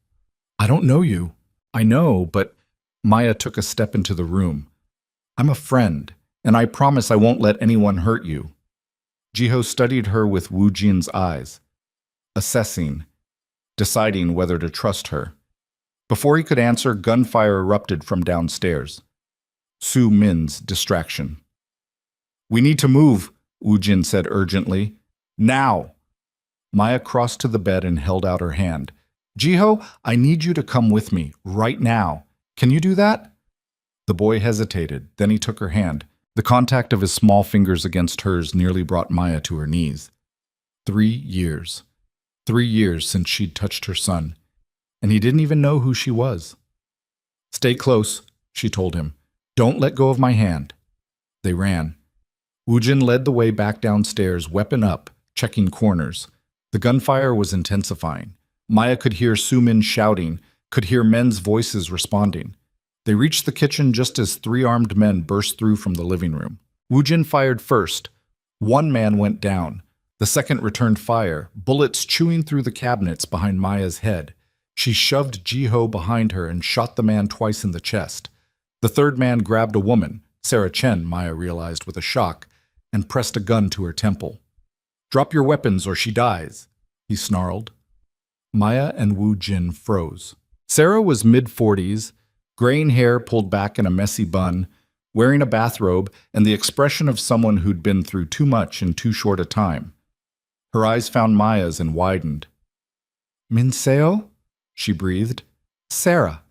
"I don't know you." "I know, but—" Maya took a step into the room. "I'm a friend, and I promise I won't let anyone hurt you." Jiho studied her with Woojin's eyes, assessing, deciding whether to trust her. Before he could answer, gunfire erupted from downstairs. Su Min's distraction. "We need to move," Woojin said urgently. "Now!" Maya crossed to the bed and held out her hand. "Jiho, I need you to come with me, right now. Can you do that?" The boy hesitated, then he took her hand. The contact of his small fingers against hers nearly brought Maya to her knees. 3 years. 3 years since she'd touched her son, and he didn't even know who she was. "Stay close," she told him. "Don't let go of my hand." They ran. Woojin led the way back downstairs, weapon up, checking corners. The gunfire was intensifying. Maya could hear Sumin shouting, could hear men's voices responding. They reached the kitchen just as 3 armed men burst through from the living room. Woojin fired first. 1 man went down. The second returned fire, bullets chewing through the cabinets behind Maya's head. She shoved Jiho behind her and shot the man twice in the chest. The third man grabbed a woman, Sarah Chen, Maya realized with a shock, and pressed a gun to her temple. "Drop your weapons or she dies," he snarled. Maya and Wu Jin froze. Sarah was mid-40s, graying hair pulled back in a messy bun, wearing a bathrobe and the expression of someone who'd been through too much in too short a time. Her eyes found Maya's and widened. "Minseo?" she breathed. "Sarah."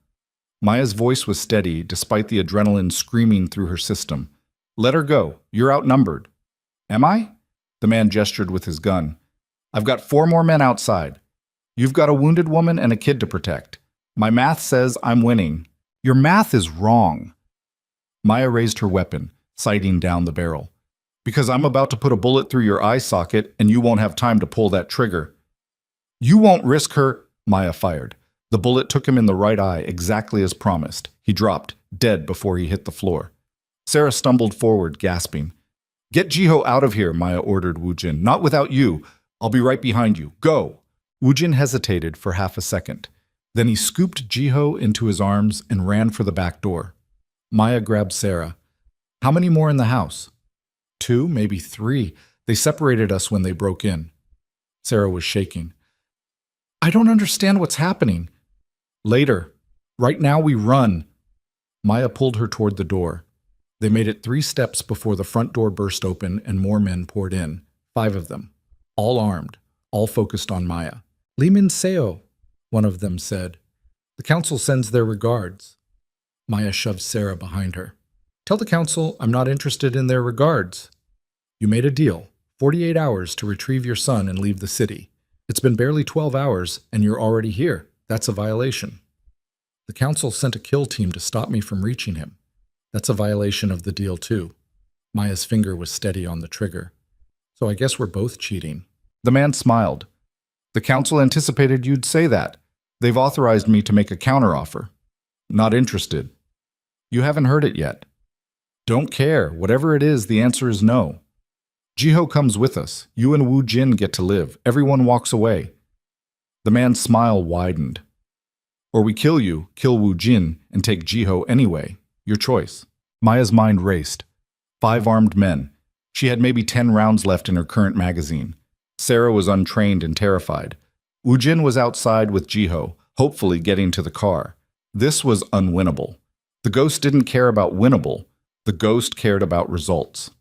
Maya's voice was steady, despite the adrenaline screaming through her system. "Let her go. You're outnumbered." "Am I?" The man gestured with his gun. "I've got 4 more men outside. You've got a wounded woman and a kid to protect. My math says I'm winning." "Your math is wrong." Maya raised her weapon, sighting down the barrel. "Because I'm about to put a bullet through your eye socket and you won't have time to pull that trigger." "You won't risk her," Maya fired. The bullet took him in the right eye, exactly as promised. He dropped, dead before he hit the floor. Sarah stumbled forward, gasping. "Get Jiho out of here," Maya ordered Woojin. "Not without you. I'll be right behind you. Go!" Woojin hesitated for half a second. Then he scooped Jiho into his arms and ran for the back door. Maya grabbed Sarah. "How many more in the house?" 2, maybe 3. They separated us when they broke in. Sarah was shaking. "I don't understand what's happening." "Later. Right now we run." Maya pulled her toward the door. They made it 3 steps before the front door burst open and more men poured in, 5 of them, all armed, all focused on Maya. "Li Min Seo," one of them said. "The council sends their regards." Maya shoved Sarah behind her. "Tell the council I'm not interested in their regards. You made a deal, 48 hours to retrieve your son and leave the city. It's been barely 12 hours and you're already here. That's a violation. The council sent a kill team to stop me from reaching him. That's a violation of the deal too." Maya's finger was steady on the trigger. "So I guess we're both cheating." The man smiled. "The council anticipated you'd say that. They've authorized me to make a counteroffer." "Not interested." "You haven't heard it yet." "Don't care. Whatever it is, the answer is no." "Jiho comes with us. You and Wu Jin get to live. Everyone walks away." The man's smile widened. "Or we kill you, kill Wu Jin, and take Jiho anyway. Your choice." Maya's mind raced. 5 armed men. She had maybe 10 rounds left in her current magazine. Sarah was untrained and terrified. Wu Jin was outside with Jiho, hopefully getting to the car. This was unwinnable. The ghost didn't care about winnable. The ghost cared about results.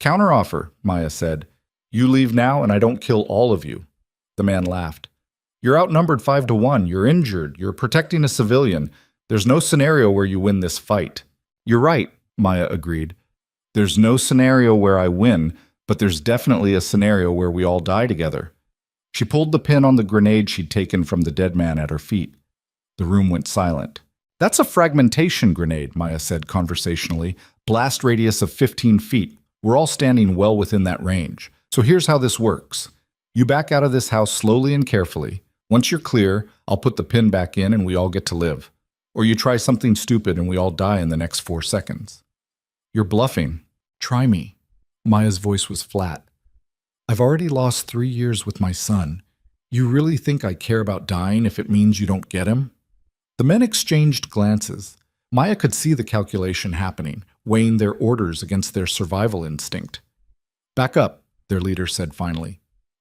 "Counteroffer," Maya said. "You leave now and I don't kill all of you." The man laughed. "You're outnumbered 5 to 1. You're injured. You're protecting a civilian. There's no scenario where you win this fight." "You're right," Maya agreed. "There's no scenario where I win, but there's definitely a scenario where we all die together." She pulled the pin on the grenade she'd taken from the dead man at her feet. The room went silent. "That's a fragmentation grenade," Maya said conversationally. "Blast radius of 15 feet. We're all standing well within that range. So here's how this works. You back out of this house slowly and carefully. Once you're clear, I'll put the pin back in and we all get to live. Or you try something stupid and we all die in the next 4 seconds." "You're bluffing. Try me." Maya's voice was flat. "I've already lost 3 years with my son. You really think I care about dying if it means you don't get him?" The men exchanged glances. Maya could see the calculation happening, weighing their orders against their survival instinct. "Back up," their leader said finally.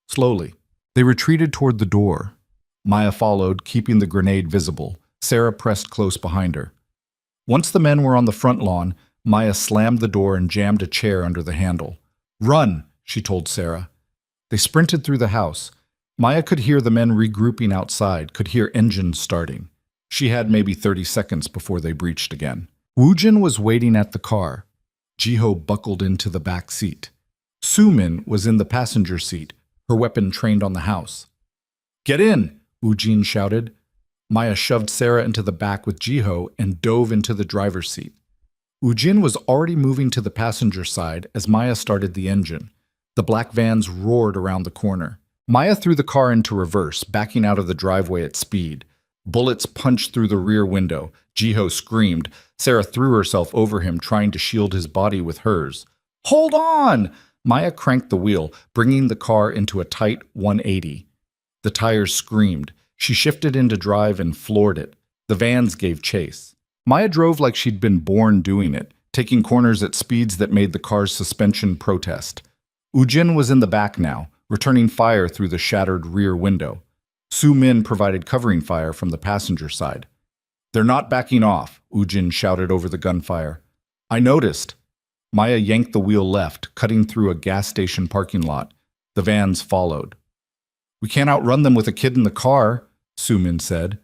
Slowly. They retreated toward the door. Maya followed, keeping the grenade visible. Sarah pressed close behind her. Once the men were on the front lawn, Maya slammed the door and jammed a chair under the handle. "Run," she told Sarah. They sprinted through the house. Maya could hear the men regrouping outside, could hear engines starting. She had maybe 30 seconds before they breached again. Woojin was waiting at the car. Jiho buckled into the back seat. Sumin was in the passenger seat, her weapon trained on the house. "Get in!" Woojin shouted. Maya shoved Sarah into the back with Jiho and dove into the driver's seat. Woojin was already moving to the passenger side as Maya started the engine. The black vans roared around the corner. Maya threw the car into reverse, backing out of the driveway at speed. Bullets punched through the rear window. Jiho screamed. Sarah threw herself over him, trying to shield his body with hers. "Hold on!" Maya cranked the wheel, bringing the car into a tight 180. The tires screamed. She shifted into drive and floored it. The vans gave chase. Maya drove like she'd been born doing it, taking corners at speeds that made the car's suspension protest. Woojin was in the back now, returning fire through the shattered rear window. Su Min provided covering fire from the passenger side. "They're not backing off," Woojin shouted over the gunfire. "I noticed." Maya yanked the wheel left, cutting through a gas station parking lot. The vans followed. "We can't outrun them with a kid in the car," Su Min said.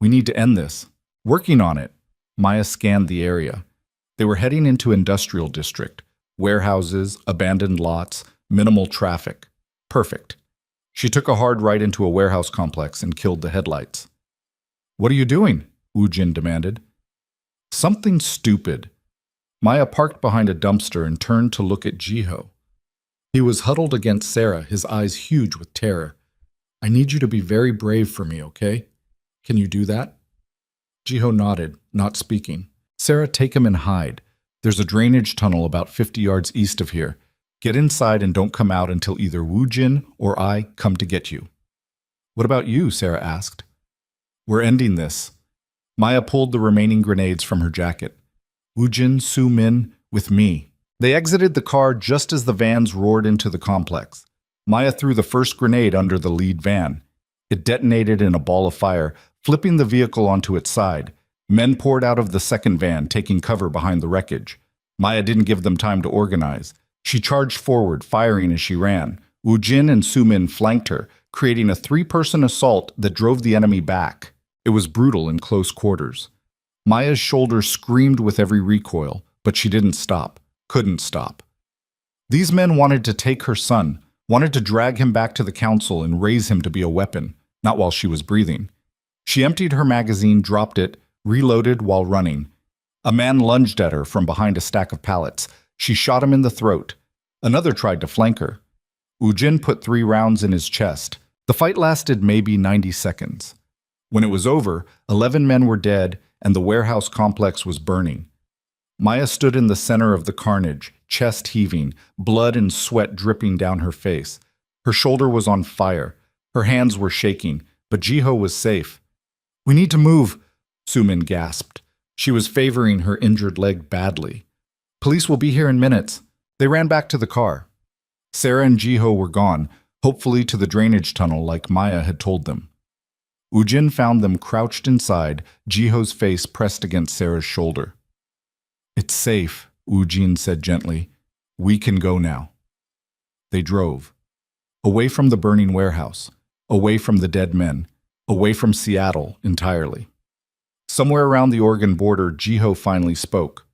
"We need to end this." "Working on it." Maya scanned the area. They were heading into industrial district. Warehouses, abandoned lots, minimal traffic. Perfect. She took a hard right into a warehouse complex and killed the headlights. "What are you doing?" Woojin demanded. "Something stupid." Maya parked behind a dumpster and turned to look at Jiho. He was huddled against Sarah, his eyes huge with terror. "I need you to be very brave for me, okay? Can you do that?" Jiho nodded, not speaking. "Sarah, take him and hide. There's a drainage tunnel about 50 yards east of here. Get inside and don't come out until either Woojin or I come to get you." "What about you?" Sarah asked. "We're ending this." Maya pulled the remaining grenades from her jacket. "Woojin, Su Min, with me." They exited the car just as the vans roared into the complex. Maya threw the first grenade under the lead van. It detonated in a ball of fire, flipping the vehicle onto its side. Men poured out of the second van, taking cover behind the wreckage. Maya didn't give them time to organize. She charged forward, firing as she ran. Woojin and Su Min flanked her, creating a three-person assault that drove the enemy back. It was brutal in close quarters. Maya's shoulder screamed with every recoil, but she didn't stop, couldn't stop. These men wanted to take her son, wanted to drag him back to the council and raise him to be a weapon, not while she was breathing. She emptied her magazine, dropped it, reloaded while running. A man lunged at her from behind a stack of pallets. She shot him in the throat. Another tried to flank her. Woojin put 3 rounds in his chest. The fight lasted maybe 90 seconds. When it was over, 11 men were dead and the warehouse complex was burning. Maya stood in the center of the carnage, chest heaving, blood and sweat dripping down her face. Her shoulder was on fire. Her hands were shaking, but Jiho was safe. "We need to move," Su Min gasped. She was favoring her injured leg badly. "Police will be here in minutes." They ran back to the car. Sarah and Jiho were gone, hopefully to the drainage tunnel like Maya had told them. Woojin found them crouched inside, Jiho's face pressed against Sarah's shoulder. "It's safe," Woojin said gently. "We can go now." They drove. Away from the burning warehouse, away from the dead men, away from Seattle entirely. Somewhere around the Oregon border, Jiho finally spoke.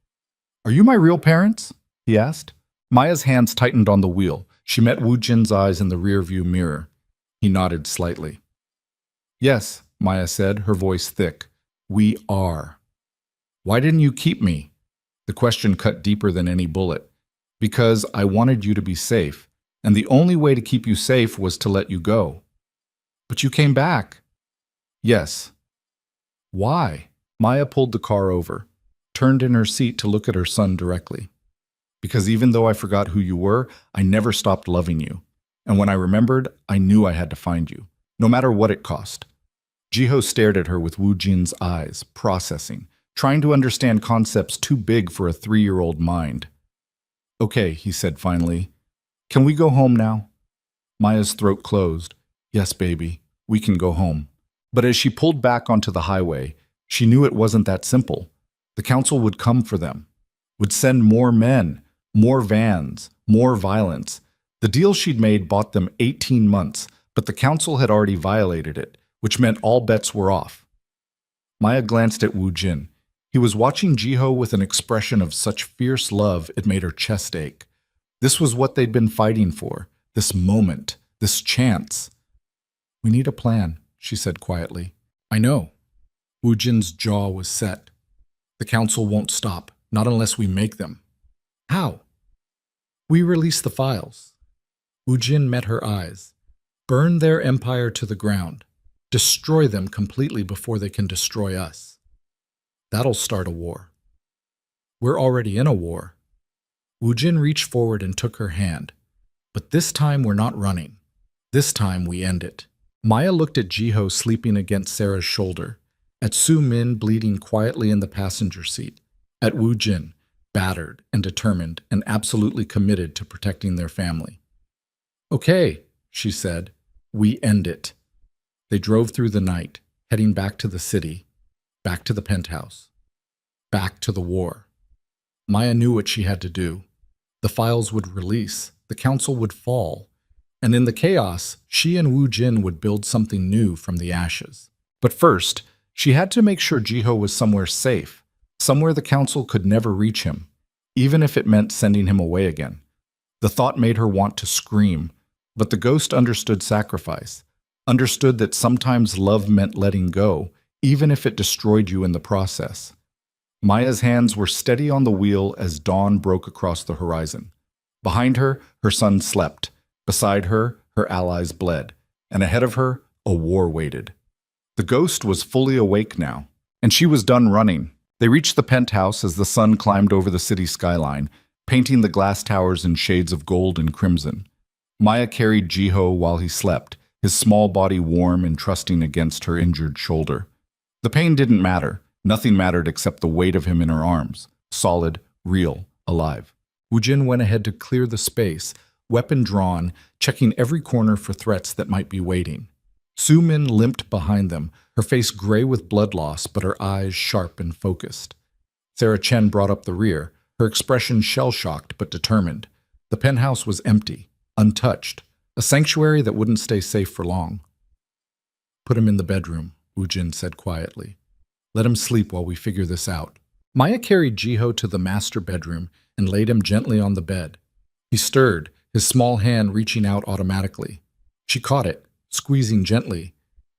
"Are you my real parents?" he asked. Maya's hands tightened on the wheel. She met Woojin's eyes in the rearview mirror. He nodded slightly. "Yes," Maya said, her voice thick. "We are." "Why didn't you keep me?" The question cut deeper than any bullet. "Because I wanted you to be safe, and the only way to keep you safe was to let you go." "But you came back." "Yes." "Why?" Maya pulled the car over, turned in her seat to look at her son directly. "Because even though I forgot who you were, I never stopped loving you. And when I remembered, I knew I had to find you, no matter what it cost." Jiho stared at her with Woojin's eyes, processing, trying to understand concepts too big for a 3-year-old mind. "Okay," he said finally. "Can we go home now?" Maya's throat closed. "Yes, baby, we can go home." But as she pulled back onto the highway, she knew it wasn't that simple. The council would come for them, would send more men, more vans, more violence. The deal she'd made bought them 18 months, but the council had already violated it, which meant all bets were off. Maya glanced at Woojin. He was watching Jiho with an expression of such fierce love it made her chest ache. This was what they'd been fighting for, this moment, this chance. "We need a plan," she said quietly. "I know." Wu Jin's jaw was set. "The council won't stop, not unless we make them." "How?" "We release the files." Wu Jin met her eyes. "Burn their empire to the ground. Destroy them completely before they can destroy us. That'll start a war." "We're already in a war." Wu Jin reached forward and took her hand. "But this time we're not running. This time we end it." Maya looked at Jiho sleeping against Sarah's shoulder, at Su Min bleeding quietly in the passenger seat, at Wu Jin, battered and determined and absolutely committed to protecting their family. "Okay," she said, "we end it." They drove through the night, heading back to the city, back to the penthouse, back to the war. Maya knew what she had to do. The files would release, the council would fall, and in the chaos, she and Wu Jin would build something new from the ashes. But first, she had to make sure Jiho was somewhere safe, somewhere the council could never reach him, even if it meant sending him away again. The thought made her want to scream, but the ghost understood sacrifice, understood that sometimes love meant letting go, even if it destroyed you in the process. Maya's hands were steady on the wheel as dawn broke across the horizon. Behind her, her son slept. Beside her, her allies bled. And ahead of her, a war waited. The ghost was fully awake now, and she was done running. They reached the penthouse as the sun climbed over the city skyline, painting the glass towers in shades of gold and crimson. Maya carried Jiho while he slept, his small body warm and trusting against her injured shoulder. The pain didn't matter. Nothing mattered except the weight of him in her arms, solid, real, alive. Wu Jin went ahead to clear the space, weapon drawn, checking every corner for threats that might be waiting. Su Min limped behind them, her face gray with blood loss, but her eyes sharp and focused. Sarah Chen brought up the rear, her expression shell-shocked but determined. The penthouse was empty, untouched, a sanctuary that wouldn't stay safe for long. "Put him in the bedroom," Wu Jin said quietly. "Let him sleep while we figure this out." Maya carried Jiho to the master bedroom and laid him gently on the bed. He stirred, his small hand reaching out automatically. She caught it, squeezing gently,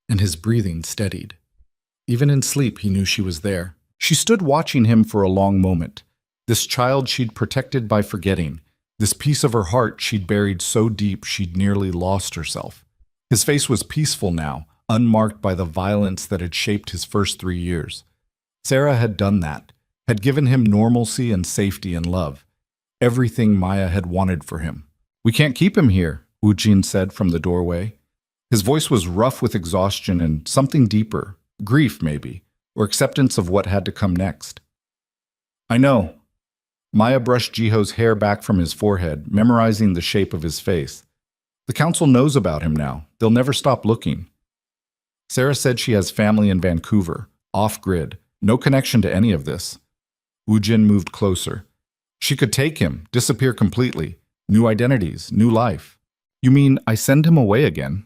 and his breathing steadied. Even in sleep, he knew she was there. She stood watching him for a long moment. This child she'd protected by forgetting, this piece of her heart she'd buried so deep she'd nearly lost herself. His face was peaceful now, unmarked by the violence that had shaped his first 3 years. Sarah had done that, had given him normalcy and safety and love. Everything Maya had wanted for him. "We can't keep him here," Wu Jin said from the doorway. His voice was rough with exhaustion and something deeper, grief maybe, or acceptance of what had to come next. "I know." Maya brushed Jiho's hair back from his forehead, memorizing the shape of his face. "The council knows about him now. They'll never stop looking." Sarah said she has family in Vancouver, off-grid, no connection to any of this. Wu Jin moved closer. She could take him, disappear completely. New identities, new life. "You mean I send him away again?"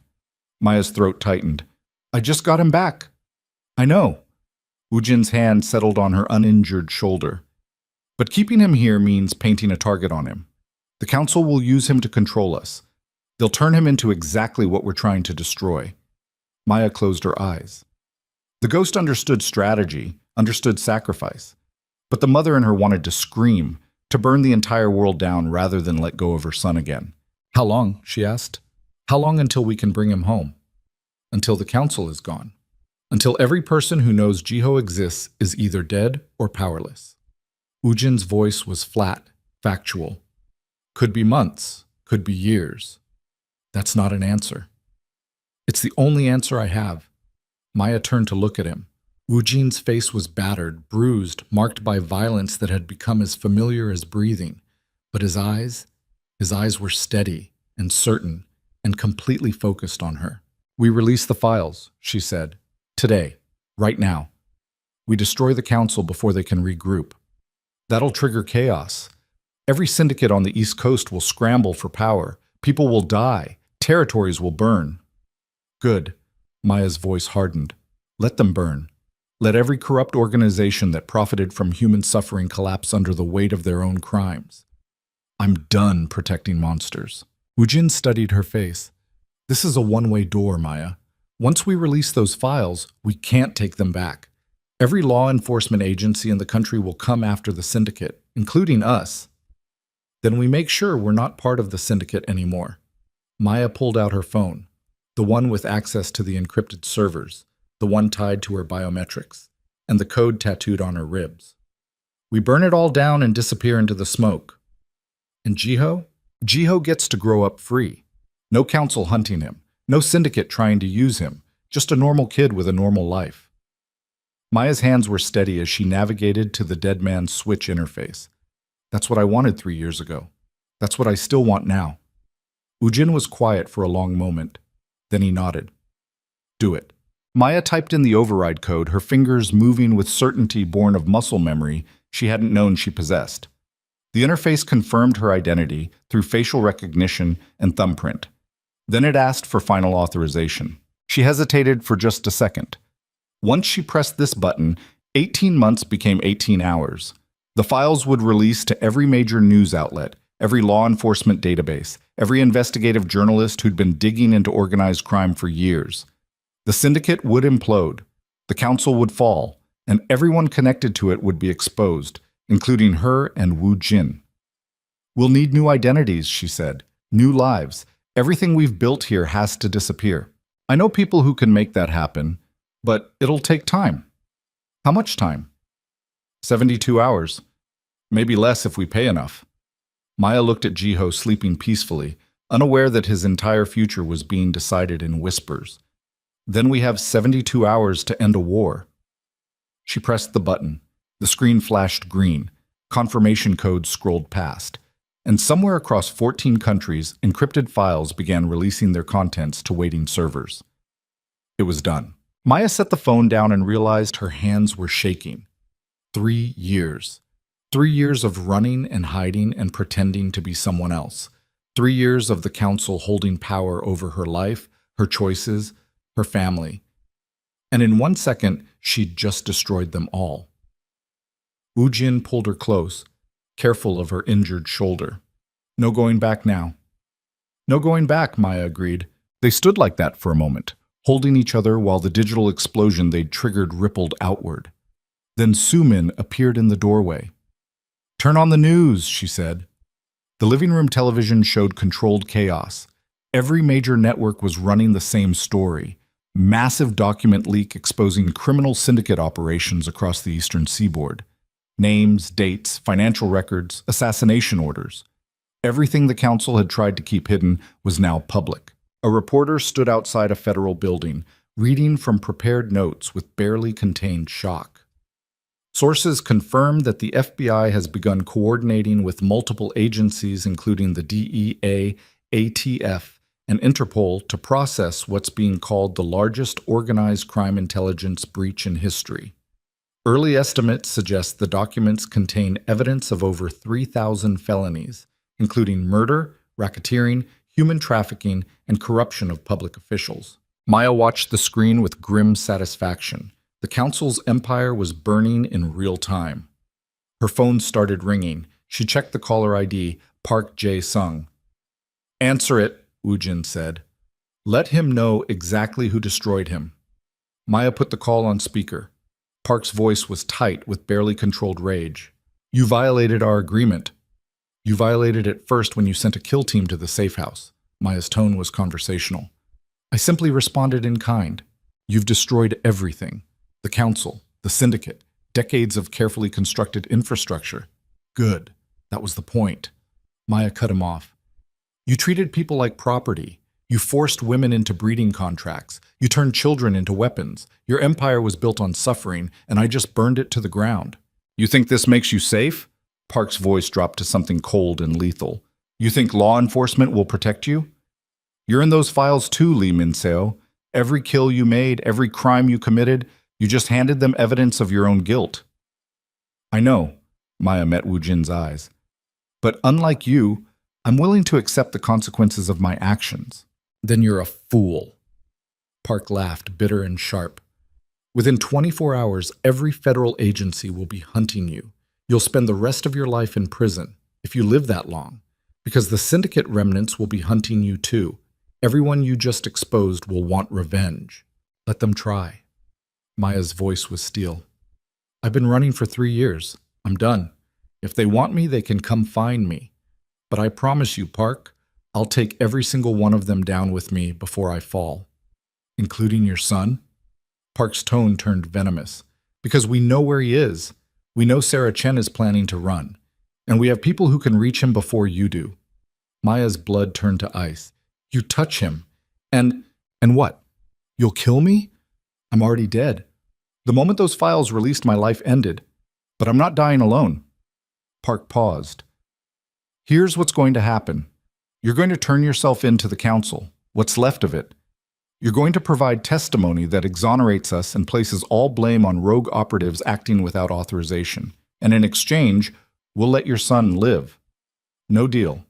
Maya's throat tightened. "I just got him back." "I know." Wu Jin's hand settled on her uninjured shoulder. "But keeping him here means painting a target on him. The council will use him to control us. They'll turn him into exactly what we're trying to destroy." Maya closed her eyes. The ghost understood strategy, understood sacrifice. But the mother in her wanted to scream, to burn the entire world down rather than let go of her son again. "How long?" she asked. "How long until we can bring him home?" "Until the council is gone. Until every person who knows Jiho exists is either dead or powerless." Wu Jin's voice was flat, factual. "Could be months, could be years. That's not an answer." "It's the only answer I have." Maya turned to look at him. Wu Jin's face was battered, bruised, marked by violence that had become as familiar as breathing. But his eyes were steady and certain and completely focused on her. "We release the files," she said. "Today. Right now. We destroy the council before they can regroup. That'll trigger chaos. Every syndicate on the East Coast will scramble for power. People will die. Territories will burn." "Good." Maya's voice hardened. "Let them burn. Let every corrupt organization that profited from human suffering collapse under the weight of their own crimes. I'm done protecting monsters. Woojin studied her face. This is a one-way door, Maya. Once we release those files, we can't take them back. Every law enforcement agency in the country will come after the syndicate, including us. Then we make sure we're not part of the syndicate anymore. Maya pulled out her phone, the one with access to the encrypted servers, the one tied to her biometrics, and the code tattooed on her ribs. We burn it all down and disappear into the smoke. And Jiho? Jiho gets to grow up free. No council hunting him, no syndicate trying to use him, just a normal kid with a normal life. Maya's hands were steady as she navigated to the dead man's switch interface. That's what I wanted 3 years ago. That's what I still want now. Woojin was quiet for a long moment. Then he nodded. Do it. Maya typed in the override code, her fingers moving with certainty born of muscle memory she hadn't known she possessed. The interface confirmed her identity through facial recognition and thumbprint. Then it asked for final authorization. She hesitated for just a second. Once she pressed this button, 18 months became 18 hours. The files would release to every major news outlet, every law enforcement database, every investigative journalist who'd been digging into organized crime for years. The syndicate would implode, the council would fall, and everyone connected to it would be exposed, including her and Woojin. We'll need new identities, she said, new lives. Everything we've built here has to disappear. I know people who can make that happen, but it'll take time. How much time? 72 hours. Maybe less if we pay enough. Maya looked at Jiho sleeping peacefully, unaware that his entire future was being decided in whispers. Then we have 72 hours to end a war. She pressed the button. The screen flashed green. Confirmation codes scrolled past. And somewhere across 14 countries, encrypted files began releasing their contents to waiting servers. It was done. Maya set the phone down and realized her hands were shaking. 3 years. 3 years of running and hiding and pretending to be someone else. 3 years of the council holding power over her life, her choices, her family. And in 1 second, she'd just destroyed them all. Woojin pulled her close, careful of her injured shoulder. No going back now. No going back, Maya agreed. They stood like that for a moment, holding each other while the digital explosion they'd triggered rippled outward. Then Sumin appeared in the doorway. Turn on the news, she said. The living room television showed controlled chaos. Every major network was running the same story. Massive document leak exposing criminal syndicate operations across the eastern seaboard. Names, dates, financial records, assassination orders. Everything the council had tried to keep hidden was now public. A reporter stood outside a federal building, reading from prepared notes with barely contained shock. Sources confirmed that the FBI has begun coordinating with multiple agencies, including the DEA, ATF, and Interpol, to process what's being called the largest organized crime intelligence breach in history. Early estimates suggest the documents contain evidence of over 3,000 felonies, including murder, racketeering, human trafficking, and corruption of public officials. Maya watched the screen with grim satisfaction. The council's empire was burning in real time. Her phone started ringing. She checked the caller ID, Park Jae-sung. Answer it, Woojin said. Let him know exactly who destroyed him. Maya put the call on speaker. Park's voice was tight with barely controlled rage. You violated our agreement. You violated it first when you sent a kill team to the safe house. Maya's tone was conversational. I simply responded in kind. You've destroyed everything. The council, the syndicate, decades of carefully constructed infrastructure. Good. That was the point. Maya cut him off. You treated people like property. You forced women into breeding contracts. You turned children into weapons. Your empire was built on suffering, and I just burned it to the ground. You think this makes you safe? Park's voice dropped to something cold and lethal. You think law enforcement will protect you? You're in those files too, Lee Min-seo. Every kill you made, every crime you committed, you just handed them evidence of your own guilt. I know, Maya met Woojin's eyes. But unlike you, I'm willing to accept the consequences of my actions. Then you're a fool. Park laughed, bitter and sharp. Within 24 hours, every federal agency will be hunting you. You'll spend the rest of your life in prison, if you live that long, because the syndicate remnants will be hunting you too. Everyone you just exposed will want revenge. Let them try. Maya's voice was steel. I've been running for 3 years. I'm done. If they want me, they can come find me. But I promise you, Park, I'll take every single one of them down with me before I fall. Including your son? Park's tone turned venomous. Because we know where he is. We know Sarah Chen is planning to run. And we have people who can reach him before you do. Maya's blood turned to ice. You touch him. And what? You'll kill me? I'm already dead. The moment those files released, my life ended. But I'm not dying alone. Park paused. Here's what's going to happen. You're going to turn yourself in to the council, what's left of it. You're going to provide testimony that exonerates us and places all blame on rogue operatives acting without authorization. And in exchange, we'll let your son live. No deal.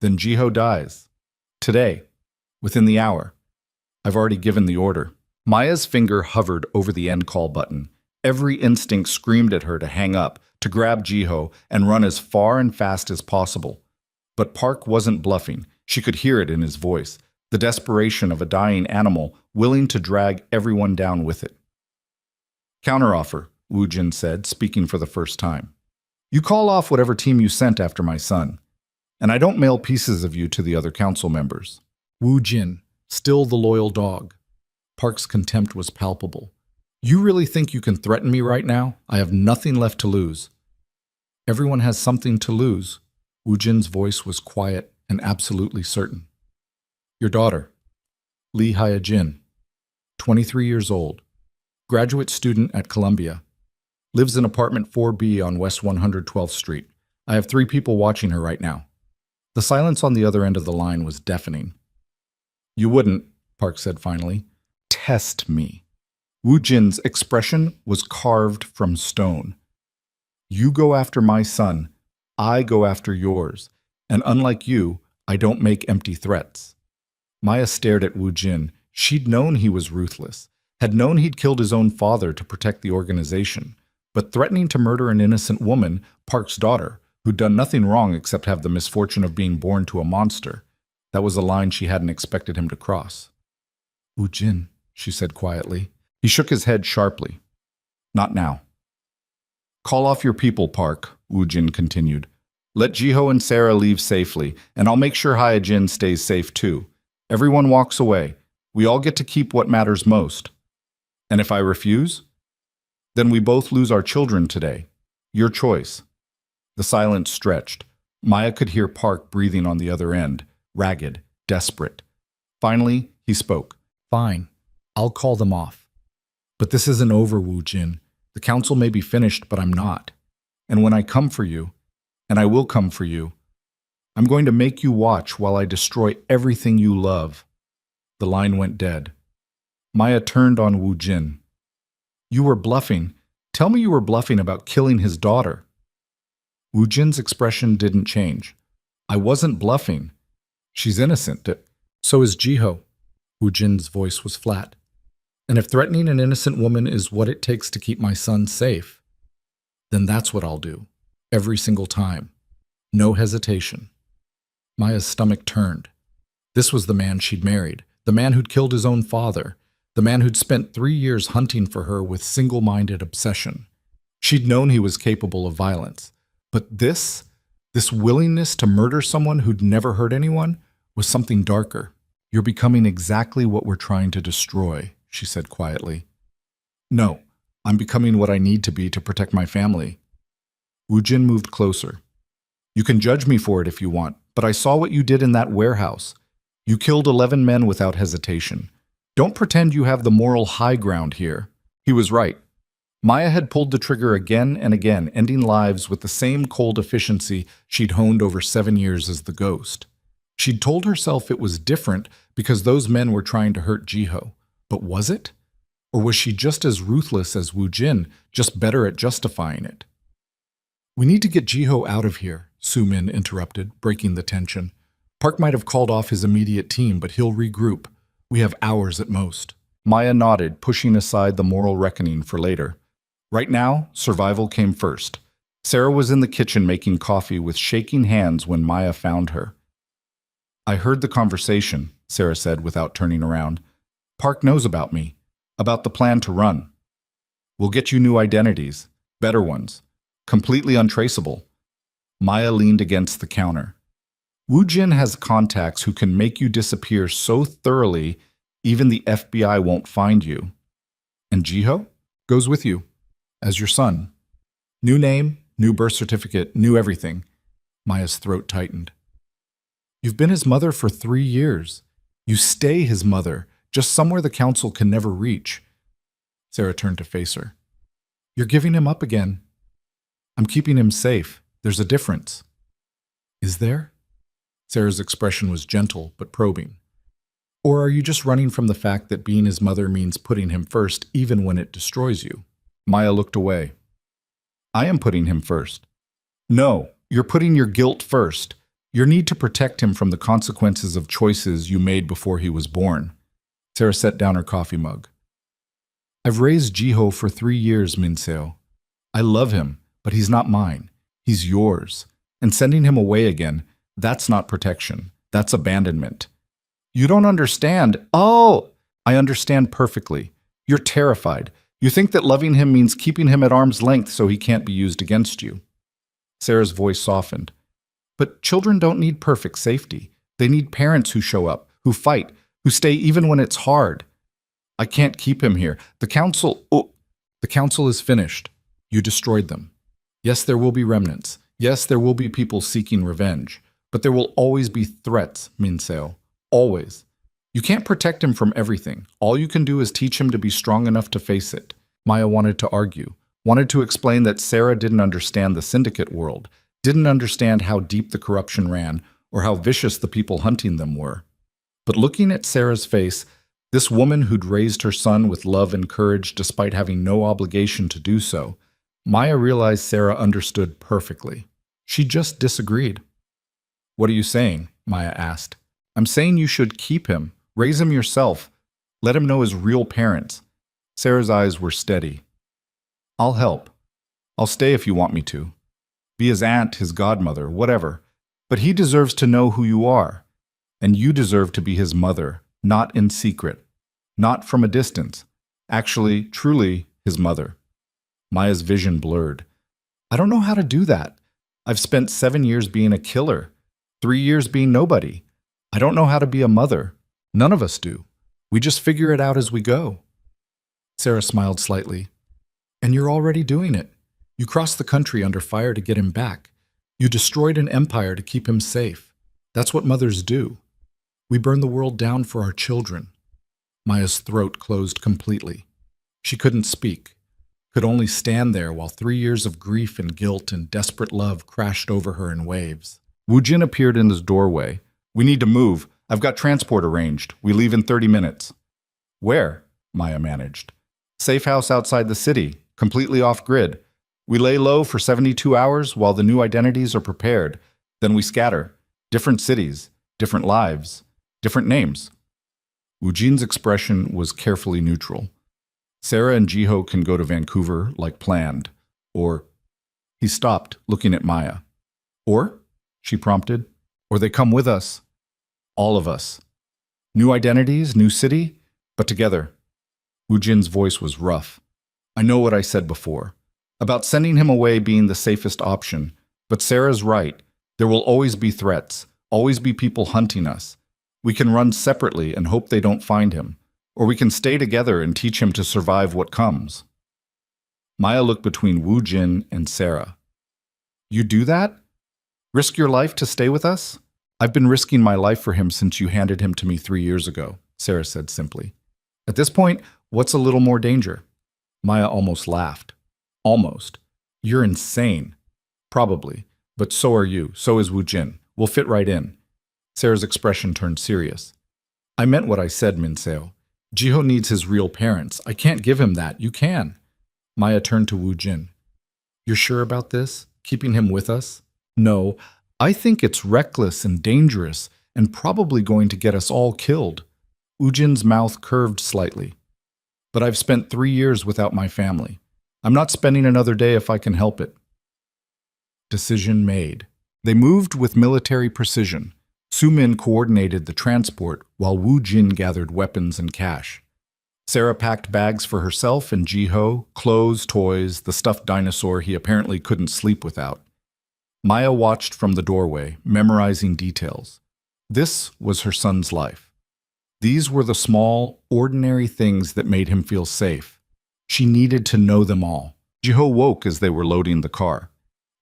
Then Jiho dies. Today. Within the hour. I've already given the order. Maya's finger hovered over the end call button. Every instinct screamed at her to hang up, to grab Jiho and run as far and fast as possible. But Park wasn't bluffing. She could hear it in his voice. The desperation of a dying animal willing to drag everyone down with it. Counteroffer, Wu Jin said, speaking for the first time. You call off whatever team you sent after my son, and I don't mail pieces of you to the other council members. Wu Jin, still the loyal dog. Park's contempt was palpable. You really think you can threaten me right now? I have nothing left to lose. Everyone has something to lose. Wu Jin's voice was quiet and absolutely certain. Your daughter, Lee Hyejin, 23 years old, graduate student at Columbia, lives in apartment 4B on West 112th Street. I have 3 people watching her right now. The silence on the other end of the line was deafening. You wouldn't, Park said finally, test me. Wu Jin's expression was carved from stone. You go after my son, I go after yours, and unlike you, I don't make empty threats. Maya stared at Wu Jin. She'd known he was ruthless, had known he'd killed his own father to protect the organization, but threatening to murder an innocent woman, Park's daughter, who'd done nothing wrong except have the misfortune of being born to a monster, that was a line she hadn't expected him to cross. Wu Jin, she said quietly. He shook his head sharply. Not now. Call off your people, Park, Wu Jin continued. Let Jiho and Sarah leave safely, and I'll make sure Hyejin stays safe too. Everyone walks away. We all get to keep what matters most. And if I refuse? Then we both lose our children today. Your choice. The silence stretched. Maya could hear Park breathing on the other end, ragged, desperate. Finally, he spoke. Fine. I'll call them off. But this isn't over, Wu Jin. The council may be finished, but I'm not. And when I come for you, and I will come for you, I'm going to make you watch while I destroy everything you love. The line went dead. Maya turned on Wu Jin. You were bluffing. Tell me you were bluffing about killing his daughter. Wu Jin's expression didn't change. I wasn't bluffing. She's innocent. So is Jiho. Wu Jin's voice was flat. And if threatening an innocent woman is what it takes to keep my son safe, then that's what I'll do. Every single time. No hesitation. Maya's stomach turned. This was the man she'd married, the man who'd killed his own father, the man who'd spent 3 years hunting for her with single-minded obsession. She'd known he was capable of violence. But this willingness to murder someone who'd never hurt anyone, was something darker. You're becoming exactly what we're trying to destroy, she said quietly. No, I'm becoming what I need to be to protect my family. Wu Jin moved closer. You can judge me for it if you want, but I saw what you did in that warehouse. You killed 11 men without hesitation. Don't pretend you have the moral high ground here. He was right. Maya had pulled the trigger again and again, ending lives with the same cold efficiency she'd honed over 7 years as the ghost. She'd told herself it was different because those men were trying to hurt Jiho. But was it? Or was she just as ruthless as Wu Jin, just better at justifying it? We need to get Jiho out of here, Su Min interrupted, breaking the tension. Park might have called off his immediate team, but he'll regroup. We have hours at most. Maya nodded, pushing aside the moral reckoning for later. Right now, survival came first. Sarah was in the kitchen making coffee with shaking hands when Maya found her. I heard the conversation, Sarah said without turning around. Park knows about me, about the plan to run. We'll get you new identities, better ones, completely untraceable. Maya leaned against the counter. Wu Jin has contacts who can make you disappear so thoroughly even the FBI won't find you. And Jiho goes with you, as your son. New name, new birth certificate, new everything. Maya's throat tightened. You've been his mother for 3 years. You stay his mother, just somewhere the council can never reach. Sarah turned to face her. You're giving him up again. I'm keeping him safe. There's a difference. Is there? Sarah's expression was gentle but probing. Or are you just running from the fact that being his mother means putting him first even when it destroys you? Maya looked away. I am putting him first. No, you're putting your guilt first. Your need to protect him from the consequences of choices you made before he was born. Sarah set down her coffee mug. I've raised Jiho for 3 years, Minseo. I love him, but he's not mine. He's yours. And sending him away again, that's not protection. That's abandonment. You don't understand. Oh, I understand perfectly. You're terrified. You think that loving him means keeping him at arm's length so he can't be used against you. Sarah's voice softened. But children don't need perfect safety. They need parents who show up, who fight, who stay even when it's hard. I can't keep him here. The council is finished. You destroyed them. Yes, there will be remnants. Yes, there will be people seeking revenge. But there will always be threats, Minseo. Always. You can't protect him from everything. All you can do is teach him to be strong enough to face it. Maya wanted to argue, wanted to explain that Sarah didn't understand the syndicate world, didn't understand how deep the corruption ran or how vicious the people hunting them were. But looking at Sarah's face, this woman who'd raised her son with love and courage despite having no obligation to do so, Maya realized Sarah understood perfectly. She just disagreed. What are you saying? Maya asked. I'm saying you should keep him, raise him yourself, let him know his real parents. Sarah's eyes were steady. I'll help. I'll stay if you want me to. Be his aunt, his godmother, whatever. But he deserves to know who you are. And you deserve to be his mother, not in secret, not from a distance. Actually, truly, his mother. Maya's vision blurred. I don't know how to do that. I've spent 7 years being a killer, 3 years being nobody. I don't know how to be a mother. None of us do. We just figure it out as we go. Sarah smiled slightly. And you're already doing it. You crossed the country under fire to get him back. You destroyed an empire to keep him safe. That's what mothers do. We burn the world down for our children. Maya's throat closed completely. She couldn't speak, could only stand there while 3 years of grief and guilt and desperate love crashed over her in waves. Wu Jin appeared in his doorway. We need to move. I've got transport arranged. We leave in 30 minutes. Where? Maya managed. Safe house outside the city, completely off-grid. We lay low for 72 hours while the new identities are prepared. Then we scatter. Different cities, different lives, different names. Wu Jin's expression was carefully neutral. Sarah and Jiho can go to Vancouver like planned. Or, he stopped, looking at Maya. Or, she prompted, or they come with us. All of us. New identities, new city, but together. Wu Jin's voice was rough. I know what I said before, about sending him away being the safest option, but Sarah's right. There will always be threats, always be people hunting us. We can run separately and hope they don't find him, or we can stay together and teach him to survive what comes. Maya looked between Wu Jin and Sarah. You do that? Risk your life to stay with us? I've been risking my life for him since you handed him to me 3 years ago, Sarah said simply. At this point, what's a little more danger? Maya almost laughed. Almost. You're insane. Probably. But so are you. So is Wu Jin. We'll fit right in. Sarah's expression turned serious. I meant what I said, Minseo. Jiho needs his real parents. I can't give him that. You can. Maya turned to Wu Jin. You're sure about this? Keeping him with us? No. I think it's reckless and dangerous and probably going to get us all killed. Wu Jin's mouth curved slightly. But I've spent 3 years without my family. I'm not spending another day if I can help it. Decision made. They moved with military precision. Su-min coordinated the transport while Woo Jin gathered weapons and cash. Sarah packed bags for herself and Ji-ho, clothes, toys, the stuffed dinosaur he apparently couldn't sleep without. Maya watched from the doorway, memorizing details. This was her son's life. These were the small, ordinary things that made him feel safe. She needed to know them all. Ji-ho woke as they were loading the car.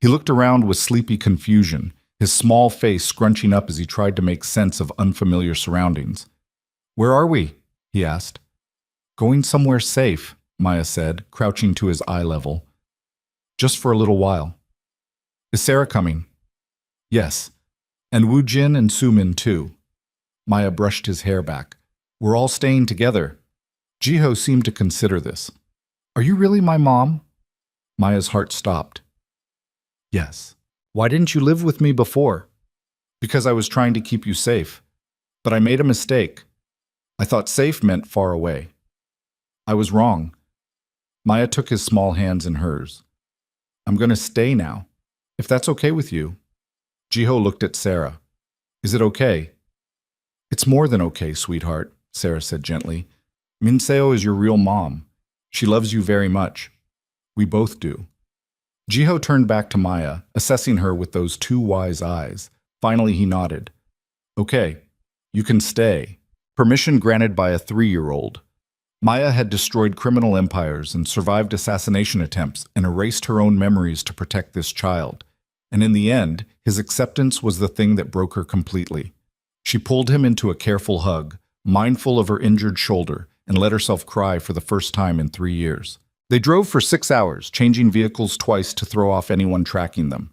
He looked around with sleepy confusion, his small face scrunching up as he tried to make sense of unfamiliar surroundings. "Where are we?" he asked. "Going somewhere safe," Maya said, crouching to his eye level. "Just for a little while." "Is Sarah coming?" "Yes. And Woo Jin and Su-min too." Maya brushed his hair back. "We're all staying together." Ji-ho seemed to consider this. "Are you really my mom?" Maya's heart stopped. "Yes." "Why didn't you live with me before?" "Because I was trying to keep you safe. But I made a mistake. I thought safe meant far away. I was wrong." Maya took his small hands in hers. "I'm going to stay now, if that's okay with you." Ji-ho looked at Sarah. "Is it okay?" "It's more than okay, sweetheart," Sarah said gently. "Min-seo is your real mom. She loves you very much. We both do." Ji-ho turned back to Maya, assessing her with those two wise eyes. Finally he nodded. "Okay, you can stay." Permission granted by a 3-year-old. Maya had destroyed criminal empires and survived assassination attempts and erased her own memories to protect this child. And in the end, his acceptance was the thing that broke her completely. She pulled him into a careful hug, mindful of her injured shoulder, and let herself cry for the first time in 3 years. They drove for 6 hours, changing vehicles twice to throw off anyone tracking them.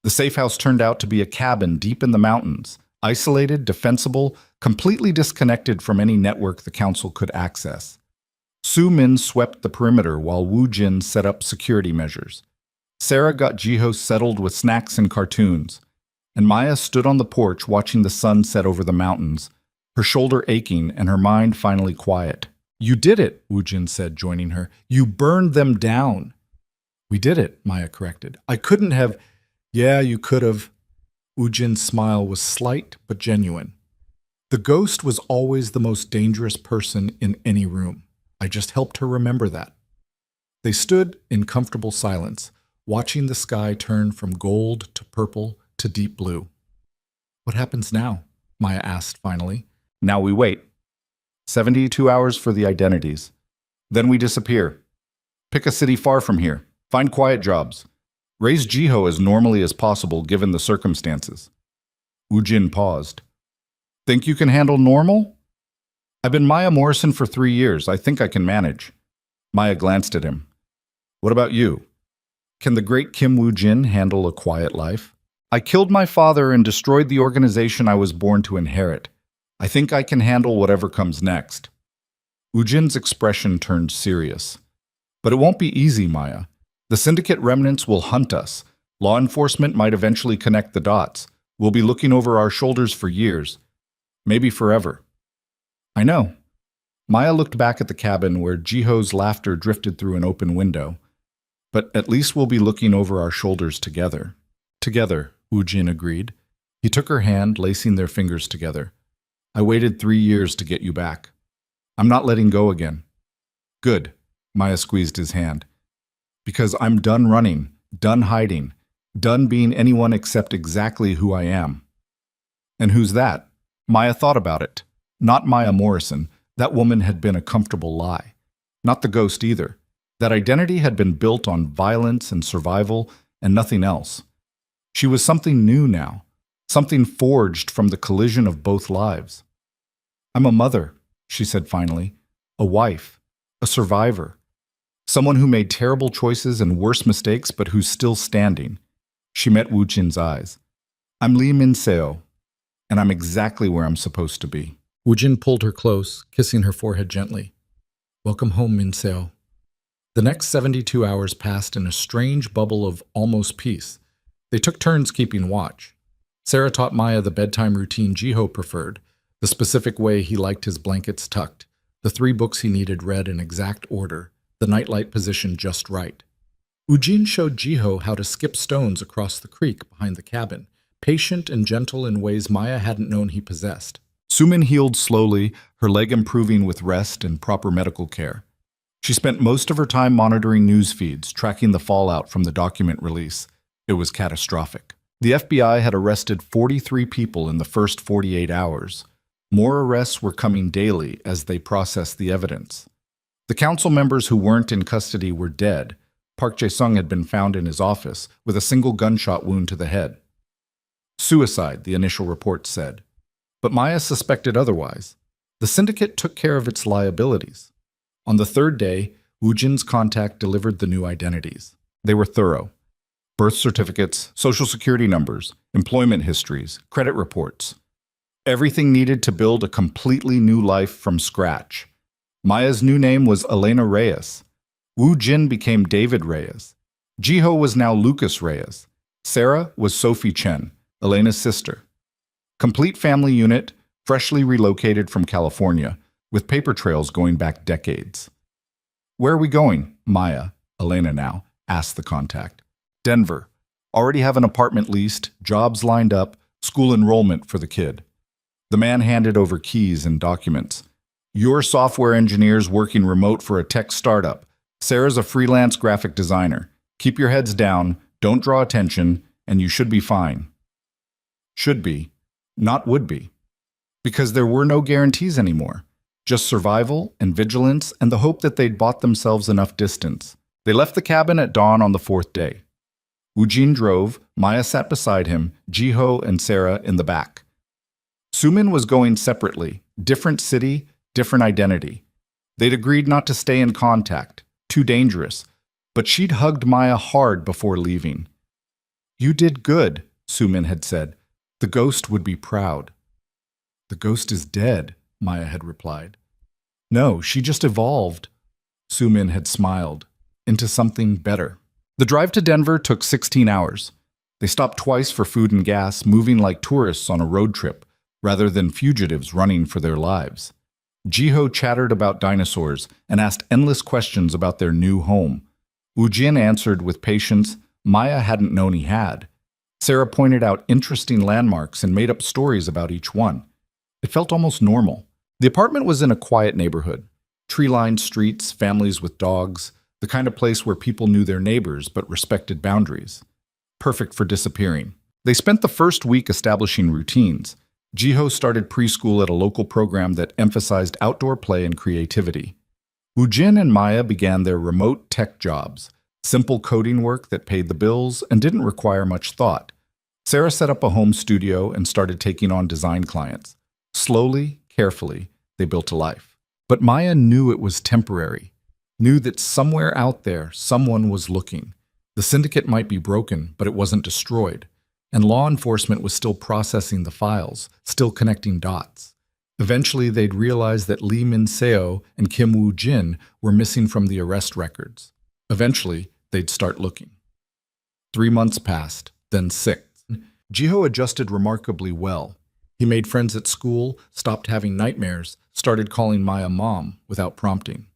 The safe house turned out to be a cabin deep in the mountains, isolated, defensible, completely disconnected from any network the council could access. Su-min swept the perimeter while Woo Jin set up security measures. Sarah got Ji-ho settled with snacks and cartoons, and Maya stood on the porch watching the sun set over the mountains, her shoulder aching and her mind finally quiet. "You did it," Woo Jin said, joining her. "You burned them down." "We did it," Maya corrected. "I couldn't have—" "Yeah, you could have." Woo Jin's smile was slight but genuine. "The ghost was always the most dangerous person in any room. I just helped her remember that." They stood in comfortable silence, watching the sky turn from gold to purple to deep blue. "What happens now?" Maya asked finally. "Now we wait. 72 hours for the identities. Then we disappear. Pick a city far from here. Find quiet jobs. Raise Ji-ho as normally as possible given the circumstances." Woo Jin paused. "Think you can handle normal?" "I've been Maya Morrison for 3 years. I think I can manage." Maya glanced at him. "What about you? Can the great Kim Woo Jin handle a quiet life?" "I killed my father and destroyed the organization I was born to inherit. I think I can handle whatever comes next." Woo Jin's expression turned serious. "But it won't be easy, Maya. The syndicate remnants will hunt us. Law enforcement might eventually connect the dots. We'll be looking over our shoulders for years. Maybe forever." "I know." Maya looked back at the cabin where Ji-ho's laughter drifted through an open window. "But at least we'll be looking over our shoulders together." "Together," Woo Jin agreed. He took her hand, lacing their fingers together. "I waited 3 years to get you back. I'm not letting go again." "Good." Maya squeezed his hand. "Because I'm done running, done hiding, done being anyone except exactly who I am." "And who's that?" Maya thought about it. Not Maya Morrison. That woman had been a comfortable lie. Not the ghost either. That identity had been built on violence and survival and nothing else. She was something new now, something forged from the collision of both lives. "I'm a mother," she said finally. "A wife. A survivor. Someone who made terrible choices and worse mistakes, but who's still standing." She met Woo Jin's eyes. "I'm Lee Min-seo, and I'm exactly where I'm supposed to be." Woo Jin pulled her close, kissing her forehead gently. "Welcome home, Min-seo." The next 72 hours passed in a strange bubble of almost peace. They took turns keeping watch. Sarah taught Maya the bedtime routine Ji-ho preferred, the specific way he liked his blankets tucked, The 3 books he needed read in exact order, the nightlight positioned just right. Ujin showed Jiho how to skip stones across the creek behind the cabin, patient and gentle in ways Maya hadn't known he possessed. Sumin healed slowly, her leg improving with rest and proper medical care. She spent most of her time monitoring news feeds, tracking the fallout from the document release. It was catastrophic. The FBI had arrested 43 people in the first 48 hours. More arrests were coming daily as they processed the evidence. The council members who weren't in custody were dead. Park Jae-sung had been found in his office with a single gunshot wound to the head. Suicide, the initial report said. But Maya suspected otherwise. The syndicate took care of its liabilities. On the 3rd day, Woojin's contact delivered the new identities. They were thorough. Birth certificates, social security numbers, employment histories, credit reports. Everything needed to build a completely new life from scratch. Maya's new name was Elena Reyes. Woojin became David Reyes. Jiho was now Lucas Reyes. Sarah was Sophie Chen, Elena's sister. Complete family unit, freshly relocated from California, with paper trails going back decades. Where are we going? Maya, Elena now, asked the contact. Denver. Already have an apartment leased, jobs lined up, school enrollment for the kid. The man handed over keys and documents. You're software engineers working remote for a tech startup. Sarah's a freelance graphic designer. Keep your heads down, don't draw attention, and you should be fine. Should be, not would be. Because there were no guarantees anymore. Just survival and vigilance and the hope that they'd bought themselves enough distance. They left the cabin at dawn on the 4th day. Woojin drove, Maya sat beside him, Jiho and Sarah in the back. Sumin was going separately, different city, different identity. They'd agreed not to stay in contact, too dangerous, but she'd hugged Maya hard before leaving. You did good, Sumin had said. The ghost would be proud. The ghost is dead, Maya had replied. No, she just evolved, Sumin had smiled, into something better. The drive to Denver took 16 hours. They stopped twice for food and gas, moving like tourists on a road trip, rather than fugitives running for their lives. Jiho chattered about dinosaurs and asked endless questions about their new home. Woojin answered with patience Maya hadn't known he had. Sarah pointed out interesting landmarks and made up stories about each one. It felt almost normal. The apartment was in a quiet neighborhood. Tree-lined streets, families with dogs, the kind of place where people knew their neighbors but respected boundaries. Perfect for disappearing. They spent the first week establishing routines. Jiho started preschool at a local program that emphasized outdoor play and creativity. Woojin and Maya began their remote tech jobs, simple coding work that paid the bills and didn't require much thought. Sarah set up a home studio and started taking on design clients. Slowly, carefully, they built a life. But Maya knew it was temporary, knew that somewhere out there, someone was looking. The syndicate might be broken, but it wasn't destroyed. And law enforcement was still processing the files, still connecting dots. Eventually, they'd realize that Lee Min-seo and Kim Woo-jin were missing from the arrest records. Eventually, they'd start looking. 3 months passed, then 6. Jiho adjusted remarkably well. He made friends at school, stopped having nightmares, started calling Maya mom without prompting.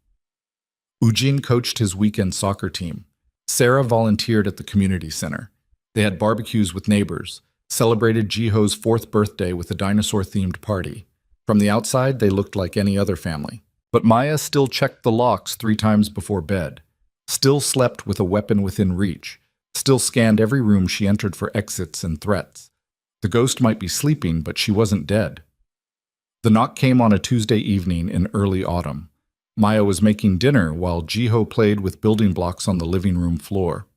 Woojin coached his weekend soccer team. Sarah volunteered at the community center. They had barbecues with neighbors, celebrated Jiho's 4th birthday with a dinosaur-themed party. From the outside, they looked like any other family. But Maya still checked the locks 3 times before bed, still slept with a weapon within reach, still scanned every room she entered for exits and threats. The ghost might be sleeping, but she wasn't dead. The knock came on a Tuesday evening in early autumn. Maya was making dinner while Jiho played with building blocks on the living room floor.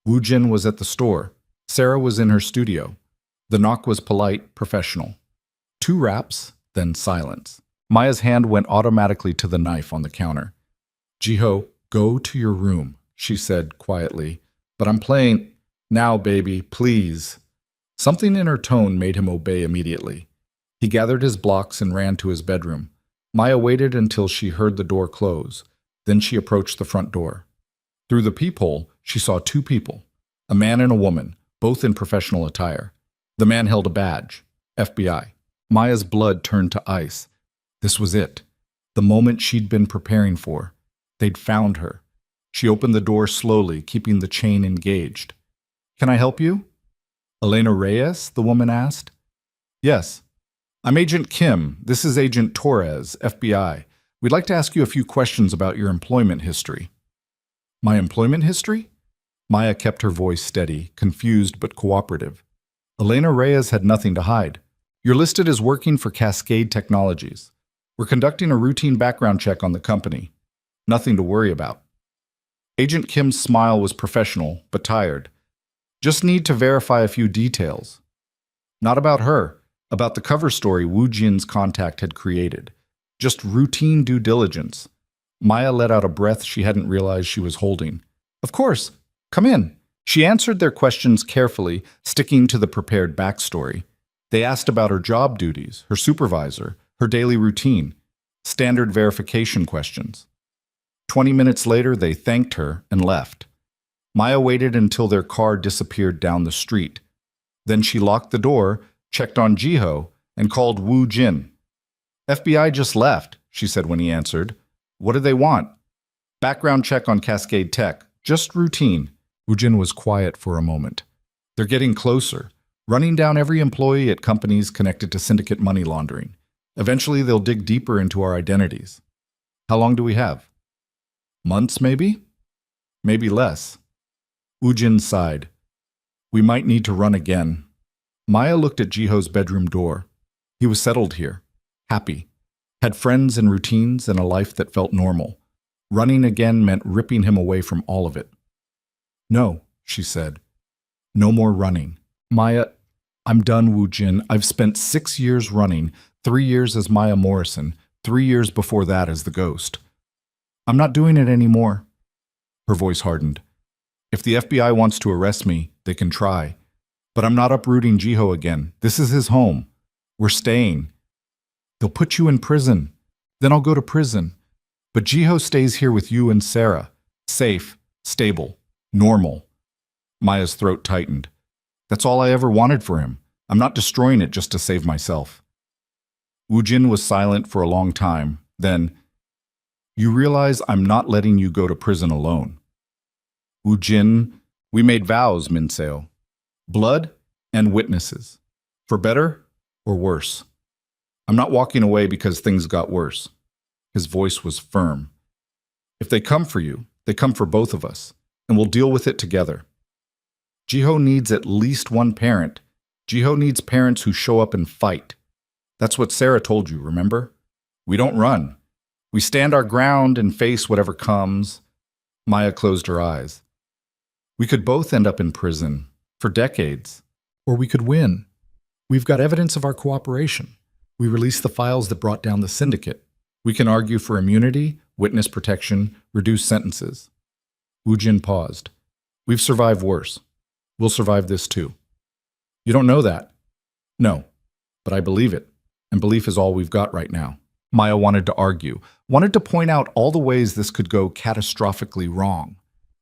Woojin was at the store. Sarah was in her studio. The knock was polite, professional. 2 raps, then silence. Maya's hand went automatically to the knife on the counter. Jiho, go to your room, she said quietly. But I'm playing. Now, baby, please. Something in her tone made him obey immediately. He gathered his blocks and ran to his bedroom. Maya waited until she heard the door close. Then she approached the front door. Through the peephole, she saw 2 people, a man and a woman, both in professional attire. The man held a badge, FBI. Maya's blood turned to ice. This was it. The moment she'd been preparing for. They'd found her. She opened the door slowly, keeping the chain engaged. "Can I help you?" "Elena Reyes?" the woman asked. "Yes. I'm Agent Kim. This is Agent Torres, FBI. We'd like to ask you a few questions about your employment history." "My employment history?" Maya kept her voice steady, confused but cooperative. Elena Reyes had nothing to hide. "You're listed as working for Cascade Technologies. We're conducting a routine background check on the company. Nothing to worry about." Agent Kim's smile was professional, but tired. "Just need to verify a few details." Not about her, about the cover story Wu Jin's contact had created. Just routine due diligence. Maya let out a breath she hadn't realized she was holding. "Of course, come in." She answered their questions carefully, sticking to the prepared backstory. They asked about her job duties, her supervisor, her daily routine. Standard verification questions. 20 minutes later, they thanked her and left. Maya waited until their car disappeared down the street. Then she locked the door, checked on Jiho, and called Wu Jin. "FBI just left," she said when he answered. "What do they want?" "Background check on Cascade Tech. Just routine." Wu Jin was quiet for a moment. "They're getting closer, running down every employee at companies connected to syndicate money laundering. Eventually, they'll dig deeper into our identities." "How long do we have?" "Months, maybe?" "Maybe less." Wu Jin sighed. "We might need to run again." Maya looked at Jiho's bedroom door. He was settled here, happy, had friends and routines and a life that felt normal. Running again meant ripping him away from all of it. "No," she said. "No more running." "Maya, I'm done, Wu Jin. I've spent 6 years running, 3 years as Maya Morrison, 3 years before that as the ghost. I'm not doing it anymore." Her voice hardened. "If the FBI wants to arrest me, they can try. But I'm not uprooting Jiho again. This is his home. We're staying. They'll put you in prison. Then I'll go to prison. But Jiho stays here with you and Sarah. Safe, stable, normal." Maya's throat tightened. "That's all I ever wanted for him. I'm not destroying it just to save myself." Wu Jin was silent for a long time. Then, "You realize I'm not letting you go to prison alone." "Wu Jin, we made vows, Minseo. Blood and witnesses. For better or worse. I'm not walking away because things got worse." His voice was firm. "If they come for you, they come for both of us, and we'll deal with it together. Jiho needs at least one parent. Jiho needs parents who show up and fight. That's what Sarah told you, remember? We don't run. We stand our ground and face whatever comes." Maya closed her eyes. "We could both end up in prison, for decades. Or we could win. We've got evidence of our cooperation. We released the files that brought down the syndicate. We can argue for immunity, witness protection, reduced sentences." Wu Jin paused. "We've survived worse. We'll survive this too." "You don't know that." "No, but I believe it. And belief is all we've got right now." Maya wanted to argue, wanted to point out all the ways this could go catastrophically wrong.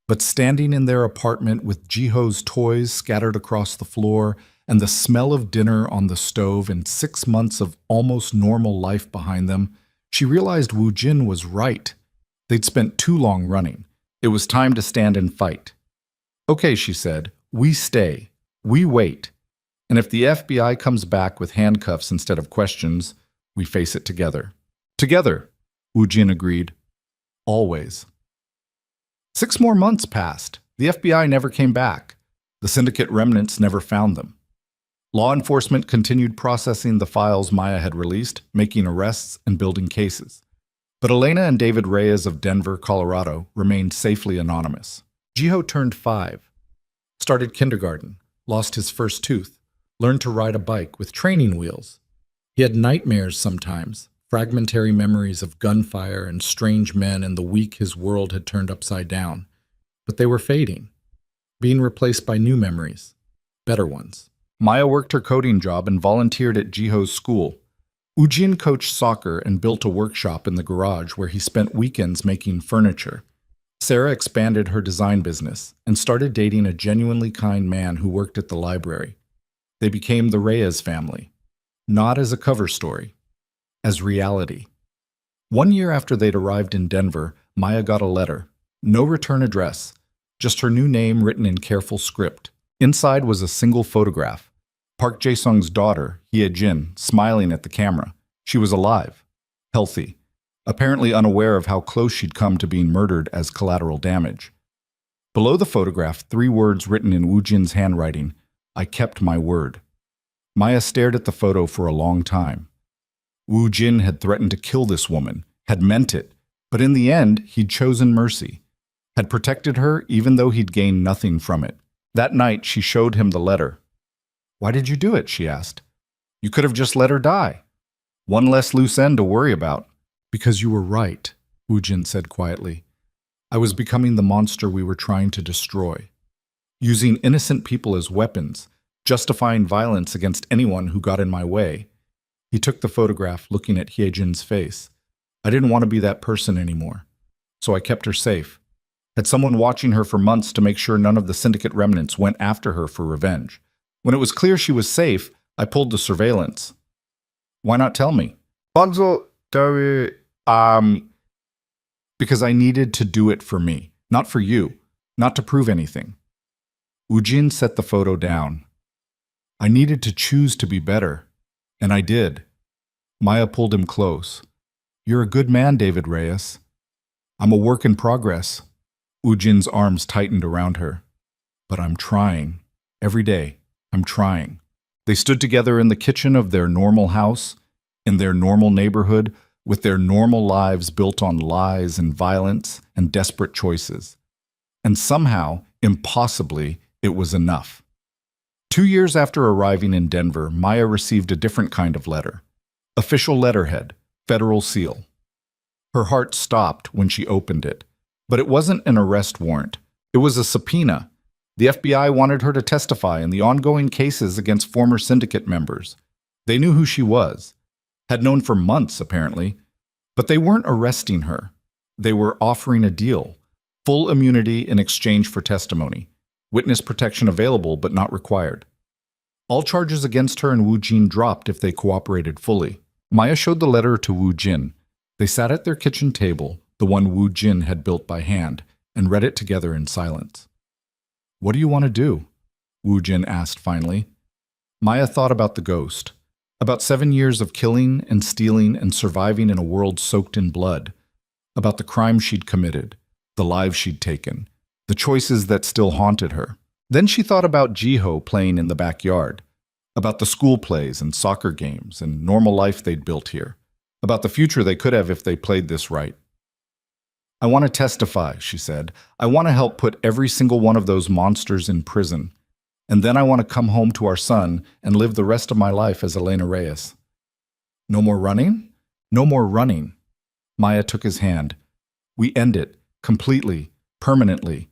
But standing in their apartment with Jiho's toys scattered across the floor and the smell of dinner on the stove and 6 months of almost normal life behind them, she realized Wu Jin was right. They'd spent too long running. It was time to stand and fight. "Okay," she said, "we stay. We wait. And if the FBI comes back with handcuffs instead of questions, we face it together." "Together," Wu Jin agreed. "Always." 6 more months passed. The FBI never came back. The syndicate remnants never found them. Law enforcement continued processing the files Maya had released, making arrests and building cases. But Elena and David Reyes of Denver, Colorado, remained safely anonymous. Jiho turned 5, started kindergarten, lost his first tooth, learned to ride a bike with training wheels. He had nightmares sometimes, fragmentary memories of gunfire and strange men and the week his world had turned upside down. But they were fading, being replaced by new memories, better ones. Maya worked her coding job and volunteered at Jiho's school. Wu Jin coached soccer and built a workshop in the garage where he spent weekends making furniture. Sarah expanded her design business and started dating a genuinely kind man who worked at the library. They became the Reyes family, not as a cover story, as reality. 1 year after they'd arrived in Denver, Maya got a letter. No return address, just her new name written in careful script. Inside was a single photograph. Park Jae-sung's daughter, Hye-jin, smiling at the camera. She was alive, healthy, apparently unaware of how close she'd come to being murdered as collateral damage. Below the photograph, 3 words written in Woo-jin's handwriting: "I kept my word." Maya stared at the photo for a long time. Woo-jin had threatened to kill this woman, had meant it, but in the end, he'd chosen mercy, had protected her even though he'd gained nothing from it. That night, she showed him the letter. "Why did you do it?" she asked. "You could have just let her die. One less loose end to worry about." "Because you were right," Woo-jin said quietly. "I was becoming the monster we were trying to destroy. Using innocent people as weapons, justifying violence against anyone who got in my way." He took the photograph, looking at Hye-jin's face. "I didn't want to be that person anymore, so I kept her safe. Had someone watching her for months to make sure none of the syndicate remnants went after her for revenge. When it was clear she was safe, I pulled the surveillance." "Why not tell me?" Also, Daryl, "Because I needed to do it for me, not for you, not to prove anything." Woo-jin set the photo down. "I needed to choose to be better, and I did." Maya pulled him close. "You're a good man, David Reyes." "I'm a work in progress." Woo-jin's arms tightened around her. "But I'm trying. Every day, I'm trying." They stood together in the kitchen of their normal house, in their normal neighborhood, with their normal lives built on lies and violence and desperate choices. And somehow, impossibly, it was enough. 2 years after arriving in Denver, Maya received a different kind of letter. Official letterhead, federal seal. Her heart stopped when she opened it. But it wasn't an arrest warrant. It was a subpoena. The FBI wanted her to testify in the ongoing cases against former syndicate members. They knew who she was. Had known for months, apparently. But they weren't arresting her. They were offering a deal. Full immunity in exchange for testimony. Witness protection available but not required. All charges against her and Woo-jin dropped if they cooperated fully. Maya showed the letter to Woo-jin. They sat at their kitchen table, the one Woo-jin had built by hand, and read it together in silence. "What do you want to do?" Woo-jin asked finally. Maya thought about the ghost. About 7 years of killing and stealing and surviving in a world soaked in blood. About the crimes she'd committed, the lives she'd taken, the choices that still haunted her. Then she thought about Jiho playing in the backyard, about the school plays and soccer games and normal life they'd built here, about the future they could have if they played this right. "I want to testify," she said. "I want to help put every single one of those monsters in prison. And then I want to come home to our son and live the rest of my life as Elena Reyes." "No more running?" "No more running." Maya took his hand. "We end it, completely, permanently.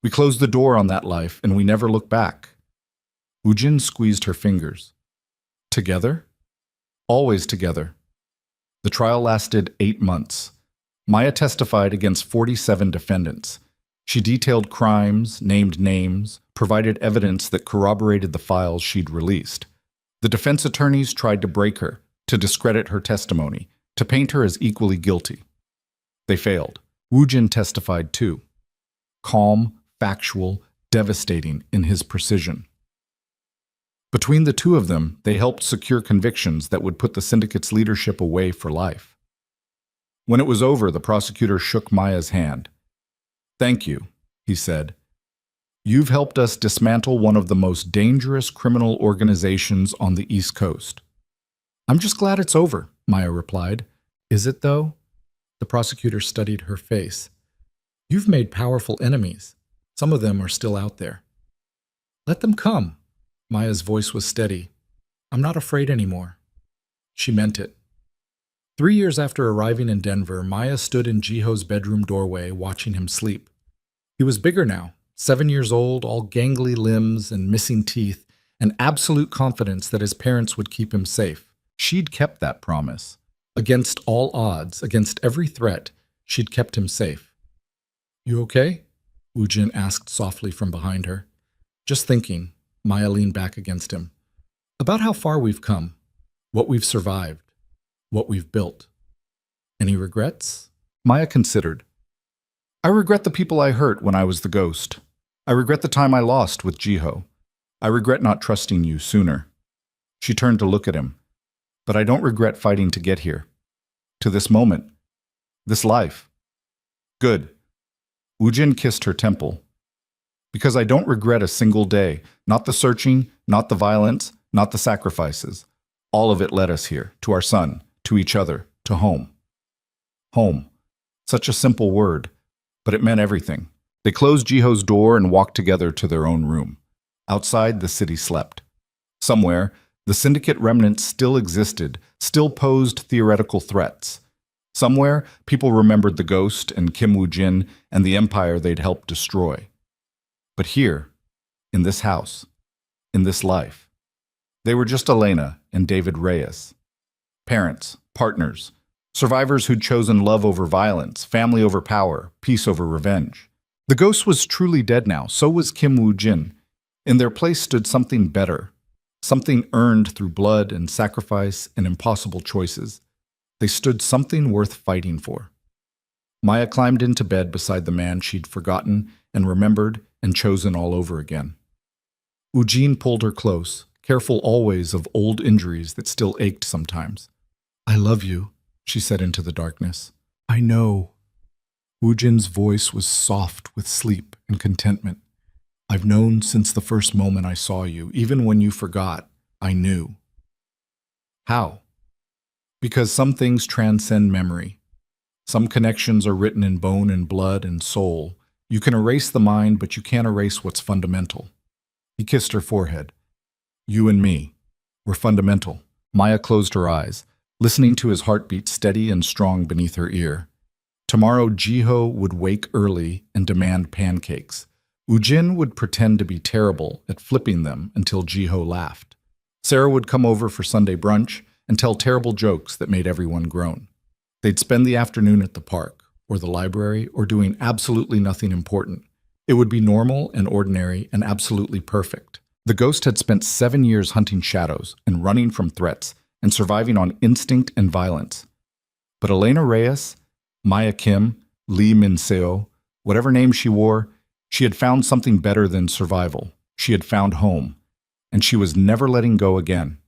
We close the door on that life and we never look back." Woo-jin squeezed her fingers. "Together?" "Always together." The trial lasted 8 months. Maya testified against 47 defendants. She detailed crimes, named names, provided evidence that corroborated the files she'd released. The defense attorneys tried to break her, to discredit her testimony, to paint her as equally guilty. They failed. Woo-jin testified too. Calm, factual, devastating in his precision. Between the two of them, they helped secure convictions that would put the syndicate's leadership away for life. When it was over, the prosecutor shook Maya's hand. "Thank you," he said. "You've helped us dismantle one of the most dangerous criminal organizations on the East Coast." "I'm just glad it's over," Maya replied. "Is it, though?" The prosecutor studied her face. "You've made powerful enemies. Some of them are still out there." "Let them come." Maya's voice was steady. "I'm not afraid anymore." She meant it. 3 years after arriving in Denver, Maya stood in Jiho's bedroom doorway watching him sleep. He was bigger now, 7 years old, all gangly limbs and missing teeth, and absolute confidence that his parents would keep him safe. She'd kept that promise. Against all odds, against every threat, she'd kept him safe. "You okay?" Woo-jin asked softly from behind her. "Just thinking," Maya leaned back against him. "About how far we've come, what we've survived, what we've built." Any regrets? Maya considered. I regret the people I hurt when I was the ghost. I regret the time I lost with Jiho. I regret not trusting you sooner. She turned to look at him. But I don't regret fighting to get here. To this moment. This life. Good. Woojin kissed her temple. Because I don't regret a single day. Not the searching, not the violence, not the sacrifices. All of it led us here, to our son, to each other, to home. Home. Such a simple word, but it meant everything. They closed Jiho's door and walked together to their own room. Outside, the city slept. Somewhere, the syndicate remnants still existed, still posed theoretical threats. Somewhere, people remembered the ghost and Kim Woo-jin and the empire they'd helped destroy. But here, in this house, in this life, they were just Elena and David Reyes. Parents, partners, survivors who'd chosen love over violence, family over power, peace over revenge. The ghost was truly dead now, so was Kim Woo-jin. In their place stood something better, something earned through blood and sacrifice and impossible choices. They stood something worth fighting for. Maya climbed into bed beside the man she'd forgotten and remembered and chosen all over again. Woojin pulled her close, careful always of old injuries that still ached sometimes. I love you, she said into the darkness. I know. Woojin's voice was soft with sleep and contentment. I've known since the first moment I saw you, even when you forgot, I knew. How? Because some things transcend memory. Some connections are written in bone and blood and soul. You can erase the mind, but you can't erase what's fundamental. He kissed her forehead. You and me. We're fundamental. Maya closed her eyes, listening to his heartbeat steady and strong beneath her ear. Tomorrow, Jiho would wake early and demand pancakes. Woojin would pretend to be terrible at flipping them until Jiho laughed. Sarah would come over for Sunday brunch and tell terrible jokes that made everyone groan. They'd spend the afternoon at the park, or the library, or doing absolutely nothing important. It would be normal and ordinary and absolutely perfect. The ghost had spent 7 years hunting shadows and running from threats and surviving on instinct and violence. But Elena Reyes, Maya Kim, Lee Min-seo, whatever name she wore, she had found something better than survival. She had found home, and she was never letting go again.